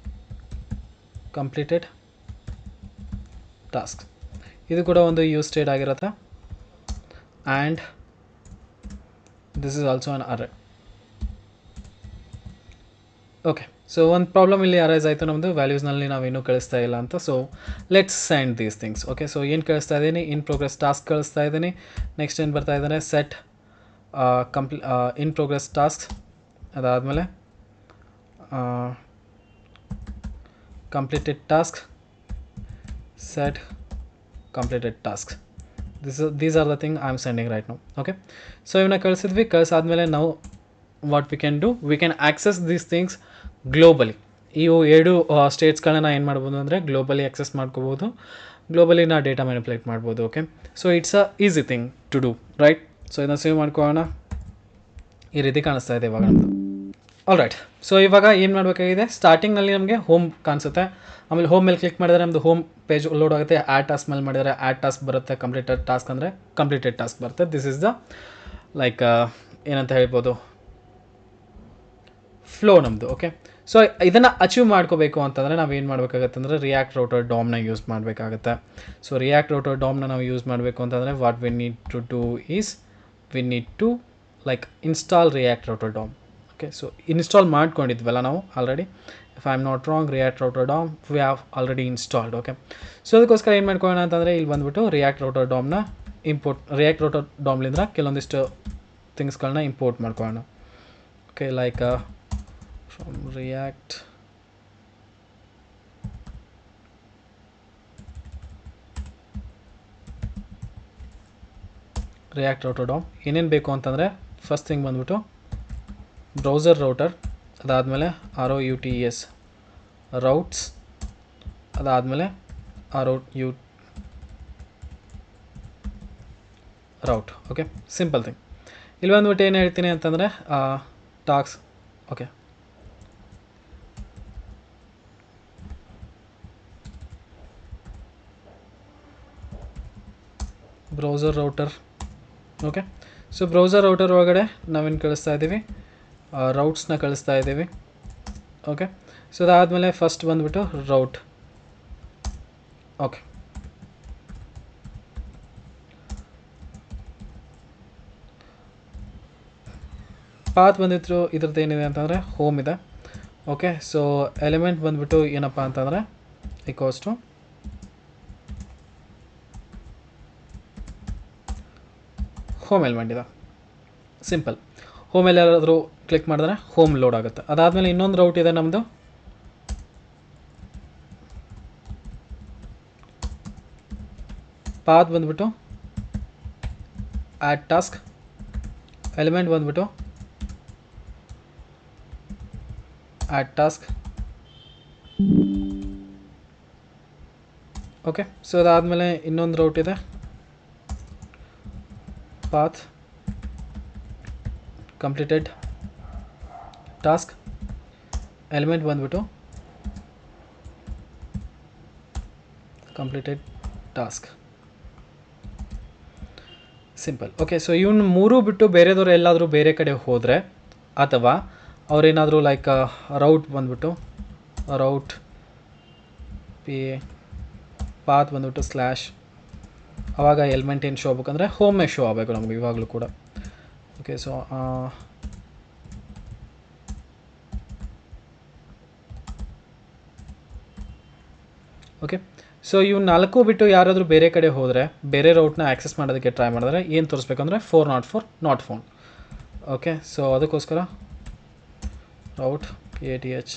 completed task, ಇದು ಕೂಡ ಒಂದು ಸ್ಟೇಟ್ ಆಗಿರುತ್ತೆ. And this is also an ಅರ್ರೇ. Okay so ಒಂದು ಪ್ರಾಬ್ಲಮ್ ಇಲ್ಲಿ ಅರೈಸ್ ಆಯಿತು ನಮ್ಮದು, ವ್ಯಾಲ್ಯೂಸ್ನಲ್ಲಿ ನಾವೇನು ಕಳಿಸ್ತಾ ಇಲ್ಲ ಅಂತ. So let's send these things. Okay so ಏನು ಕಳಿಸ್ತಾ ಇದ್ದೀನಿ, ಇನ್ ಪ್ರೋಗ್ರೆಸ್ ಟಾಸ್ಕ್ ಕಳಿಸ್ತಾ ಇದ್ದೀನಿ. ನೆಕ್ಸ್ಟ್ ಏನು ಬರ್ತಾ ಇದ್ದಾನೆ, ಸೆಟ್ ಇನ್ ಪ್ರೋಗ್ರೆಸ್ ಟಾಸ್ಕ್. ಅದಾದಮೇಲೆ completed task, set completed task. These are the thing I am sending right now. Okay so ಇವನ್ನ ಕಳಿಸಿದ್ವಿ. ಕಳಿಸಾದ್ಮೇಲೆ ನಾವು what we can do, we can access these things globally. ಇವು ಎರಡು ಸ್ಟೇಟ್ಸ್ಗಳನ್ನ ಏನು ಮಾಡ್ಬೋದು ಅಂದರೆ ಗ್ಲೋಬಲಿ ಆಕ್ಸೆಸ್ ಮಾಡ್ಕೋಬೋದು, ಗ್ಲೋಬಲಿ ನಾ ಡೇಟಾ ಮ್ಯಾನಿಪುಲೇಟ್ ಮಾಡ್ಬೋದು. Okay so it's a easy thing to do, right? So ಇದನ್ನು ಸೇವ್ ಮಾಡ್ಕೊಳ್ಳೋಣ. ಈ ರೀತಿ ಕಾಣಿಸ್ತಾ ಇದೆ ಇವಾಗ ನಮ್ಮದು. ಆಲ್ ರೈಟ್, ಸೊ ಇವಾಗ ಏನು ಮಾಡಬೇಕಾಗಿದೆ, ಸ್ಟಾರ್ಟಿಂಗ್ನಲ್ಲಿ ನಮಗೆ ಹೋಮ್ ಕಾಣಿಸುತ್ತೆ. ಆಮೇಲೆ ಹೋಮ್ ಮೇಲೆ ಕ್ಲಿಕ್ ಮಾಡಿದರೆ ನಮ್ಮದು ಹೋಮ್ ಪೇಜ್ ಲೋಡ್ ಆಗುತ್ತೆ. ಆ್ಯಡ್ ಟಾಸ್ಕ್ ಮೇಲೆ ಮಾಡಿದರೆ ಆ್ಯಡ್ ಟಾಸ್ಕ್ ಬರುತ್ತೆ. ಕಂಪ್ಲೀಟೆಡ್ ಟಾಸ್ಕ್ ಅಂದರೆ ಕಂಪ್ಲೀಟೆಡ್ ಟಾಸ್ಕ್ ಬರುತ್ತೆ. ದಿಸ್ ಇಸ್ ದ ಲೈಕ್ ಏನಂತ ಹೇಳ್ಬೋದು, ಫ್ಲೋ ನಮ್ಮದು. ಓಕೆ ಸೊ ಇದನ್ನು ಅಚೀವ್ ಮಾಡ್ಕೋಬೇಕು ಅಂತಂದರೆ ನಾವು ಏನು ಮಾಡಬೇಕಾಗತ್ತೆ ಅಂದರೆ ರಿಯಾಕ್ಟ್ ರೌಟರ್ ಡಾಮ್ನ ಯೂಸ್ ಮಾಡಬೇಕಾಗತ್ತೆ. ಸೊ ರಿಯಾಕ್ಟ್ ರೌಟರ್ ಡಾಮ್ನ ನಾವು ಯೂಸ್ ಮಾಡಬೇಕು ಅಂತಂದರೆ what we need to do is we need to like install react router DOM. Okay, so install ಮಾಡ್ಕೊಂಡಿದ್ವಲ್ಲ ನಾವು already, if I am not wrong react router DOM we have already installed. Okay, so ಅದಕ್ಕೋಸ್ಕರ ಏನು ಮಾಡ್ಕೊಳ್ಳೋಣ ಅಂತಂದರೆ ಇಲ್ಲಿ ಬಂದುಬಿಟ್ಟು ರಿಯಾಕ್ಟ್ ರೌಟರ್ ಡಾಮ್ನ ರಿಯಾಕ್ಟ್ ರೌಟರ್ ಡಾಮ್ಲಿಂದ ಕೆಲವೊಂದಿಷ್ಟು ಥಿಂಗ್ಸ್ಗಳನ್ನ ಇಂಪೋರ್ಟ್ ಮಾಡ್ಕೊಳ್ಳೋಣ. Okay, like from react router DOM ಏನೇನು ಬೇಕು ಅಂತಂದರೆ ಫಸ್ಟ್ ಥಿಂಗ್ ಬಂದ್ಬಿಟ್ಟು ಬ್ರೌಸರ್ ರೌಟರ್, ಅದಾದಮೇಲೆ ROUTES ರೌಟ್ಸ್, ಅದಾದಮೇಲೆ ರೌಟ್. Okay, simple thing. ಇಲ್ಲಿ ಬಂದ್ಬಿಟ್ಟು ಏನು ಹೇಳ್ತೀನಿ ಅಂತಂದರೆ ಟಾಕ್ಸ್. Okay, browser router. Okay, so browser router ಒಳಗಡೆ ನಾವೇನು ಕಳಿಸ್ತಾ ಇದ್ದೀವಿ, ರೌಟ್ಸ್ನ ಕಳಿಸ್ತಾ ಇದ್ದೀವಿ. ಓಕೆ, ಸೊ ಅದಾದಮೇಲೆ ಫಸ್ಟ್ ಬಂದುಬಿಟ್ಟು ರೌಟ್. ಓಕೆ, ಪಾತ್ ಬಂದಿತ್ತು ಇದ್ರದ್ದು ಏನಿದೆ ಅಂತಂದರೆ ಹೋಮ್ ಇದೆ. ಓಕೆ, ಸೊ ಎಲಿಮೆಂಟ್ ಬಂದುಬಿಟ್ಟು ಏನಪ್ಪ ಅಂತಂದರೆ ಈಕ್ವಲ್ಸ್ ಟು ಹೋಮ್ ಎಲಿಮೆಂಟ್ ಇದೆ. ಸಿಂಪಲ್. ಹೋಮ್ ಎಲ್ಲಾದರೂ ಕ್ಲಿಕ್ ಮಾಡಿದ್ರೆ ಹೋಮ್ ಲೋಡ್ ಆಗುತ್ತೆ. ಅದಾದಮೇಲೆ ಇನ್ನೊಂದು ರೌಟ್ ಇದೆ ನಮ್ಮದು, ಪಾತ್ ಬಂದುಬಿಟ್ಟು ಆ್ಯಡ್ ಟಾಸ್ಕ್, ಎಲಿಮೆಂಟ್ ಬಂದುಬಿಟ್ಟು ಆ್ಯಡ್ ಟಾಸ್ಕ್. ಓಕೆ, ಸೊ ಅದಾದಮೇಲೆ ಇನ್ನೊಂದು ರೌಟ್ ಇದೆ, path completed task, element ಬಂದ್ಬಿಟ್ಟು completed task. Simple. Okay, so ಇವನು ಮೂರು ಬಿಟ್ಟು ಬೇರೆದವ್ರು ಎಲ್ಲಾದರೂ ಬೇರೆ ಕಡೆ ಹೋದರೆ, ಅಥವಾ ಅವರೇನಾದರೂ ಲೈಕ್ ರೌಟ್ ಬಂದ್ಬಿಟ್ಟು ರೌಟ್ ಪಾತ್ ಬಂದ್ಬಿಟ್ಟು ಸ್ಲ್ಯಾಶ್, ಆವಾಗ ಎಲಿಮೆಂಟ್ ಏನು ಶೋ ಆಗಬೇಕಂದ್ರೆ ಹೋಮೇ ಶೋ ಆಗಬೇಕು ನಮಗೆ ಇವಾಗಲೂ ಕೂಡ. ಓಕೆ, ಸೊ ಓಕೆ, ಸೊ ಇವು ನಾಲ್ಕು ಬಿಟ್ಟು ಯಾರಾದರೂ ಬೇರೆ ಕಡೆ ಹೋದರೆ, ಬೇರೆ ರೌಟ್ನ ಆ್ಯಕ್ಸೆಸ್ ಮಾಡೋದಕ್ಕೆ ಟ್ರೈ ಮಾಡಿದ್ರೆ ಏನು ತೋರಿಸ್ಬೇಕಂದ್ರೆ 404 ನಾಟ್ ಫೌಂಡ್. ಓಕೆ, ಸೊ ಅದಕ್ಕೋಸ್ಕರ route PATH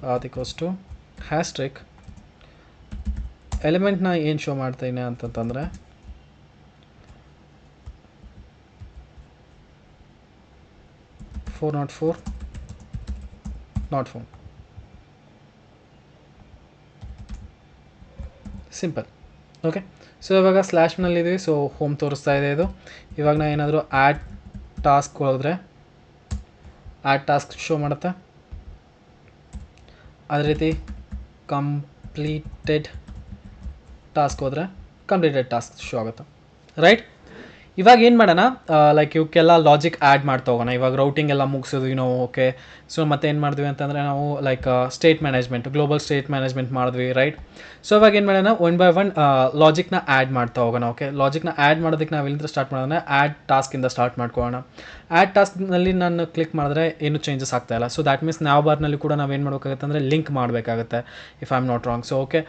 path equals to asterisk, ಎಲಿಮೆಂಟ್ನ ಏನು ಶೋ ಮಾಡ್ತೀನಿ ಅಂತಂತಂದರೆ four not found. Simple. Okay, so ಇವಾಗ ಸ್ಲ್ಯಾಶ್ನಲ್ಲಿದ್ದೀವಿ. ಸೊ ಹೋಮ್ ತೋರಿಸ್ತಾ ಇದೆ ಇದು. ಇವಾಗ ನಾನು ಏನಾದರೂ ಆ್ಯಡ್ ಟಾಸ್ಕ್ ಹೋದರೆ ಆ್ಯಡ್ ಟಾಸ್ಕ್ ಶೋ ಮಾಡುತ್ತೆ. ಅದೇ ರೀತಿ ಕಂಪ್ಲೀಟೆಡ್ ಟಾಸ್ಕ್ ಹೋದರೆ ಕಂಪ್ಲೀಟೆಡ್ ಟಾಸ್ಕ್ ಶೋ ಆಗುತ್ತೆ. ರೈಟ್, ಇವಾಗ ಏನು ಮಾಡೋಣ, ಲೈಕ್ ಇವಕ್ಕೆಲ್ಲ ಲಾಜಿಕ್ ಆ್ಯಡ್ ಮಾಡ್ತಾ ಹೋಗೋಣ. ಇವಾಗ ರೌಟಿಂಗ್ ಎಲ್ಲ ಮುಗಿಸಿದ್ವಿ ನಾವು. ಓಕೆ, ಸೊ ಮತ್ತೆ ಏನು ಮಾಡಿದ್ವಿ ಅಂತಂದರೆ ನಾವು like state management, global state management ಮಾಡಿದ್ವಿ. ರೈಟ್, ಸೊ ಇವಾಗ ಏನು ಮಾಡೋಣ, ಒನ್ ಬೈ ಒನ್ ಲಾಜಿಕ್ನ ಆ್ಯಡ್ ಮಾಡ್ತಾ ಹೋಗೋಣ. ಓಕೆ, ಲಾಜಿಕ್ನ ಆ್ಯಡ್ ಮಾಡೋದಕ್ಕೆ ನಾವು ಎಲ್ಲಿಂದ ಸ್ಟಾರ್ಟ್ ಮಾಡೋಣ, ಆ್ಯಡ್ ಟಾಸ್ಕಿಂದ ಸ್ಟಾರ್ಟ್ ಮಾಡ್ಕೊಳ್ಳೋಣ. ಆ್ಯಡ್ ಟಾಸ್ಕ್ನಲ್ಲಿ ನಾನು ಕ್ಲಿಕ್ ಮಾಡಿದ್ರೆ ಏನು ಚೇಂಜಸ್ ಆಗ್ತಾಯಿಲ್ಲ. ಸೊ ದ್ಯಾಟ್ ಮೀನ್ಸ್ ನಾವು ಬಾರ್ನಲ್ಲಿ ಕೂಡ ನಾವು ಏನು ಮಾಡಬೇಕಾಗುತ್ತೆ ಅಂದರೆ ಲಿಂಕ್ ಮಾಡಬೇಕಾಗುತ್ತೆ, if I am not wrong. So okay,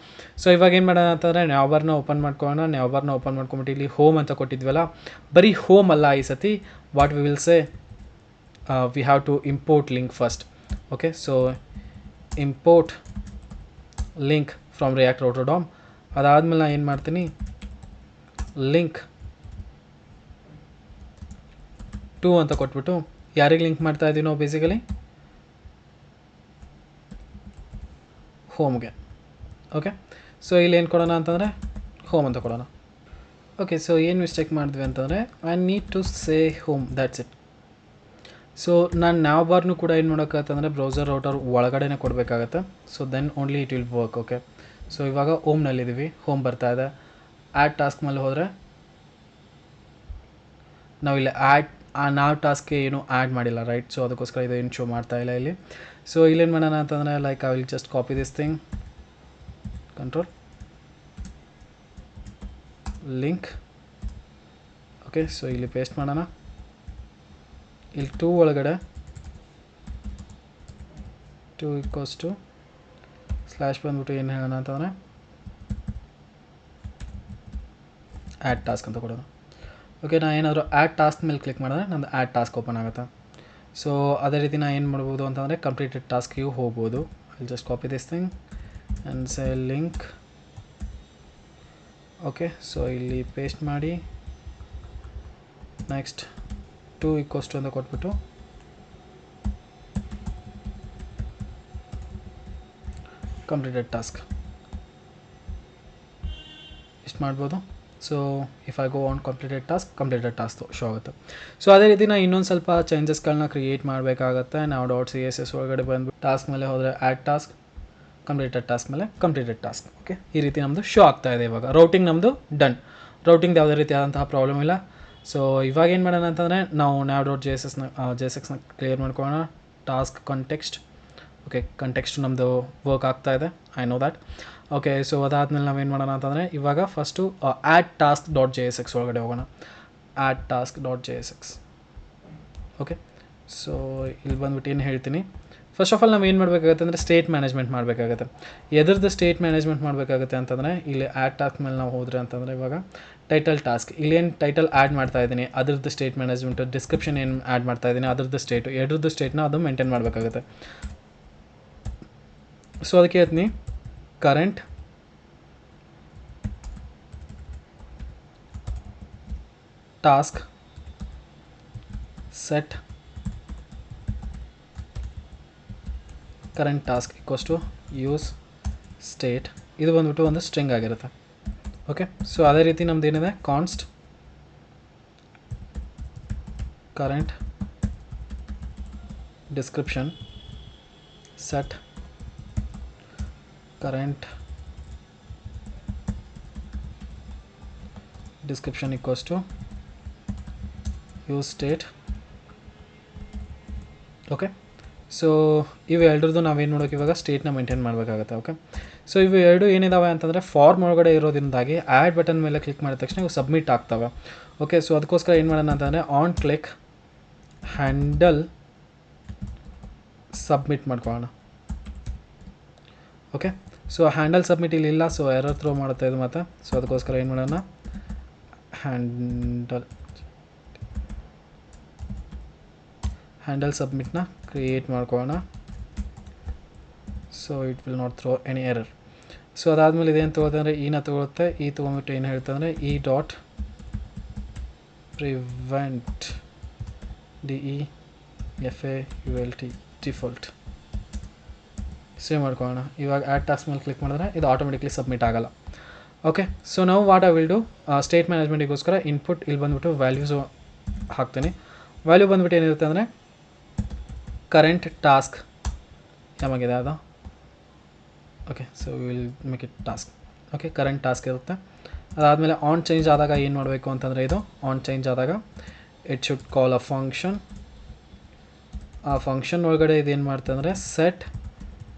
so ಇವಾಗ ಏನು ಮಾಡೋಣ ಅಂತಂದರೆ ನಾವು ಬಾರ್ನ ಓಪನ್ ಮಾಡ್ಕೊಳ್ಳೋಣ. ನಾವು ಬಾರ್ನ ಓಪನ್ ಮಾಡ್ಕೊಂಬಿಟ್ಟು ಇಲ್ಲಿ ಹೋಮ್ ಅಂತ ಕೊಟ್ಟಿದ್ವಲ್ಲ, ಬರೀ ಹೋಮ್ ಅಲ್ಲ ಈ ಸತಿ. What we will say, we have to import link first. Okay, so import link from React router DOM. ಅದಾದಮೇಲೆ ನಾನು ಏನು ಮಾಡ್ತೀನಿ, ಲಿಂಕ್ ಟು ಅಂತ ಕೊಟ್ಬಿಟ್ಟು ಯಾರಿಗೆ ಲಿಂಕ್ ಮಾಡ್ತಾ ಇದ್ದೀವಿ ನಾವು, ಬೇಸಿಕಲಿ ಹೋಮ್ಗೆ. ಓಕೆ, ಸೊ ಇಲ್ಲಿ ಏನು ಕೊಡೋಣ ಅಂತಂದರೆ ಹೋಮ್ ಅಂತ ಕೊಡೋಣ. ಓಕೆ, ಸೊ ಏನು ಮಿಸ್ಟೇಕ್ ಮಾಡಿದ್ವಿ ಅಂತಂದರೆ I need to say home, that's it. So ನಾನು ನಾವು ಬಾರ್ನು ಕೂಡ ಏನು ಮಾಡೋಕ್ಕಾಗತ್ತಂದರೆ ಬ್ರೌಸರ್ ರೌಟರ್ ಒಳಗಡೆ ಕೊಡಬೇಕಾಗತ್ತೆ. So then only it will work. Okay, so ಇವಾಗ ಹೋಮ್ನಲ್ಲಿದ್ದೀವಿ, ಹೋಮ್ ಬರ್ತಾ ಇದೆ. ಆ್ಯಡ್ ಟಾಸ್ಕ್ ಮೇಲೆ ಹೋದರೆ ನಾವಿಲ್ಲಿ ನಾವು ಟಾಸ್ಕ್ಗೆ ಏನು ಆ್ಯಡ್ ಮಾಡಿಲ್ಲ ರೈಟ್. ಸೊ ಅದಕ್ಕೋಸ್ಕರ ಇದು ಏನು ಶೋ ಮಾಡ್ತಾ ಇಲ್ಲ ಇಲ್ಲಿ. ಸೊ ಇಲ್ಲೇನು ಮಾಡೋಣ ಅಂತಂದರೆ like I will just copy this thing, control link. Okay, so ಇಲ್ಲಿ ಪೇಸ್ಟ್ ಮಾಡೋಣ. ಇಲ್ಲಿ 2 ಒಳಗಡೆ 2 = ಸ್ಲ್ಯಾಶ್ ಬಂದ್ಬಿಟ್ಟು ಏನು ಹೇಳೋಣ ಅಂತಂದರೆ ಆ್ಯಡ್ ಟಾಸ್ಕ್ ಅಂತ ಕೊಡೋಣ. ಓಕೆ, ನಾನು ಏನಾದರೂ ಆ್ಯಡ್ ಟಾಸ್ಕ್ ಮೇಲೆ ಕ್ಲಿಕ್ ಮಾಡಿದ್ರೆ ನಂದು ಆ್ಯಡ್ ಟಾಸ್ಕ್ ಓಪನ್ ಆಗುತ್ತೆ. ಸೊ ಅದೇ ರೀತಿ ನಾನು ಏನು ಮಾಡ್ಬೋದು ಅಂತಂದರೆ ಕಂಪ್ಲೀಟೆಡ್ ಟಾಸ್ಕಿಗೂ ಹೋಗ್ಬೋದು. I just copy this thing and say link. Okay, so ಇಲ್ಲಿ ಪೇಸ್ಟ್ ಮಾಡಿ ನೆಕ್ಸ್ಟ್ 2 = ಅಂತ ಕೊಟ್ಬಿಟ್ಟು ಕಂಪ್ಲೀಟೆಡ್ ಟಾಸ್ಕ್ ಇಷ್ಟು ಮಾಡ್ಬೋದು. So if I go on completed task show ಆಗುತ್ತೆ. ಸೊ ಅದೇ ರೀತಿ ನಾನು ಇನ್ನೊಂದು ಸ್ವಲ್ಪ ಚೇಂಜಸ್ಗಳನ್ನ ಕ್ರಿಯೇಟ್ ಮಾಡಬೇಕಾಗತ್ತೆ. ನಾವು .css ಒಳಗಡೆ ಬಂದುಬಿಟ್ಟು ಟಾಸ್ಕ್ ಮೇಲೆ ಹೋದರೆ ಆ್ಯಡ್ ಟಾಸ್ಕ್, ಕಂಪ್ಲೀಟೆಡ್ ಟಾಸ್ಕ್ ಮೇಲೆ ಕಂಪ್ಲೀಟೆಡ್ ಟಾಸ್ಕ್. ಓಕೆ, ಈ ರೀತಿ ನಮ್ಮದು ಶೋ ಆಗ್ತಾ ಇದೆ. ಇವಾಗ ರೌಟಿಂಗ್ ನಮ್ಮದು ಡನ್. ರೌಟಿಂಗ್ ಯಾವುದೇ ರೀತಿ ಆದಂತಹ ಪ್ರಾಬ್ಲಮ್ ಇಲ್ಲ. ಸೊ ಇವಾಗ ಏನು ಮಾಡೋಣ ಅಂತಂದರೆ ನಾವು .jsx ಕ್ಲಿಯರ್ ಮಾಡ್ಕೊಳ್ಳೋಣ. Task context. ಓಕೆ, ಕಾಂಟೆಕ್ಸ್ಟ್ ನಮ್ಮದು ವರ್ಕ್ ಆಗ್ತಾ ಇದೆ, I know that. Okay, so ಅದಾದಮೇಲೆ ನಾವೇನು ಮಾಡೋಣ ಅಂತಂದರೆ ಇವಾಗ ಫಸ್ಟು ಆ್ಯಡ್ ಟಾಸ್ಕ್ .jsx ಒಳಗಡೆ ಹೋಗೋಣ. Add task .jsx. Okay, so ಇಲ್ಲಿ ಬಂದ್ಬಿಟ್ಟು ಏನು ಹೇಳ್ತೀನಿ, ಫಸ್ಟ್ ಆಫ್ ಆಲ್ ನಾವು ಏನು ಮಾಡಬೇಕಾಗುತ್ತೆ ಅಂದರೆ ಸ್ಟೇಟ್ ಮ್ಯಾನೇಜ್ಮೆಂಟ್ ಮಾಡಬೇಕಾಗುತ್ತೆ. ಎದ್ರದ್ದು ಸ್ಟೇಟ್ ಮ್ಯಾನೇಜ್ಮೆಂಟ್ ಮಾಡಬೇಕಾಗುತ್ತೆ ಅಂತಂದರೆ ಇಲ್ಲಿ ಆ್ಯಡ್ ಟಾಸ್ಕ್ ಮೇಲೆ ನಾವು ಹೋದರೆ ಅಂತಂದರೆ ಇವಾಗ ಟೈಟಲ್ ಟಾಸ್ಕ್, ಇಲ್ಲೇನು ಟೈಟಲ್ ಆ್ಯಡ್ ಮಾಡ್ತಾ ಇದ್ದೀನಿ ಅದ್ರದ್ದು ಸ್ಟೇಟ್ ಮ್ಯಾನೇಜ್ಮೆಂಟು, ಡಿಸ್ಕ್ರಿಪ್ಷನ್ ಏನು ಆ್ಯಡ್ ಮಾಡ್ತಾ ಇದ್ದೀನಿ ಅದ್ರದ್ದು ಸ್ಟೇಟು, ಎರಡರದ್ದು ಸ್ಟೇಟ್ನ ಅದು ಮೇಂಟೈನ್ ಮಾಡಬೇಕಾಗುತ್ತೆ. ಸೊ ಅದಕ್ಕೆ ಹೇಳ್ತೀನಿ current task set current task use state. ಇದು ಬಂದ್ಬಿಟ್ಟು ಒಂದು ಸ್ಟ್ರಿಂಗ್ ಆಗಿರುತ್ತೆ. ಓಕೆ, ಸೊ ಅದೇ ರೀತಿ ನಮ್ದು ಏನಿದೆ const current description set current description use state. Okay, so ಇವು ಎರಡರದ್ದು ನಾವೇನು ನೋಡೋಕೆ ಇವಾಗ ಸ್ಟೇಟ್ನ ಮೇಂಟೈನ್ ಮಾಡಬೇಕಾಗುತ್ತೆ. ಓಕೆ, ಸೊ ಇವು ಎರಡು ಏನಿದಾವೆ ಅಂತಂದರೆ ಫಾರ್ಮ್ ಒಳಗಡೆ ಇರೋದ್ರಿಂದಾಗಿ ಆ್ಯಡ್ ಬಟನ್ ಮೇಲೆ ಕ್ಲಿಕ್ ಮಾಡಿದ ತಕ್ಷಣ ಇವು ಸಬ್ಮಿಟ್ ಆಗ್ತವೆ. ಓಕೆ, ಸೊ ಅದಕ್ಕೋಸ್ಕರ ಏನು ಮಾಡೋಣ ಅಂತಂದರೆ ಆನ್ ಕ್ಲಿಕ್ ಹ್ಯಾಂಡಲ್ ಸಬ್ಮಿಟ್ ಮಾಡ್ಕೊಳ್ಳೋಣ. ಓಕೆ, ಸೊ ಹ್ಯಾಂಡಲ್ ಸಬ್ಮಿಟ್ ಇಲ್ಲಿಲ್ಲ, ಸೊ ಎರರ್ ಥ್ರೋ ಮಾಡುತ್ತೆ ಇದು ಮತ್ತು. ಸೊ ಅದಕ್ಕೋಸ್ಕರ ಏನು ಮಾಡೋಣ, ಹ್ಯಾಂಡಲ್ ಸಬ್ಮಿಟ್ನ ಕ್ರಿಯೇಟ್ ಮಾಡ್ಕೊಳ್ಳೋಣ. So it will not throw any error. So ಅದಾದಮೇಲೆ ಇದೇನು ತೊಗೊಳುತ್ತೆ ಅಂದರೆ ಈನ ತೊಗೊಳುತ್ತೆ. ಈ ತೊಗೊಂಬಿಟ್ಟು ಏನು ಹೇಳ್ತಾ ಅಂದರೆ .prevent DEFAULT ಡಿಫಾಲ್ಟ್ ಸೇವ್ ಮಾಡ್ಕೊಳ್ಳೋಣ. ಇವಾಗ ಆ್ಯಡ್ ಟಾಸ್ಕ್ ಮೇಲೆ ಕ್ಲಿಕ್ ಮಾಡಿದ್ರೆ ಇದು ಆಟೋಮೆಟಿಕ್ಲಿ ಸಬ್ಮಿಟ್ ಆಗಲ್ಲ. ಓಕೆ, ಸೊ ನಾವು what I will do state ಮ್ಯಾನೇಜ್ಮೆಂಟಿಗೋಸ್ಕರ ಇನ್ಪುಟ್ ಇಲ್ಲಿ ಬಂದುಬಿಟ್ಟು ವ್ಯಾಲ್ಯೂಸು ಹಾಕ್ತೀನಿ. ವ್ಯಾಲ್ಯೂ ಬಂದುಬಿಟ್ಟು ಏನಿರುತ್ತೆ ಅಂದರೆ ಕರೆಂಟ್ ಟಾಸ್ಕ್ ಯಾವಾಗಿದೆ ಅದು. Okay, so will make it task. Okay, current task ಇರುತ್ತೆ. ಅದಾದಮೇಲೆ ಆನ್ ಚೇಂಜ್ ಆದಾಗ ಏನು ಮಾಡಬೇಕು ಅಂತಂದರೆ ಇದು ಆನ್ ಚೇಂಜ್ ಆದಾಗ it should call a function. ಆ ಫಂಕ್ಷನ್ ಒಳಗಡೆ ಇದೇನು ಮಾಡ್ತಾ ಅಂದರೆ ಸೆಟ್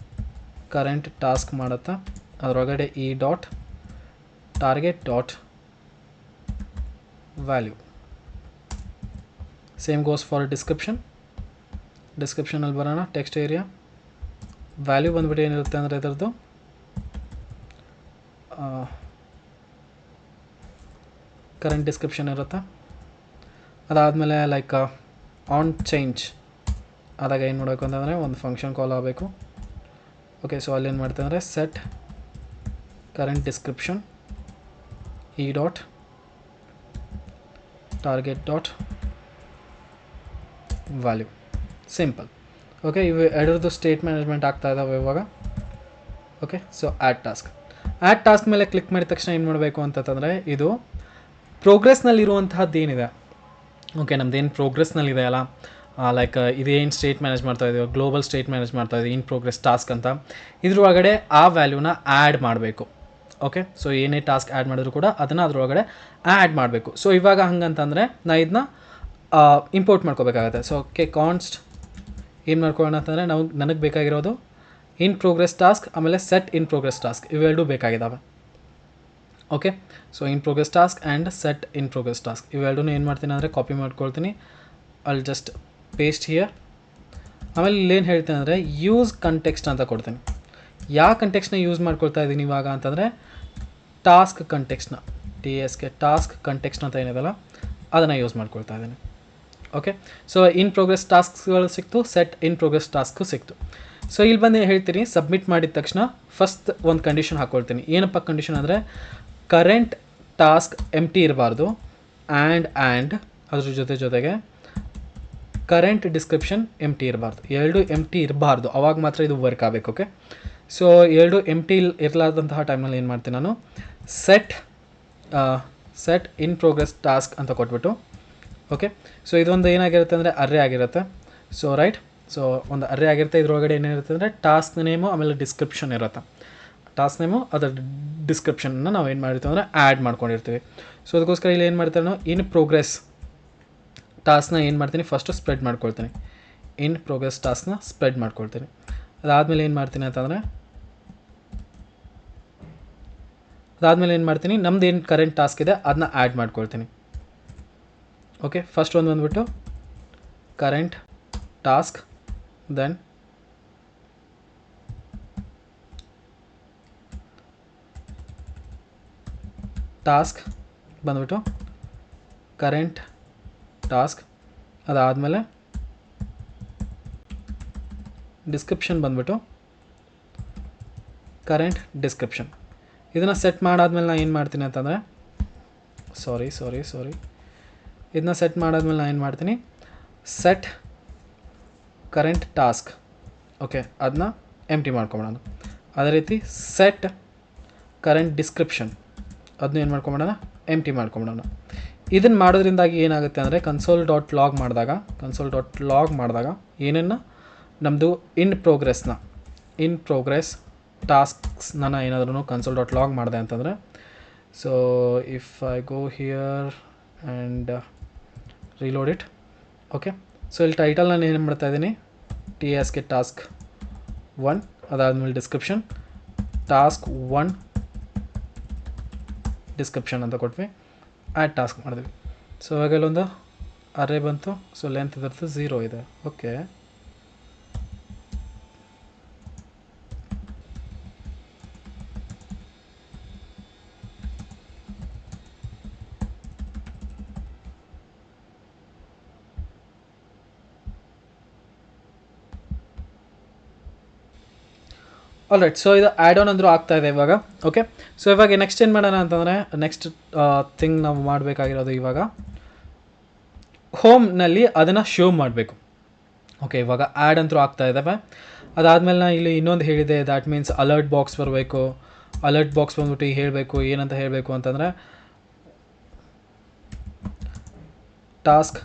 ಕರೆಂಟ್ ಟಾಸ್ಕ್ ಮಾಡುತ್ತಾ, ಅದರೊಳಗಡೆ .target value. Same goes for ಡಿಸ್ಕ್ರಿಪ್ಷನಲ್ಲಿ ಬರೋಣ. ಟೆಕ್ಸ್ಟ್ ಏರಿಯಾ ವ್ಯಾಲ್ಯೂ ಬಂದುಬಿಟ್ಟು ಏನಿರುತ್ತೆ ಅಂದರೆ ಇದರದ್ದು ಕರೆಂಟ್ ಡಿಸ್ಕ್ರಿಪ್ಷನ್ ಇರುತ್ತೆ. ಅದಾದಮೇಲೆ ಲೈಕ್ ಆನ್ ಚೇಂಜ್ ಆದಾಗ ಏನು ಮಾಡಬೇಕು ಅಂತಂದರೆ ಒಂದು ಫಂಕ್ಷನ್ ಕಾಲ್ ಆಗಬೇಕು. ಓಕೆ, ಸೊ ಅಲ್ಲೇನು ಮಾಡ್ತಾ ಅಂದರೆ set current description target value. Simple. Okay, ಇವು ಎರಡರದ್ದು ಸ್ಟೇಟ್ ಮ್ಯಾನೇಜ್ಮೆಂಟ್ ಆಗ್ತಾ ಇದ್ದಾವೆ ಇವಾಗ. ಓಕೆ, ಸೊ ಆ್ಯಡ್ ಟಾಸ್ಕ್ ಮೇಲೆ ಕ್ಲಿಕ್ ಮಾಡಿದ ತಕ್ಷಣ ಏನು ಮಾಡಬೇಕು ಅಂತಂದರೆ ಇದು ಪ್ರೋಗ್ರೆಸ್ನಲ್ಲಿರುವಂತಹದ್ದು ಏನಿದೆ. ಓಕೆ, ನಮ್ಮದೇನು ಪ್ರೋಗ್ರೆಸ್ನಲ್ಲಿದೆ ಅಲ್ಲ, ಲೈಕ್ ಇದೇನು ಸ್ಟೇಟ್ ಮ್ಯಾನೇಜ್ ಮಾಡ್ತಾ ಇದ್ದೀವಿ, ಗ್ಲೋಬಲ್ ಸ್ಟೇಟ್ ಮ್ಯಾನೇಜ್ ಮಾಡ್ತಾ ಇದ್ದೀವಿ, ಇನ್ ಪ್ರೋಗ್ರೆಸ್ ಟಾಸ್ಕ್ ಅಂತ, ಇದ್ರೊಳಗಡೆ ಆ ವ್ಯಾಲ್ಯೂನ ಆ್ಯಡ್ ಮಾಡಬೇಕು. ಓಕೆ, ಸೊ ಏನೇ ಟಾಸ್ಕ್ ಆ್ಯಡ್ ಮಾಡಿದ್ರು ಕೂಡ ಅದನ್ನು ಅದರೊಳಗಡೆ ಆ್ಯಡ್ ಮಾಡಬೇಕು. ಸೊ ಇವಾಗ ಹಂಗಂತಂದರೆ ನಾ ಇದನ್ನ ಇಂಪೋರ್ಟ್ ಮಾಡ್ಕೋಬೇಕಾಗುತ್ತೆ. ಸೊ ಓಕೆ ಕಾನ್ಸ್ಟ್ ಏನು ಮಾಡ್ಕೊಳ್ಳೋಣ ಅಂತಂದರೆ ನನಗೆ ಬೇಕಾಗಿರೋದು ಇನ್ ಪ್ರೋಗ್ರೆಸ್ ಟಾಸ್ಕ್ ಆಮೇಲೆ ಸೆಟ್ ಇನ್ ಪ್ರೋಗ್ರೆಸ್ ಟಾಸ್ಕ್ ಇವೆರಡೂ ಬೇಕಾಗಿದ್ದಾವೆ. Okay, so in progress task and set in progress task ಇವೆರಡೂ ಏನು ಮಾಡ್ತೀನಿ ಅಂದರೆ ಕಾಪಿ ಮಾಡ್ಕೊಳ್ತೀನಿ. ಅಲ್ಲಿ ಜಸ್ಟ್ ಪೇಸ್ಟ್ ಹಿಯರ್. ಆಮೇಲೆ ಇಲ್ಲೇನು ಹೇಳ್ತೀನಿ ಅಂದರೆ ಯೂಸ್ ಕಂಟೆಕ್ಸ್ಟ್ ಅಂತ ಕೊಡ್ತೀನಿ. ಯಾವ ಕಂಟೆಕ್ಸ್ಟ್ನ ಯೂಸ್ ಮಾಡ್ಕೊಳ್ತಾ ಇದ್ದೀನಿ ಇವಾಗ ಅಂತಂದರೆ ಟಾಸ್ಕ್ ಕಂಟೆಕ್ಸ್ಟ್ನ, ಟಾಸ್ಕ್ ಕಂಟೆಕ್ಸ್ಟ್ ಅಂತ ಏನಿದೆಲ್ಲ ಅದನ್ನು ಯೂಸ್ ಮಾಡ್ಕೊಳ್ತಾ ಇದ್ದೀನಿ. ಓಕೆ, ಸೊ ಇನ್ ಪ್ರೋಗ್ರೆಸ್ ಟಾಸ್ಕ್ಗಳು ಸಿಕ್ತು, ಸೆಟ್ ಇನ್ ಪ್ರೋಗ್ರೆಸ್ ಟಾಸ್ಕು ಸಿಕ್ತು. ಸೊ ಇಲ್ಲಿ ಬಂದು ಹೇಳ್ತೀನಿ ಸಬ್ಮಿಟ್ ಮಾಡಿದ ತಕ್ಷಣ ಫಸ್ಟ್ ಒಂದು ಕಂಡೀಷನ್ ಹಾಕ್ಕೊಳ್ತೀನಿ. ಏನಪ್ಪ ಕಂಡೀಷನ್ ಅಂದರೆ ಕರೆಂಟ್ ಟಾಸ್ಕ್ ಎಂಟಿ ಇರಬಾರ್ದು ಆ್ಯಂಡ್ ಅದ್ರ ಜೊತೆಗೆ ಕರೆಂಟ್ ಡಿಸ್ಕ್ರಿಪ್ಷನ್ ಎಂಟಿ ಇರಬಾರ್ದು. ಎರಡು ಎಂಟಿ ಇರಬಾರ್ದು, ಅವಾಗ ಮಾತ್ರ ಇದು ವರ್ಕ್ ಆಗಬೇಕು. ಓಕೆ, ಸೊ ಎರಡು ಎಂಟಿ ಇರಲಾರ್ದಂತಹ ಟೈಮಲ್ಲಿ ಏನು ಮಾಡ್ತೀನಿ ನಾನು ಸೆಟ್ ಇನ್ ಪ್ರೋಗ್ರೆಸ್ ಟಾಸ್ಕ್ ಅಂತ ಕೊಟ್ಬಿಟ್ಟು ಓಕೆ, ಸೊ ಇದೊಂದು ಏನಾಗಿರುತ್ತೆ ಅಂದರೆ ಅರ್ರೇ ಆಗಿರುತ್ತೆ. ಸೊ ರೈಟ್, ಸೊ ಒಂದು ಅರ್ರೇ ಆಗಿರುತ್ತೆ. ಇದ್ರೊಳಗಡೆ ಏನಿರುತ್ತೆ ಅಂದರೆ ಟಾಸ್ಕ್ ನೇಮು ಆಮೇಲೆ ಡಿಸ್ಕ್ರಿಪ್ಷನ್ ಇರುತ್ತೆ. ಟಾಸ್ಕ್ ನೇಮು ಅದರ ಡಿಸ್ಕ್ರಿಪ್ಷನ್ನ ನಾವು ಏನು ಮಾಡಿರ್ತೀವಿ ಅಂದರೆ ಆ್ಯಡ್ ಮಾಡ್ಕೊಂಡಿರ್ತೀವಿ. ಸೊ ಅದಕ್ಕೋಸ್ಕರ ಇಲ್ಲಿ ಏನು ಮಾಡ್ತಾರೆ ನಾವು ಇನ್ ಪ್ರೋಗ್ರೆಸ್ ಟಾಸ್ಕ್ನ ಏನು ಮಾಡ್ತೀನಿ ಫಸ್ಟು ಸ್ಪ್ರೆಡ್ ಮಾಡ್ಕೊಳ್ತೀನಿ. ಇನ್ ಪ್ರೋಗ್ರೆಸ್ ಟಾಸ್ಕ್ನ ಸ್ಪ್ರೆಡ್ ಮಾಡ್ಕೊಳ್ತೀನಿ. ಅದಾದಮೇಲೆ ಏನು ಮಾಡ್ತೀನಿ ಅಂತಂದರೆ ಏನು ಮಾಡ್ತೀನಿ ನಮ್ದು ಏನು ಕರೆಂಟ್ ಟಾಸ್ಕ್ ಇದೆ ಅದನ್ನ ಆ್ಯಡ್ ಮಾಡ್ಕೊಳ್ತೀನಿ. ಓಕೆ, ಫಸ್ಟ್ ಒಂದು ಬಂದುಬಿಟ್ಟು ಕರೆಂಟ್ ಟಾಸ್ಕ್, ದೆನ್ ಟಾಸ್ಕ್ ಬಂದುಬಿಟ್ಟು ಕರೆಂಟ್ ಟಾಸ್ಕ್, ಅದಾದಮೇಲೆ ಡಿಸ್ಕ್ರಿಪ್ಷನ್ ಬಂದುಬಿಟ್ಟು ಕರೆಂಟ್ ಡಿಸ್ಕ್ರಿಪ್ಷನ್. ಇದನ್ನು ಸೆಟ್ ಮಾಡಾದ್ಮೇಲೆ ನಾನು ಏನು ಮಾಡ್ತೀನಿ ಅಂತಂದರೆ ಇದನ್ನ ಸೆಟ್ ಮಾಡಾದ್ಮೇಲೆ ನಾನು ಏನು ಮಾಡ್ತೀನಿ ಸೆಟ್ ಕರೆಂಟ್ ಟಾಸ್ಕ್. ಓಕೆ, ಅದನ್ನ ಎಂಟಿ ಮಾಡ್ಕೊಂಬಿಡೋಣ. ಅದೇ ರೀತಿ ಸೆಟ್ ಕರೆಂಟ್ ಡಿಸ್ಕ್ರಿಪ್ಷನ್ ಅದನ್ನ ಏನು ಮಾಡ್ಕೊಂಬಿಡೋಣ ಎಂಟಿ ಮಾಡ್ಕೊಂಬಿಡೋಣ. ಇದನ್ನು ಮಾಡೋದ್ರಿಂದಾಗಿ ಏನಾಗುತ್ತೆ ಅಂದರೆ ಕನ್ಸೋಲ್ ಡಾಟ್ ಲಾಗ್ ಮಾಡಿದಾಗ ಏನನ್ನು ನಮ್ಮದು ಇನ್ ಪ್ರೋಗ್ರೆಸ್ ಟಾಸ್ಕ್ಸ್ನ ಏನಾದ್ರೂ ಕನ್ಸೋಲ್ ಡಾಟ್ ಲಾಗ್ ಮಾಡಿದೆ ಅಂತಂದರೆ so if I go here and reload it. Okay, so ಇಲ್ಲಿ ಟೈಟಲ್ ನಾನು ಏನು ಮಾಡ್ತಾ ಇದ್ದೀನಿ TSK ಟಾಸ್ಕ್ 1, ಅದಾದಮೇಲೆ ಡಿಸ್ಕ್ರಿಪ್ಷನ್ ಟಾಸ್ಕ್ 1 ಡಿಸ್ಕ್ರಿಪ್ಷನ್ ಅಂತ ಕೊಟ್ವಿ, ಆ್ಯಡ್ ಟಾಸ್ಕ್ ಮಾಡಿದ್ವಿ. ಸೊ ಇವಾಗ ಇಲ್ಲೊಂದು ಅರೇ ಬಂತು. ಸೊ ಲೆಂತ್ ಇದರದ್ದು 0 ಇದೆ. Okay, all right. ಸೊ ಇದು ಆ್ಯಡ್ ಆನ್ ಅಂದರೂ ಆಗ್ತಾ ಇದೆ ಇವಾಗ. ಓಕೆ, ಸೊ ಇವಾಗ ನೆಕ್ಸ್ಟ್ ಏನು ಮಾಡೋಣ ಅಂತಂದರೆ ನೆಕ್ಸ್ಟ್ ಥಿಂಗ್ ನಾವು ಮಾಡಬೇಕಾಗಿರೋದು ಇವಾಗ ಹೋಮ್ನಲ್ಲಿ ಅದನ್ನು ಶೋ ಮಾಡಬೇಕು. ಓಕೆ, ಇವಾಗ ಆ್ಯಡ್ ಅಂತೂ ಆಗ್ತಾ ಇದ್ದಾವೆ. ಅದಾದಮೇಲೆ ನಾನು ಇಲ್ಲಿ ಇನ್ನೊಂದು ಹೇಳಿದೆ, ದ್ಯಾಟ್ ಮೀನ್ಸ್ ಅಲರ್ಟ್ ಬಾಕ್ಸ್ ಬರಬೇಕು. ಅಲರ್ಟ್ ಬಾಕ್ಸ್ ಬಂದ್ಬಿಟ್ಟು ಹೇಳಬೇಕು ಏನಂತ ಹೇಳಬೇಕು ಅಂತಂದರೆ ಟಾಸ್ಕ್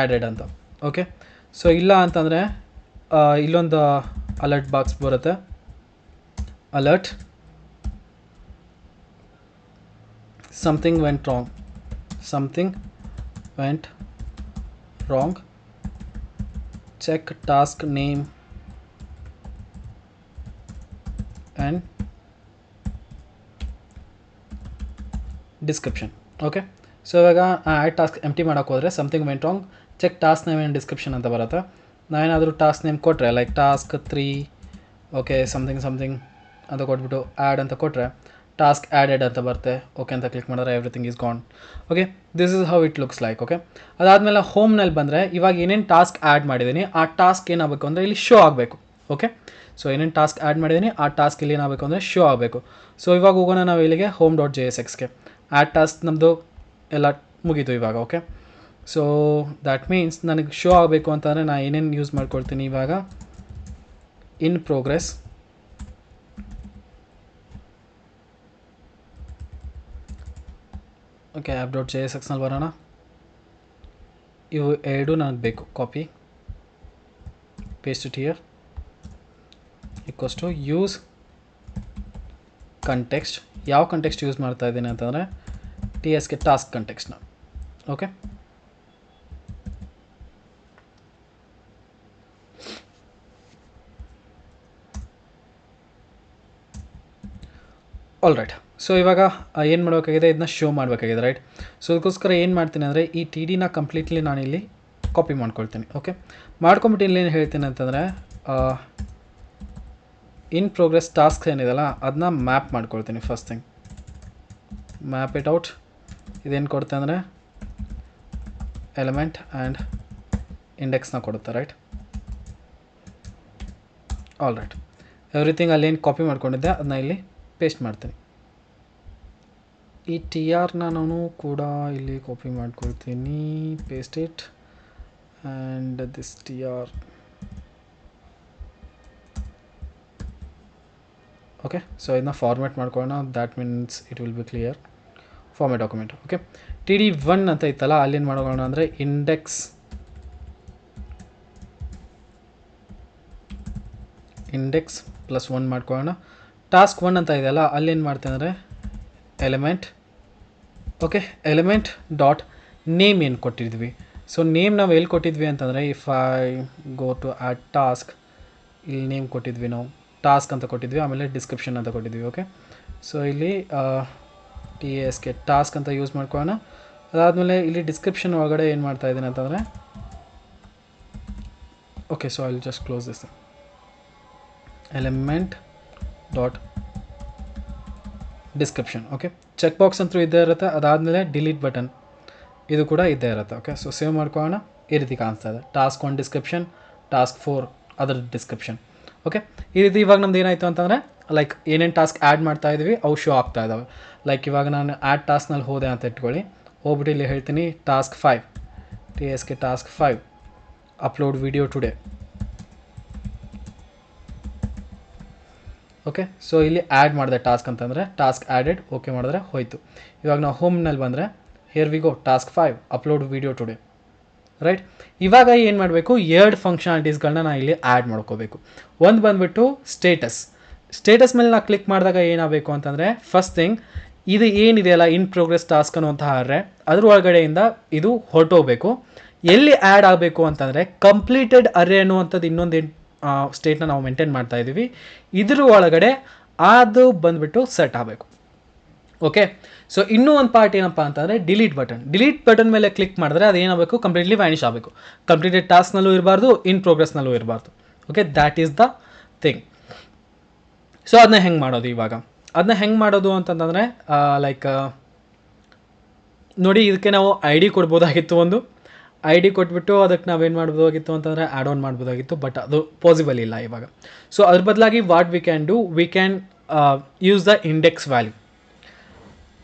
ಆ್ಯಡೆಡ್ ಅಂತ. ಓಕೆ, ಸೊ ಇಲ್ಲ ಅಂತಂದರೆ ಇಲ್ಲೊಂದು ಅಲರ್ಟ್ ಬಾಕ್ಸ್ ಬರುತ್ತೆ, alert something went wrong, check task name and description. Okay, so ಇವಾಗ ಆ್ಯಡ್ ಟಾಸ್ಕ್ ಎಂಟಿ ಮಾಡೋಕೆ ಹೋದರೆ something went wrong, check task name and description ಅಂತ ಬರುತ್ತೆ. ನಾವೇನಾದರೂ ಟಾಸ್ಕ್ ನೇಮ್ ಕೊಟ್ಟರೆ ಲೈಕ್ ಟಾಸ್ಕ್ 3 ಓಕೆ ಸಮಥಿಂಗ್ ಅಂತ ಕೊಟ್ಬಿಟ್ಟು ಆ್ಯಡ್ ಅಂತ ಕೊಟ್ಟರೆ ಟಾಸ್ಕ್ ಆ್ಯಡೆಡ್ ಅಂತ ಬರುತ್ತೆ. ಓಕೆ ಅಂತ ಕ್ಲಿಕ್ ಮಾಡಿದ್ರೆ everything is gone. Okay, this is how it looks like. Okay, ಅದಾದಮೇಲೆ ಹೋಮ್ನಲ್ಲಿ ಬಂದರೆ ಇವಾಗ ಏನೇನು ಟಾಸ್ಕ್ ಆ್ಯಡ್ ಮಾಡಿದ್ದೀನಿ ಆ ಟಾಸ್ಕ್ ಏನಾಗಬೇಕು ಅಂದರೆ ಇಲ್ಲಿ ಶೋ ಆಗಬೇಕು. ಓಕೆ, ಸೊ ಏನೇನು ಟಾಸ್ಕ್ ಆ್ಯಡ್ ಮಾಡಿದ್ದೀನಿ ಆ ಟಾಸ್ಕ್ ಇಲ್ಲಿ ಏನಾಗಬೇಕು ಅಂದರೆ ಶೋ ಆಗಬೇಕು. ಸೊ ಇವಾಗ ಹೋಗೋಣ ನಾವು ಇಲ್ಲಿಗೆ home.jsxಗೆ. ಆ್ಯಡ್ ಟಾಸ್ಕ್ ನಮ್ಮದು ಎಲ್ಲ ಮುಗೀತು ಇವಾಗ. ಓಕೆ, ಸೊ ದ್ಯಾಟ್ ಮೀನ್ಸ್ ನನಗೆ ಶೋ ಆಗಬೇಕು ಅಂತಂದರೆ ನಾನು ಏನೇನು ಯೂಸ್ ಮಾಡ್ಕೊಳ್ತೀನಿ ಇವಾಗ ಇನ್ ಪ್ರೋಗ್ರೆಸ್ ಓಕೆ app.jsxನಲ್ಲಿ ಬರೋಣ. ಇವು ಎರಡು ನನಗೆ ಬೇಕು. Copy paste it here equals to use context. ಯಾವ ಕಂಟೆಕ್ಸ್ಟ್ ಯೂಸ್ ಮಾಡ್ತಾ ಇದ್ದೀನಿ ಅಂತಂದರೆ TSK ಟಾಸ್ಕ್ ಕಂಟೆಕ್ಸ್ಟ್ನ. Okay, all right. ಸೊ ಇವಾಗ ಏನು ಮಾಡಬೇಕಾಗಿದೆ, ಇದನ್ನ ಶೋ ಮಾಡಬೇಕಾಗಿದೆ, ರೈಟ್. ಸೊ ಅದಕ್ಕೋಸ್ಕರ ಏನು ಮಾಡ್ತೀನಿ ಅಂದರೆ ಈ ಟಿ ಡಿನ ಕಂಪ್ಲೀಟ್ಲಿ ನಾನಿಲ್ಲಿ ಕಾಪಿ ಮಾಡ್ಕೊಳ್ತೀನಿ. ಓಕೆ, ಮಾಡ್ಕೊಂಬಿಟ್ಟು ಇಲ್ಲಿ ಏನು ಹೇಳ್ತೀನಿ ಅಂತಂದರೆ ಇನ್ ಪ್ರೋಗ್ರೆಸ್ ಟಾಸ್ಕ್ ಏನಿದೆಲ್ಲ ಅದನ್ನ ಮ್ಯಾಪ್ ಮಾಡ್ಕೊಳ್ತೀನಿ. First thing map it out. ಇದೇನು ಕೊಡುತ್ತೆ ಅಂದರೆ ಎಲಿಮೆಂಟ್ ಆ್ಯಂಡ್ ಇಂಡೆಕ್ಸ್ನ ಕೊಡುತ್ತೆ, ರೈಟ್. ಆಲ್ ರೈಟ್, ಎವ್ರಿಥಿಂಗ್ ಅಲ್ಲೇನು ಕಾಪಿ ಮಾಡ್ಕೊಂಡಿದ್ದೆ ಅದನ್ನ ಇಲ್ಲಿ ಪೇಸ್ಟ್ ಮಾಡ್ತೀನಿ. ಈ ಟಿ ಆರ್ನ ನಾನು ಕೂಡ ಇಲ್ಲಿ ಕಾಪಿ ಮಾಡ್ಕೊಳ್ತೀನಿ, paste it and this T R. Okay, so ಇದನ್ನ ಫಾರ್ಮ್ಯಾಟ್ ಮಾಡ್ಕೊಳ್ಳೋಣ. That means it will be clear. Format document. Okay, T D 1 ಅಂತ ಇತ್ತಲ್ಲ, ಅಲ್ಲೇನು ಮಾಡೋಣ ಅಂದರೆ ಇಂಡೆಕ್ಸ್ +1 ಮಾಡ್ಕೊಳ್ಳೋಣ. ಟಾಸ್ಕ್ 1 ಅಂತ ಇದೆಯಲ್ಲ, ಅಲ್ಲೇನು ಮಾಡ್ತೇನೆ ಅಂದರೆ element. Okay, element dot name ಏನು ಕೊಟ್ಟಿದ್ವಿ. ಸೊ ನೇಮ್ ನಾವು ಎಲ್ಲಿ ಕೊಟ್ಟಿದ್ವಿ ಅಂತಂದರೆ if I go to add task, ಇಲ್ಲಿ ನೇಮ್ ಕೊಟ್ಟಿದ್ವಿ ನಾವು, ಟಾಸ್ಕ್ ಅಂತ ಕೊಟ್ಟಿದ್ವಿ, ಆಮೇಲೆ ಡಿಸ್ಕ್ರಿಪ್ಷನ್ ಅಂತ ಕೊಟ್ಟಿದ್ವಿ. ಓಕೆ, ಸೊ ಇಲ್ಲಿ TASK ಟಾಸ್ಕ್ ಅಂತ ಯೂಸ್ ಮಾಡ್ಕೊಳ್ಳೋಣ. ಅದಾದಮೇಲೆ ಇಲ್ಲಿ ಡಿಸ್ಕ್ರಿಪ್ಷನ್ ಒಳಗಡೆ ಏನು ಮಾಡ್ತಾ ಇದ್ದೀನಿ ಅಂತಂದರೆ okay, so I will just close this. Element dot description. Okay, check box ಅಂತೂ ಇದ್ದೇ ಇರುತ್ತೆ. ಅದಾದಮೇಲೆ ಡಿಲೀಟ್ ಬಟನ್ ಇದು ಕೂಡ ಇದ್ದೇ ಇರುತ್ತೆ. ಓಕೆ, ಸೊ ಸೇವ್ ಮಾಡ್ಕೊಳ್ಳೋಣ. ಈ ರೀತಿ ಕಾಣಿಸ್ತಾ ಇದೆ, ಟಾಸ್ಕ್ 1 ಡಿಸ್ಕ್ರಿಪ್ಷನ್, ಟಾಸ್ಕ್ 4 ಅದರ ಡಿಸ್ಕ್ರಿಪ್ಷನ್. ಓಕೆ, ಈ ರೀತಿ ಇವಾಗ ನಮ್ದು ಏನಾಯಿತು ಅಂತಂದರೆ ಲೈಕ್ ಏನೇನು ಟಾಸ್ಕ್ ಆ್ಯಡ್ ಮಾಡ್ತಾ ಇದ್ವಿ ಅವು ಶೋ ಆಗ್ತಾ ಇದ್ದಾವೆ. ಲೈಕ್ ಇವಾಗ ನಾನು ಆ್ಯಡ್ ಟಾಸ್ಕ್ನಲ್ಲಿ ಹೋದೆ ಅಂತ ಇಟ್ಕೊಳ್ಳಿ, ಹೋಗ್ಬಿಟ್ಟು ಇಲ್ಲಿ ಹೇಳ್ತೀನಿ task 5 TASK task 5 upload video today. Okay, so ಇಲ್ಲಿ ಆ್ಯಡ್ ಮಾಡಿದೆ ಟಾಸ್ಕ್ ಅಂತಂದರೆ ಟಾಸ್ಕ್ ಆ್ಯಡೆಡ್. ಓಕೆ ಮಾಡಿದ್ರೆ ಹೋಯಿತು. ಇವಾಗ ನಾವು ಹೋಮ್ನಲ್ಲಿ ಬಂದರೆ here we go task 5 upload video today, right. ಇವಾಗ ಏನು ಮಾಡಬೇಕು, 2 ಫಂಕ್ಷನಾಲಿಟೀಸ್ಗಳನ್ನ ನಾನು ಇಲ್ಲಿ ಆ್ಯಡ್ ಮಾಡ್ಕೋಬೇಕು. ಒಂದು ಬಂದುಬಿಟ್ಟು ಸ್ಟೇಟಸ್ ಮೇಲೆ ನಾನು ಕ್ಲಿಕ್ ಮಾಡಿದಾಗ ಏನಾಗಬೇಕು ಅಂತಂದರೆ ಫಸ್ಟ್ ಥಿಂಗ್ ಇದು ಏನಿದೆಯಲ್ಲ ಇನ್ ಪ್ರೋಗ್ರೆಸ್ ಟಾಸ್ಕ್ ಅನ್ನುವಂತಹ ಅರೆ ಅದ್ರ ಒಳಗಡೆಯಿಂದ ಇದು ಹೊರಟೋಗಬೇಕು. ಎಲ್ಲಿ ಆ್ಯಡ್ ಆಗಬೇಕು ಅಂತಂದರೆ ಕಂಪ್ಲೀಟೆಡ್ ಅರೆ ಅನ್ನುವಂಥದ್ದು ಇನ್ನೊಂದು ಸ್ಟೇಟ್ನ ನಾವು ಮೇಂಟೈನ್ ಮಾಡ್ತಾ ಇದ್ದೀವಿ, ಇದ್ರ ಒಳಗಡೆ ಅದು ಬಂದುಬಿಟ್ಟು ಸೆಟ್ ಆಗಬೇಕು. ಓಕೆ, ಸೊ ಇನ್ನೂ ಒಂದು ಪಾರ್ಟ್ ಏನಪ್ಪ ಅಂತಂದರೆ ಡಿಲೀಟ್ ಬಟನ್ ಮೇಲೆ ಕ್ಲಿಕ್ ಮಾಡಿದ್ರೆ ಅದು ಏನಾಗಬೇಕು, ಕಂಪ್ಲೀಟ್ಲಿ ವ್ಯಾನಿಷ್ ಆಗಬೇಕು. ಕಂಪ್ಲೀಟೆಡ್ ಟಾಸ್ಕ್ನಲ್ಲೂ ಇರಬಾರ್ದು, ಇನ್ ಪ್ರೋಗ್ರೆಸ್ನಲ್ಲೂ ಇರಬಾರ್ದು. Okay, that is the thing. So ಅದನ್ನ ಹೆಂಗೆ ಮಾಡೋದು, ಇವಾಗ ಅದನ್ನ ಹೆಂಗೆ ಮಾಡೋದು ಅಂತಂದರೆ ಲೈಕ್ ನೋಡಿ, ಇದಕ್ಕೆ ನಾವು ID ಕೊಡ್ಬೋದಾಗಿತ್ತು. ಒಂದು ID ಕೊಟ್ಬಿಟ್ಟು ಅದಕ್ಕೆ ನಾವೇನು ಮಾಡ್ಬೋದಾಗಿತ್ತು ಅಂತಂದರೆ ಆ್ಯಡ್ ಆನ್ ಮಾಡ್ಬೋದಾಗಿತ್ತು, ಬಟ್ ಅದು ಪಾಸಿಬಲ್ ಇಲ್ಲ ಇವಾಗ. ಸೊ ಅದ್ರ ಬದಲಾಗಿ what we can use the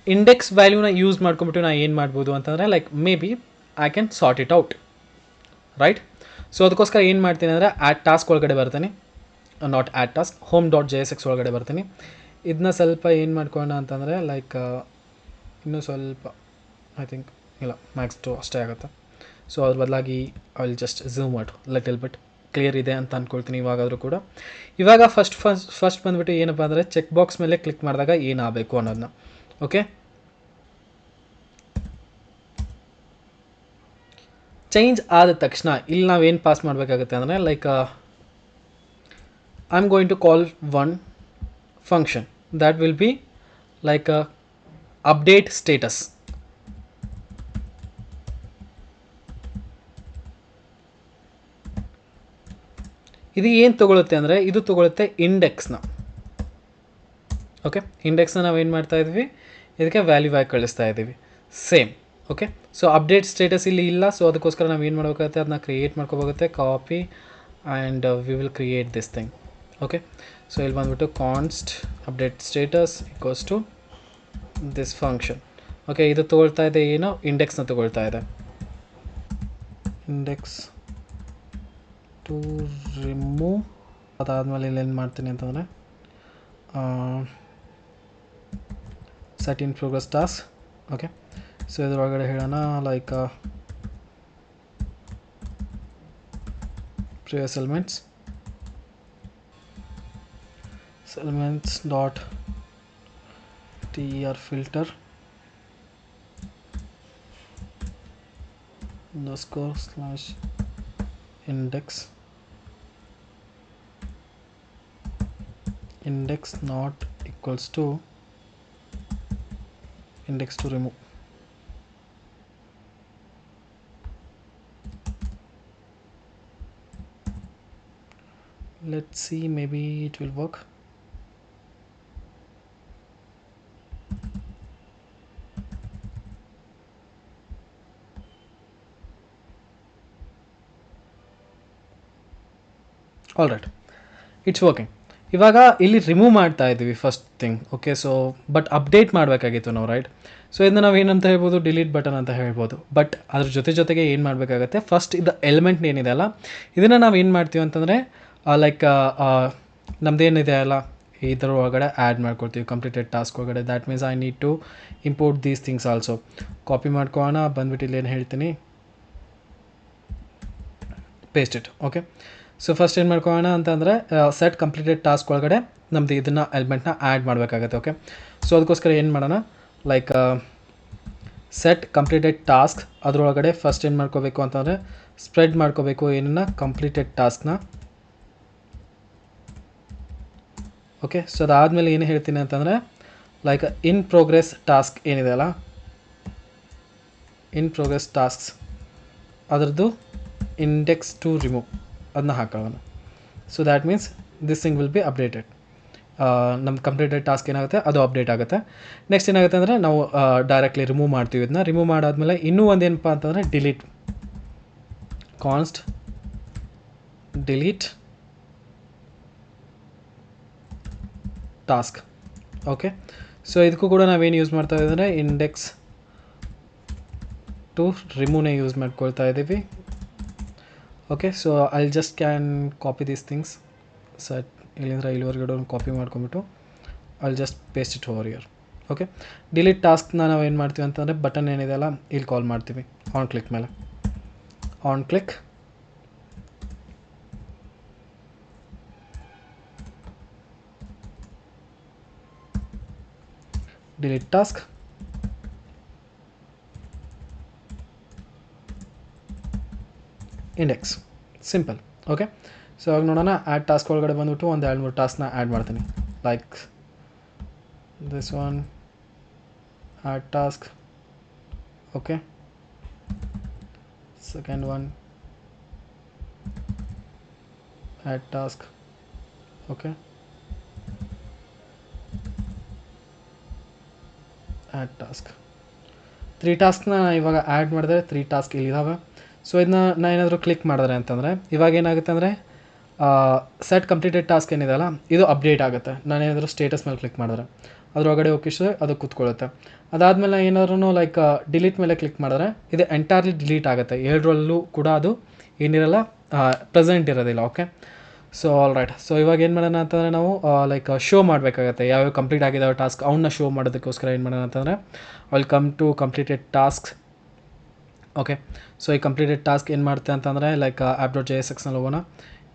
index ವ್ಯಾಲ್ಯೂನ ಯೂಸ್ ಮಾಡ್ಕೊಂಬಿಟ್ಟು ನಾನು ಏನು ಮಾಡ್ಬೋದು ಅಂತಂದರೆ like maybe I can sort it out, right. So ಅದಕ್ಕೋಸ್ಕರ ಏನು ಮಾಡ್ತೀನಿ ಅಂದರೆ ಆ್ಯಡ್ ಟಾಸ್ಕ್ ಒಳಗಡೆ ಬರ್ತೀನಿ, ನಾಟ್ ಆ್ಯಡ್ ಟಾಸ್ಕ್, home.jsx ಒಳಗಡೆ ಬರ್ತೀನಿ. ಇದನ್ನ ಸ್ವಲ್ಪ ಏನು ಮಾಡ್ಕೊಳ್ಳೋಣ ಅಂತಂದರೆ ಲೈಕ್ ಇನ್ನೂ ಸ್ವಲ್ಪ ಐ ಥಿಂಕ್ ಇಲ್ಲ ಮ್ಯಾಕ್ಸ್ 2 ಅಷ್ಟೇ ಆಗುತ್ತೆ. ಸೊ ಅದ್ರ ಬದಲಾಗಿ I will just zoom out little bit. Clear ಇದೆ ಅಂತ ಅಂದ್ಕೊಳ್ತೀನಿ ಇವಾಗಾದರೂ ಕೂಡ. ಇವಾಗ ಫಸ್ಟ್ ಬಂದುಬಿಟ್ಟು ಏನಪ್ಪ ಅಂದರೆ ಚೆಕ್ ಬಾಕ್ಸ್ ಮೇಲೆ ಕ್ಲಿಕ್ ಮಾಡಿದಾಗ ಏನಾಗಬೇಕು ಅನ್ನೋದನ್ನ. ಓಕೆ, ಚೇಂಜ್ ಆದ ತಕ್ಷಣ ಇಲ್ಲಿ ನಾವೇನು ಪಾಸ್ ಮಾಡಬೇಕಾಗುತ್ತೆ ಅಂದರೆ like I am going to call one function that will be like update status. ಇದು ಏನು ತೊಗೊಳುತ್ತೆ ಅಂದರೆ ಇದು ತೊಗೊಳುತ್ತೆ ಇಂಡೆಕ್ಸ್ನ. ಓಕೆ, ಇಂಡೆಕ್ಸ್ನ ನಾವೇನು ಮಾಡ್ತಾ ಇದ್ವಿ, ಇದಕ್ಕೆ ವ್ಯಾಲ್ಯೂ ಆಗಿ ಕಳಿಸ್ತಾ ಇದ್ದೀವಿ same. Okay, so update status ಇಲ್ಲಿ ಇಲ್ಲ. ಸೊ ಅದಕ್ಕೋಸ್ಕರ ನಾವು ಏನು ಮಾಡಬೇಕಾಗುತ್ತೆ, ಅದನ್ನ ಕ್ರಿಯೇಟ್ ಮಾಡ್ಕೋಬೇಕಾಗುತ್ತೆ. Copy and we will create this thing. Okay, so ಇಲ್ಲಿ ಬಂದುಬಿಟ್ಟು const update status equals to this function. Okay, ಇದು ತೊಗೊಳ್ತಾ ಇದೆ ಏನು, ಇಂಡೆಕ್ಸ್ನ ತೊಗೊಳ್ತಾ ಇದೆ. Index to remove. ಅದಾದಮೇಲೆ ಇಲ್ಲೇನು ಮಾಡ್ತೀನಿ ಅಂತಂದರೆ set in progress task. Okay, so ಇದರೊಳಗಡೆ ಹೇಳೋಣ like previous elements dot TR filter _index not equals to index to remove. Let's see, maybe it will work. All right, it's working. ಇವಾಗ ಇಲ್ಲಿ ರಿಮೂವ್ ಮಾಡ್ತಾ ಇದ್ದೀವಿ first thing. Okay, so but update ಮಾಡಬೇಕಾಗಿತ್ತು ನಾವು, ರೈಟ್? ಸೊ ಇದನ್ನು ನಾವು ಏನಂತ ಹೇಳ್ಬೋದು, ಡಿಲೀಟ್ ಬಟನ್ ಅಂತ ಹೇಳ್ಬೋದು. ಬಟ್ ಅದ್ರ ಜೊತೆಗೆ ಏನು ಮಾಡಬೇಕಾಗತ್ತೆ, ಫಸ್ಟ್ ಇದು ಎಲಿಮೆಂಟ್ ಏನಿದೆ ಅಲ್ಲ, ಇದನ್ನು ನಾವು ಏನು ಮಾಡ್ತೀವಿ ಅಂತಂದರೆ ಲೈಕ್ ನಮ್ಮದೇನಿದೆ ಅಲ್ಲ, ಇದರ ಒಳಗಡೆ ಆ್ಯಡ್ ಮಾಡ್ಕೊಳ್ತೀವಿ ಕಂಪ್ಲೀಟೆಡ್ ಟಾಸ್ಕ್ ಒಳಗಡೆ. That means I need to import these things also. Copy ಮಾಡ್ಕೊಳ್ಳೋಣ, ಬಂದ್ಬಿಟ್ಟು ಇಲ್ಲಿ ಏನು ಹೇಳ್ತೀನಿ, paste it. Okay, so first ಏನು ಮಾಡ್ಕೊಳ್ಳೋಣ ಅಂತಂದರೆ ಸೆಟ್ ಕಂಪ್ಲೀಟೆಡ್ ಟಾಸ್ಕ್ ಒಳಗಡೆ ನಮ್ಮದು ಇದನ್ನು ಎಲಿಮೆಂಟ್ನ ಆ್ಯಡ್ ಮಾಡಬೇಕಾಗತ್ತೆ. ಓಕೆ, ಸೊ ಅದಕ್ಕೋಸ್ಕರ ಏನು ಮಾಡೋಣ, ಲೈಕ್ ಸೆಟ್ ಕಂಪ್ಲೀಟೆಡ್ ಟಾಸ್ಕ್ ಅದರೊಳಗಡೆ ಫಸ್ಟ್ ಏನು ಮಾಡ್ಕೋಬೇಕು ಅಂತಂದರೆ ಸ್ಪ್ರೆಡ್ ಮಾಡ್ಕೋಬೇಕು ಏನನ್ನ, ಕಂಪ್ಲೀಟೆಡ್ ಟಾಸ್ಕ್ನ. ಓಕೆ, ಸೊ ಅದಾದಮೇಲೆ ಏನು ಹೇಳ್ತೀನಿ ಅಂತಂದರೆ ಲೈಕ್ ಇನ್ ಪ್ರೋಗ್ರೆಸ್ ಟಾಸ್ಕ್ ಏನಿದೆ ಅಲ್ಲ, ಇನ್ ಪ್ರೋಗ್ರೆಸ್ ಟಾಸ್ಕ್ಸ್ ಅದರದ್ದು ಇಂಡೆಕ್ಸ್ ಟು ರಿಮೂವ್ ಅದನ್ನ ಹಾಕೊಳ್ಳೋಣ. So that means this thing will be updated. ನಮ್ಮ ಕಂಪ್ಲೀಟೆಡ್ ಟಾಸ್ಕ್ ಏನಾಗುತ್ತೆ ಅದು ಅಪ್ಡೇಟ್ ಆಗುತ್ತೆ. ನೆಕ್ಸ್ಟ್ ಏನಾಗುತ್ತೆ ಅಂದರೆ ನಾವು ಡೈರೆಕ್ಟ್ಲಿ ರಿಮೂವ್ ಮಾಡ್ತೀವಿ. ಇದನ್ನ ರಿಮೂವ್ ಮಾಡಾದ್ಮೇಲೆ ಇನ್ನೂ ಒಂದು ಏನಪ್ಪ ಅಂತಂದರೆ delete, ಕಾನ್ಸ್ಟ್ delete task. Okay, so ಇದಕ್ಕೂ ಕೂಡ ನಾವೇನು ಯೂಸ್ ಮಾಡ್ತಾ ಇದ್ದೀವಿ ಅಂದರೆ ಇಂಡೆಕ್ಸ್ ಟು ರಿಮೂವ್ನೇ ಯೂಸ್ ಮಾಡ್ಕೊಳ್ತಾ ಇದ್ದೀವಿ. Okay, so I just can copy these things. Set ಇಲ್ಲಿಂದ ಇಲ್ಲಿವರೆಗಡೆ ಒಂದು ಕಾಪಿ ಮಾಡ್ಕೊಂಬಿಟ್ಟು I just paste it over here. Okay, delete ಟಾಸ್ಕ್ನ ನಾವು ಏನು ಮಾಡ್ತೀವಿ ಅಂತಂದರೆ ಬಟನ್ ಏನಿದೆ ಅಲ್ಲ ಇಲ್ಲಿ ಕಾಲ್ ಮಾಡ್ತೀವಿ ಆನ್ ಕ್ಲಿಕ್ ಮೇಲೆ. On click delete task, index, simple. Okay, so ಇವಾಗ ನೋಡೋಣ, ಆ್ಯಡ್ ಟಾಸ್ಕ್ ಒಳಗಡೆ ಬಂದುಬಿಟ್ಟು ಒಂದು 2-3 ಟಾಸ್ಕ್ನ ಆ್ಯಡ್ ಮಾಡ್ತೀನಿ. Like this one, add task. Okay, second one, add task. Okay, add task. 3 ಟಾಸ್ಕ್ನ ಇವಾಗ ಆ್ಯಡ್ ಮಾಡಿದ್ರೆ 3 ಟಾಸ್ಕ್ ಇಲ್ಲಿದ್ದಾವೆ. ಸೊ ಇದನ್ನ ನಾನು ಏನಾದರೂ ಕ್ಲಿಕ್ ಮಾಡಿದ್ರೆ ಅಂತಂದರೆ ಇವಾಗ ಏನಾಗುತ್ತೆ ಅಂದರೆ ಸೆಟ್ ಕಂಪ್ಲೀಟೆಡ್ ಟಾಸ್ಕ್ ಏನಿದೆ ಅಲ್ಲ ಇದು ಅಪ್ಡೇಟ್ ಆಗುತ್ತೆ. ನಾನೇನಾದರೂ ಸ್ಟೇಟಸ್ ಮೇಲೆ ಕ್ಲಿಕ್ ಮಾಡಿದ್ರೆ ಅದರೊಳಗಡೆ ಹೋಗಿಸಿದ್ರೆ ಅದು ಕೂತ್ಕೊಳ್ಳುತ್ತೆ. ಅದಾದಮೇಲೆ ಏನಾದ್ರೂ ಲೈಕ್ ಡಿಲೀಟ್ ಮೇಲೆ ಕ್ಲಿಕ್ ಮಾಡಿದ್ರೆ ಇದು ಎಂಟೈರ್ಲಿ ಡಿಲೀಟ್ ಆಗುತ್ತೆ. 7ರಲ್ಲೂ ಕೂಡ ಅದು ಏನಿರಲ್ಲ, ಪ್ರೆಸೆಂಟ್ ಇರೋದಿಲ್ಲ. Okay, so all right. So ಇವಾಗ ಏನು ಮಾಡೋಣ ಅಂತಂದರೆ ನಾವು ಲೈಕ್ ಶೋ ಮಾಡಬೇಕಾಗತ್ತೆ ಯಾವ್ಯಾವ ಕಂಪ್ಲೀಟ್ ಆಗಿದ್ದಾವೆ ಟಾಸ್ಕ್, ಅವನ್ನ ಶೋ ಮಾಡೋದಕ್ಕೋಸ್ಕರ ಏನು ಮಾಡೋಣ ಅಂತಂದರೆ welcome to completed task. Okay, so ಈ ಕಂಪ್ಲೀಟೆಡ್ ಟಾಸ್ಕ್ ಏನು ಮಾಡುತ್ತೆ ಅಂತಂದರೆ ಲೈಕ್ app.jsxನಲ್ಲಿ ಹೋಗೋಣ,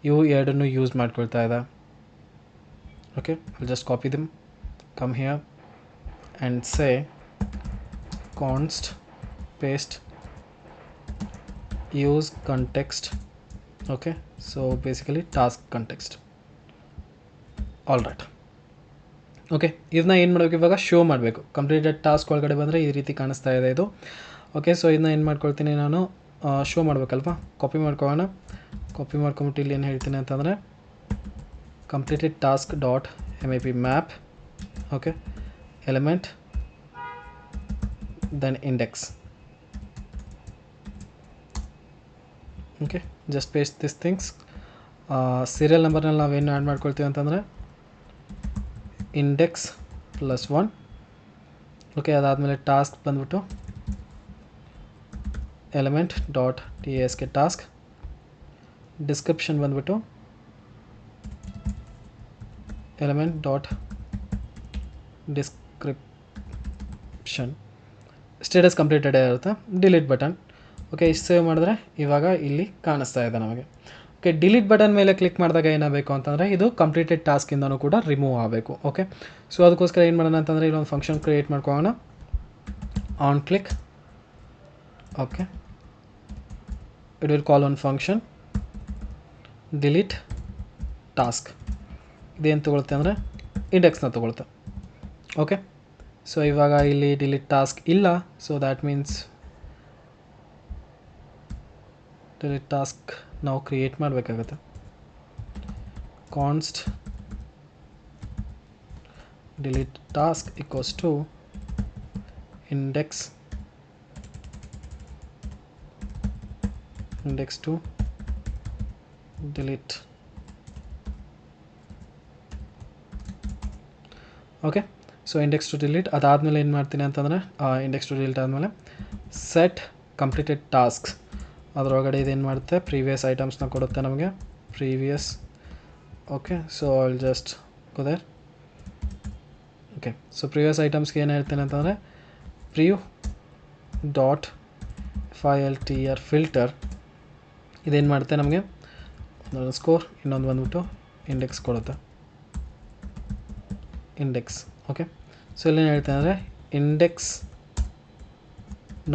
ಇವು ಎರಡನ್ನೂ ಯೂಸ್ ಮಾಡ್ಕೊಳ್ತಾ ಇದೆ. Okay, I just copy them, come here and say const paste use context. Okay, so basically task context. All right. Okay, ಇದನ್ನ ಏನು ಮಾಡಬೇಕು, ಇವಾಗ ಶೋ ಮಾಡಬೇಕು. ಕಂಪ್ಲೀಟೆಡ್ ಟಾಸ್ಕ್ ಒಳಗಡೆ ಬಂದರೆ ಈ ರೀತಿ ಕಾಣಿಸ್ತಾ ಇದೆ ಇದು. ಓಕೆ, ಸೊ ಇದನ್ನ ಏನು ಮಾಡ್ಕೊಳ್ತೀನಿ ನಾನು, ಶೋ ಮಾಡಬೇಕಲ್ವಾ, ಕಾಪಿ ಮಾಡ್ಕೊಳ್ಳೋಣ. ಕಾಪಿ ಮಾಡ್ಕೊಂಬಿಟ್ಟು ಇಲ್ಲಿ ಏನು ಹೇಳ್ತೀನಿ ಅಂತಂದರೆ completed task dot map map. Okay, element then index. Okay, just paste this things. Serial ನಂಬರ್ನಲ್ಲಿ ನಾವೇನು ಆ್ಯಡ್ ಮಾಡ್ಕೊಳ್ತೀವಿ ಅಂತಂದರೆ ಇಂಡೆಕ್ಸ್ +1. ಓಕೆ, ಅದಾದಮೇಲೆ ಟಾಸ್ಕ್ ಬಂದ್ಬಿಟ್ಟು element dot task task. Description ಬಂದ್ಬಿಟ್ಟು element dot description. Status completed ಇರುತ್ತೆ. Delete button. ಓಕೆ, ಇಷ್ಟು ಸೇವ್ ಮಾಡಿದ್ರೆ ಇವಾಗ ಇಲ್ಲಿ ಕಾಣಿಸ್ತಾ ಇದೆ ನಮಗೆ. ಓಕೆ, ಡಿಲೀಟ್ ಬಟನ್ ಮೇಲೆ ಕ್ಲಿಕ್ ಮಾಡಿದಾಗ ಏನಾಗಬೇಕು ಅಂತಂದರೆ ಇದು ಕಂಪ್ಲೀಟೆಡ್ ಟಾಸ್ಕಿಂದನೂ ಕೂಡ ರಿಮೂವ್ ಆಗಬೇಕು. ಓಕೆ, ಸೊ ಅದಕ್ಕೋಸ್ಕರ ಏನು ಮಾಡೋಣ ಅಂತಂದರೆ ಇಲ್ಲೊಂದು ಫಂಕ್ಷನ್ ಕ್ರಿಯೇಟ್ ಮಾಡ್ಕೊಳ್ಳೋಣ. On click. Okay, it will call one function delete task. ಇದೇನು ತೊಗೊಳುತ್ತೆ ಅಂದರೆ ಇಂಡೆಕ್ಸ್ನ ತೊಗೊಳುತ್ತೆ. ಓಕೆ, ಸೊ ಇವಾಗ ಇಲ್ಲಿ ಡಿಲೀಟ್ ಟಾಸ್ಕ್ ಇಲ್ಲ, so that means delete task ನಾವು ಕ್ರಿಯೇಟ್ ಮಾಡಬೇಕಾಗುತ್ತೆ. Const delete task equals to index to delete. Okay, so index to delete ಅದಾದಮೇಲೆ ಏನು ಮಾಡ್ತೀನಿ ಅಂತಂದರೆ ಇಂಡೆಕ್ಸ್ ಟು ಡಿಲೀಟ್ ಆದಮೇಲೆ ಸೆಟ್ ಕಂಪ್ಲೀಟೆಡ್ ಟಾಸ್ಕ್ಸ್ ಅದರೊಳಗಡೆ ಇದೇನು ಮಾಡುತ್ತೆ, ಪ್ರೀವಿಯಸ್ ಐಟಮ್ಸ್ನ ಕೊಡುತ್ತೆ ನಮಗೆ, previous. Okay, so I'll just go there. Okay, so previous ಐಟಮ್ಸ್ಗೆ ಏನು ಹೇಳ್ತೀನಿ ಅಂತಂದರೆ ಪ್ರಿವ್ ಡಾಟ್ filter ಫಿಲ್ಟರ್ ಇದೇನು ಮಾಡುತ್ತೆ ನಮಗೆ ಸ್ಕೋರ್, ಇನ್ನೊಂದು ಬಂದ್ಬಿಟ್ಟು ಇಂಡೆಕ್ಸ್ ಕೊಡುತ್ತೆ, ಇಂಡೆಕ್ಸ್. ಓಕೆ, ಸೊ ಇಲ್ಲೇನು ಹೇಳ್ತೇನೆ ಅಂದರೆ index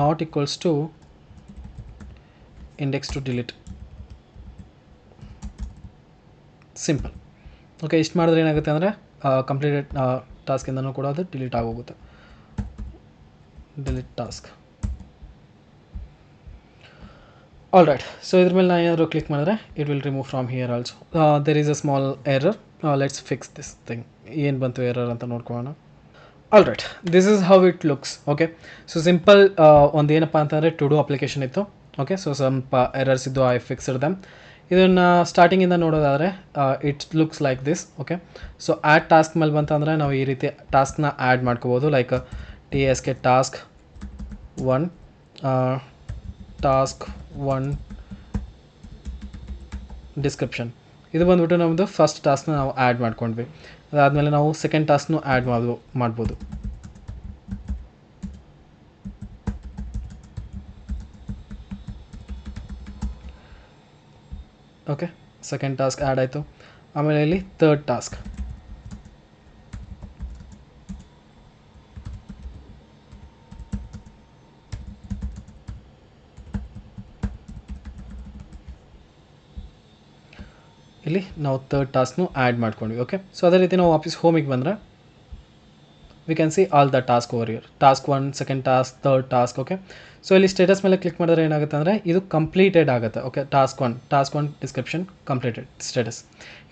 not equals to index to delete, simple. Okay, ಇಷ್ಟು ಮಾಡಿದ್ರೆ ಏನಾಗುತ್ತೆ ಅಂದರೆ ಕಂಪ್ಲೀಟೆಡ್ ಟಾಸ್ಕಿಂದನೂ ಕೂಡ ಅದು ಡಿಲೀಟ್ ಆಗೋಗುತ್ತೆ. Delete task. All right, so ಇದ್ರ ಮೇಲೆ ನಾನು ಏನಾದರೂ ಕ್ಲಿಕ್ ಮಾಡಿದ್ರೆ it will remove from here also. There is a small error, let's fix this thing. ಏನು ಬಂತು ಎರರ್ ಅಂತ ನೋಡ್ಕೊಳ್ಳೋಣ. All right, this is how it looks. Okay, so simple ಒಂದು ಏನಪ್ಪ ಅಂತಂದರೆ ಟು ಡೂ ಅಪ್ಲಿಕೇಶನ್ ಇತ್ತು. ಓಕೆ, ಸೊ ಸ್ವಲ್ಪ ಎರರ್ಸ್ ಇದ್ದು, ಐ ಫಿಕ್ಸ್ಡ್ ದಮ್. ಇದನ್ನು ಸ್ಟಾರ್ಟಿಂಗಿಂದ ನೋಡೋದಾದರೆ it looks like this. Okay, so add task ಮೇಲೆ ಬಂತಂದರೆ ನಾವು ಈ ರೀತಿ ಟಾಸ್ಕ್ನ ಆ್ಯಡ್ ಮಾಡ್ಕೋಬೋದು. Like TSK task 1 task 1 description. ಇದು ಬಂದ್ಬಿಟ್ಟು ನಮ್ಮದು ಫಸ್ಟ್ ಟಾಸ್ಕ್ನ ನಾವು ಆ್ಯಡ್ ಮಾಡ್ಕೊಂಡ್ವಿ. ಅದಾದಮೇಲೆ ನಾವು ಸೆಕೆಂಡ್ ಟಾಸ್ಕ್ನು ಆ್ಯಡ್ ಮಾಡ್ಬೋದು. ಓಕೆ, ಸೆಕೆಂಡ್ ಟಾಸ್ಕ್ ಆ್ಯಡ್ ಆಯಿತು. ಆಮೇಲೆ ಇಲ್ಲಿ ಥರ್ಡ್ ಟಾಸ್ಕ್. ಇಲ್ಲಿ ನಾವು ಥರ್ಡ್ ಟಾಸ್ಕ್ನು ಆ್ಯಡ್ ಮಾಡ್ಕೊಂಡ್ವಿ. ಓಕೆ, ಸೊ ಅದೇ ರೀತಿ ನಾವು ವಾಪಸ್ ಹೋಮಿಗೆ ಬಂದರೆ we can see all the task over here. Task 1, second task, third task. Okay, so ಇಲ್ಲಿ ಸ್ಟೇಟಸ್ ಮೇಲೆ ಕ್ಲಿಕ್ ಮಾಡಿದ್ರೆ ಏನಾಗುತ್ತೆ ಅಂದರೆ ಇದು ಕಂಪ್ಲೀಟೆಡ್ ಆಗುತ್ತೆ. Okay, task 1 description completed status.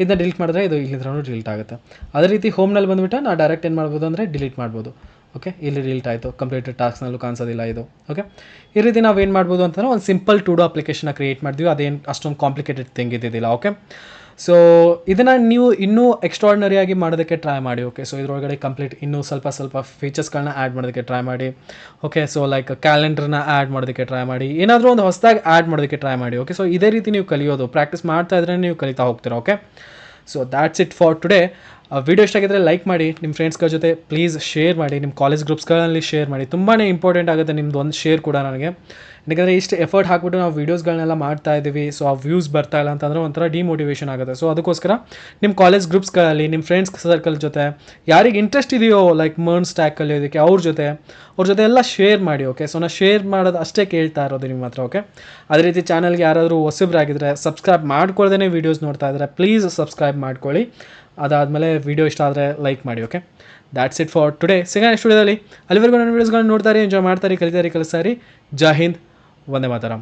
ಇದನ್ನ ಡಿಲೀಟ್ ಮಾಡಿದ್ರೆ ಇದು ಇಲ್ಲಿಂದ ಡಿಲೀಟ್ ಆಗುತ್ತೆ. ಅದೇ ರೀತಿ ಹೋಮ್ನಲ್ಲಿ ಬಂದುಬಿಟ್ಟು ನಾವು ಡೈರೆಕ್ಟ್ ಏನು ಮಾಡ್ಬೋದು ಅಂದರೆ ಡಿಲೀಟ್ ಮಾಡ್ಬೋದು. ಓಕೆ, ಇಲ್ಲಿ ಡಿಲೀಟ್ ಆಯಿತು, ಕಂಪ್ಲೀಟೆಡ್ ಟಾಸ್ಕ್ನಲ್ಲೂ ಕಾಣಿಸೋದಿಲ್ಲ ಇದು. ಓಕೆ, ಈ ರೀತಿ ನಾವು ಏನು ಮಾಡ್ಬೋದು ಅಂತಂದರೆ ಒಂದು ಸಿಂಪಲ್ ಟು ಡೂ ಅಪ್ಲಿಕೇಶನ್ನ ಕ್ರಿಯೇಟ್ ಮಾಡಿದ್ವಿ. ಅದೇನು ಅಷ್ಟೊಂದು ಕಾಂಪ್ಲಿಕೇಟೆಡ್ ಥಿಂಗ್ ಇದ್ದಿದ್ದಿಲ್ಲ. ಓಕೆ, ಸೊ ಇದನ್ನು ನೀವು ಇನ್ನೂ ಎಕ್ಸ್ಟ್ರಾರ್ಡಿನರಿಯಾಗಿ ಮಾಡೋದಕ್ಕೆ ಟ್ರೈ ಮಾಡಿ. ಓಕೆ, ಸೊ ಇದರೊಳಗಡೆ ಕಂಪ್ಲೀಟ್ ಇನ್ನೂ ಸ್ವಲ್ಪ ಫೀಚರ್ಸ್ಗಳನ್ನ ಆ್ಯಡ್ ಮಾಡೋದಕ್ಕೆ ಟ್ರೈ ಮಾಡಿ. ಓಕೆ, ಸೊ ಲೈಕ್ ಕ್ಯಾಲೆಂಡರ್ನ ಆ್ಯಡ್ ಮಾಡೋದಕ್ಕೆ ಟ್ರೈ ಮಾಡಿ, ಏನಾದರೂ ಒಂದು ಹೊಸದಾಗಿ ಆ್ಯಡ್ ಮಾಡೋದಕ್ಕೆ ಟ್ರೈ ಮಾಡಿ. ಓಕೆ, ಸೊ ಇದೇ ರೀತಿ ನೀವು ಕಲಿಯೋದು, ಪ್ರಾಕ್ಟೀಸ್ ಮಾಡ್ತಾ ಇದ್ರೆ ನೀವು ಕಲಿತಾ ಹೋಗ್ತೀರಾ. Okay, so that's it for today. Video ಇಷ್ಟ ಆಗಿದ್ದರೆ ಲೈಕ್ ಮಾಡಿ, ನಿಮ್ಮ ಫ್ರೆಂಡ್ಸ್ಗಳ ಜೊತೆ ಪ್ಲೀಸ್ ಶೇರ್ ಮಾಡಿ, ನಿಮ್ಮ ಕಾಲೇಜ್ ಗ್ರೂಪ್ಸ್ಗಳಲ್ಲಿ ಶೇರ್ ಮಾಡಿ. ತುಂಬಾ ಇಂಪಾರ್ಟೆಂಟ್ ಆಗುತ್ತೆ ನಿಮ್ಮದು ಒಂದು ಶೇರ್ ಕೂಡ ನನಗೆ. ಯಾಕಂದರೆ ಇಷ್ಟು ಎಫರ್ಟ್ ಹಾಕ್ಬಿಟ್ಟು ನಾವು ವೀಡಿಯೋಸ್ಗಳನ್ನೆಲ್ಲ ಮಾಡ್ತಾ ಇದ್ದೀವಿ, ಸೊ ಆ ವ್ಯೂಸ್ ಬರ್ತಾ ಇಲ್ಲ ಅಂತಂದರೆ ಒಂಥರ ಡಿಮೋಟಿವೇಶನ್ ಆಗುತ್ತೆ. ಸೊ ಅದಕ್ಕೋಸ್ಕರ ನಿಮ್ಮ ಕಾಲೇಜ್ ಗ್ರೂಪ್ಸ್ಗಳಲ್ಲಿ ನಿಮ್ಮ ಫ್ರೆಂಡ್ಸ್ ಸರ್ಕಲ್ ಜೊತೆ ಯಾರಿಗೆ ಇಂಟ್ರೆಸ್ಟ್ ಇದೆಯೋ ಲೈಕ್ ಮರ್ನ್ ಸ್ಟ್ಯಾಕ್ ಕಲಿಯೋದಕ್ಕೆ ಅವ್ರ ಜೊತೆ ಎಲ್ಲ ಶೇರ್ ಮಾಡಿ. ಓಕೆ, ಸೊ ನಾನು ಶೇರ್ ಮಾಡೋದು ಅಷ್ಟೇ ಕೇಳ್ತಾ ಇರೋದು ನಿಮ್ಮ ಹತ್ರ. ಓಕೆ, ಅದೇ ರೀತಿ ಚಾನಲ್ಗೆ ಯಾರಾದರೂ ಹೊಸಬ್ರಾಗಿದ್ದರೆ ಸಬ್ಸ್ಕ್ರೈಬ್ ಮಾಡ್ಕೊಳ್ದೇ ವೀಡಿಯೋಸ್ ನೋಡ್ತಾ ಇದ್ದರೆ ಪ್ಲೀಸ್ ಸಬ್ಸ್ಕ್ರೈಬ್ ಮಾಡ್ಕೊಳ್ಳಿ. ಅದಾದಮೇಲೆ ವೀಡಿಯೋ ಇಷ್ಟ ಆದರೆ ಲೈಕ್ ಮಾಡಿ. Okay, that's it for today. ಸಿಗೋಣ ನೆಕ್ಸ್ಟ್ ವಿಡಿಯೋದಲ್ಲಿ. ಅಲ್ಲಿವರೆಗೂ ನನ್ನ ವೀಡಿಯೋಸ್ಗಳನ್ನ ನೋಡ್ತಾರೆ, ಎಂಜಾಯ್ ಮಾಡ್ತಾರೆ, ಕಲಿಸ್ತಾರೆ. ಜೈ ಹಿಂದ್, ವಂದೇ ಮಾತರಂ.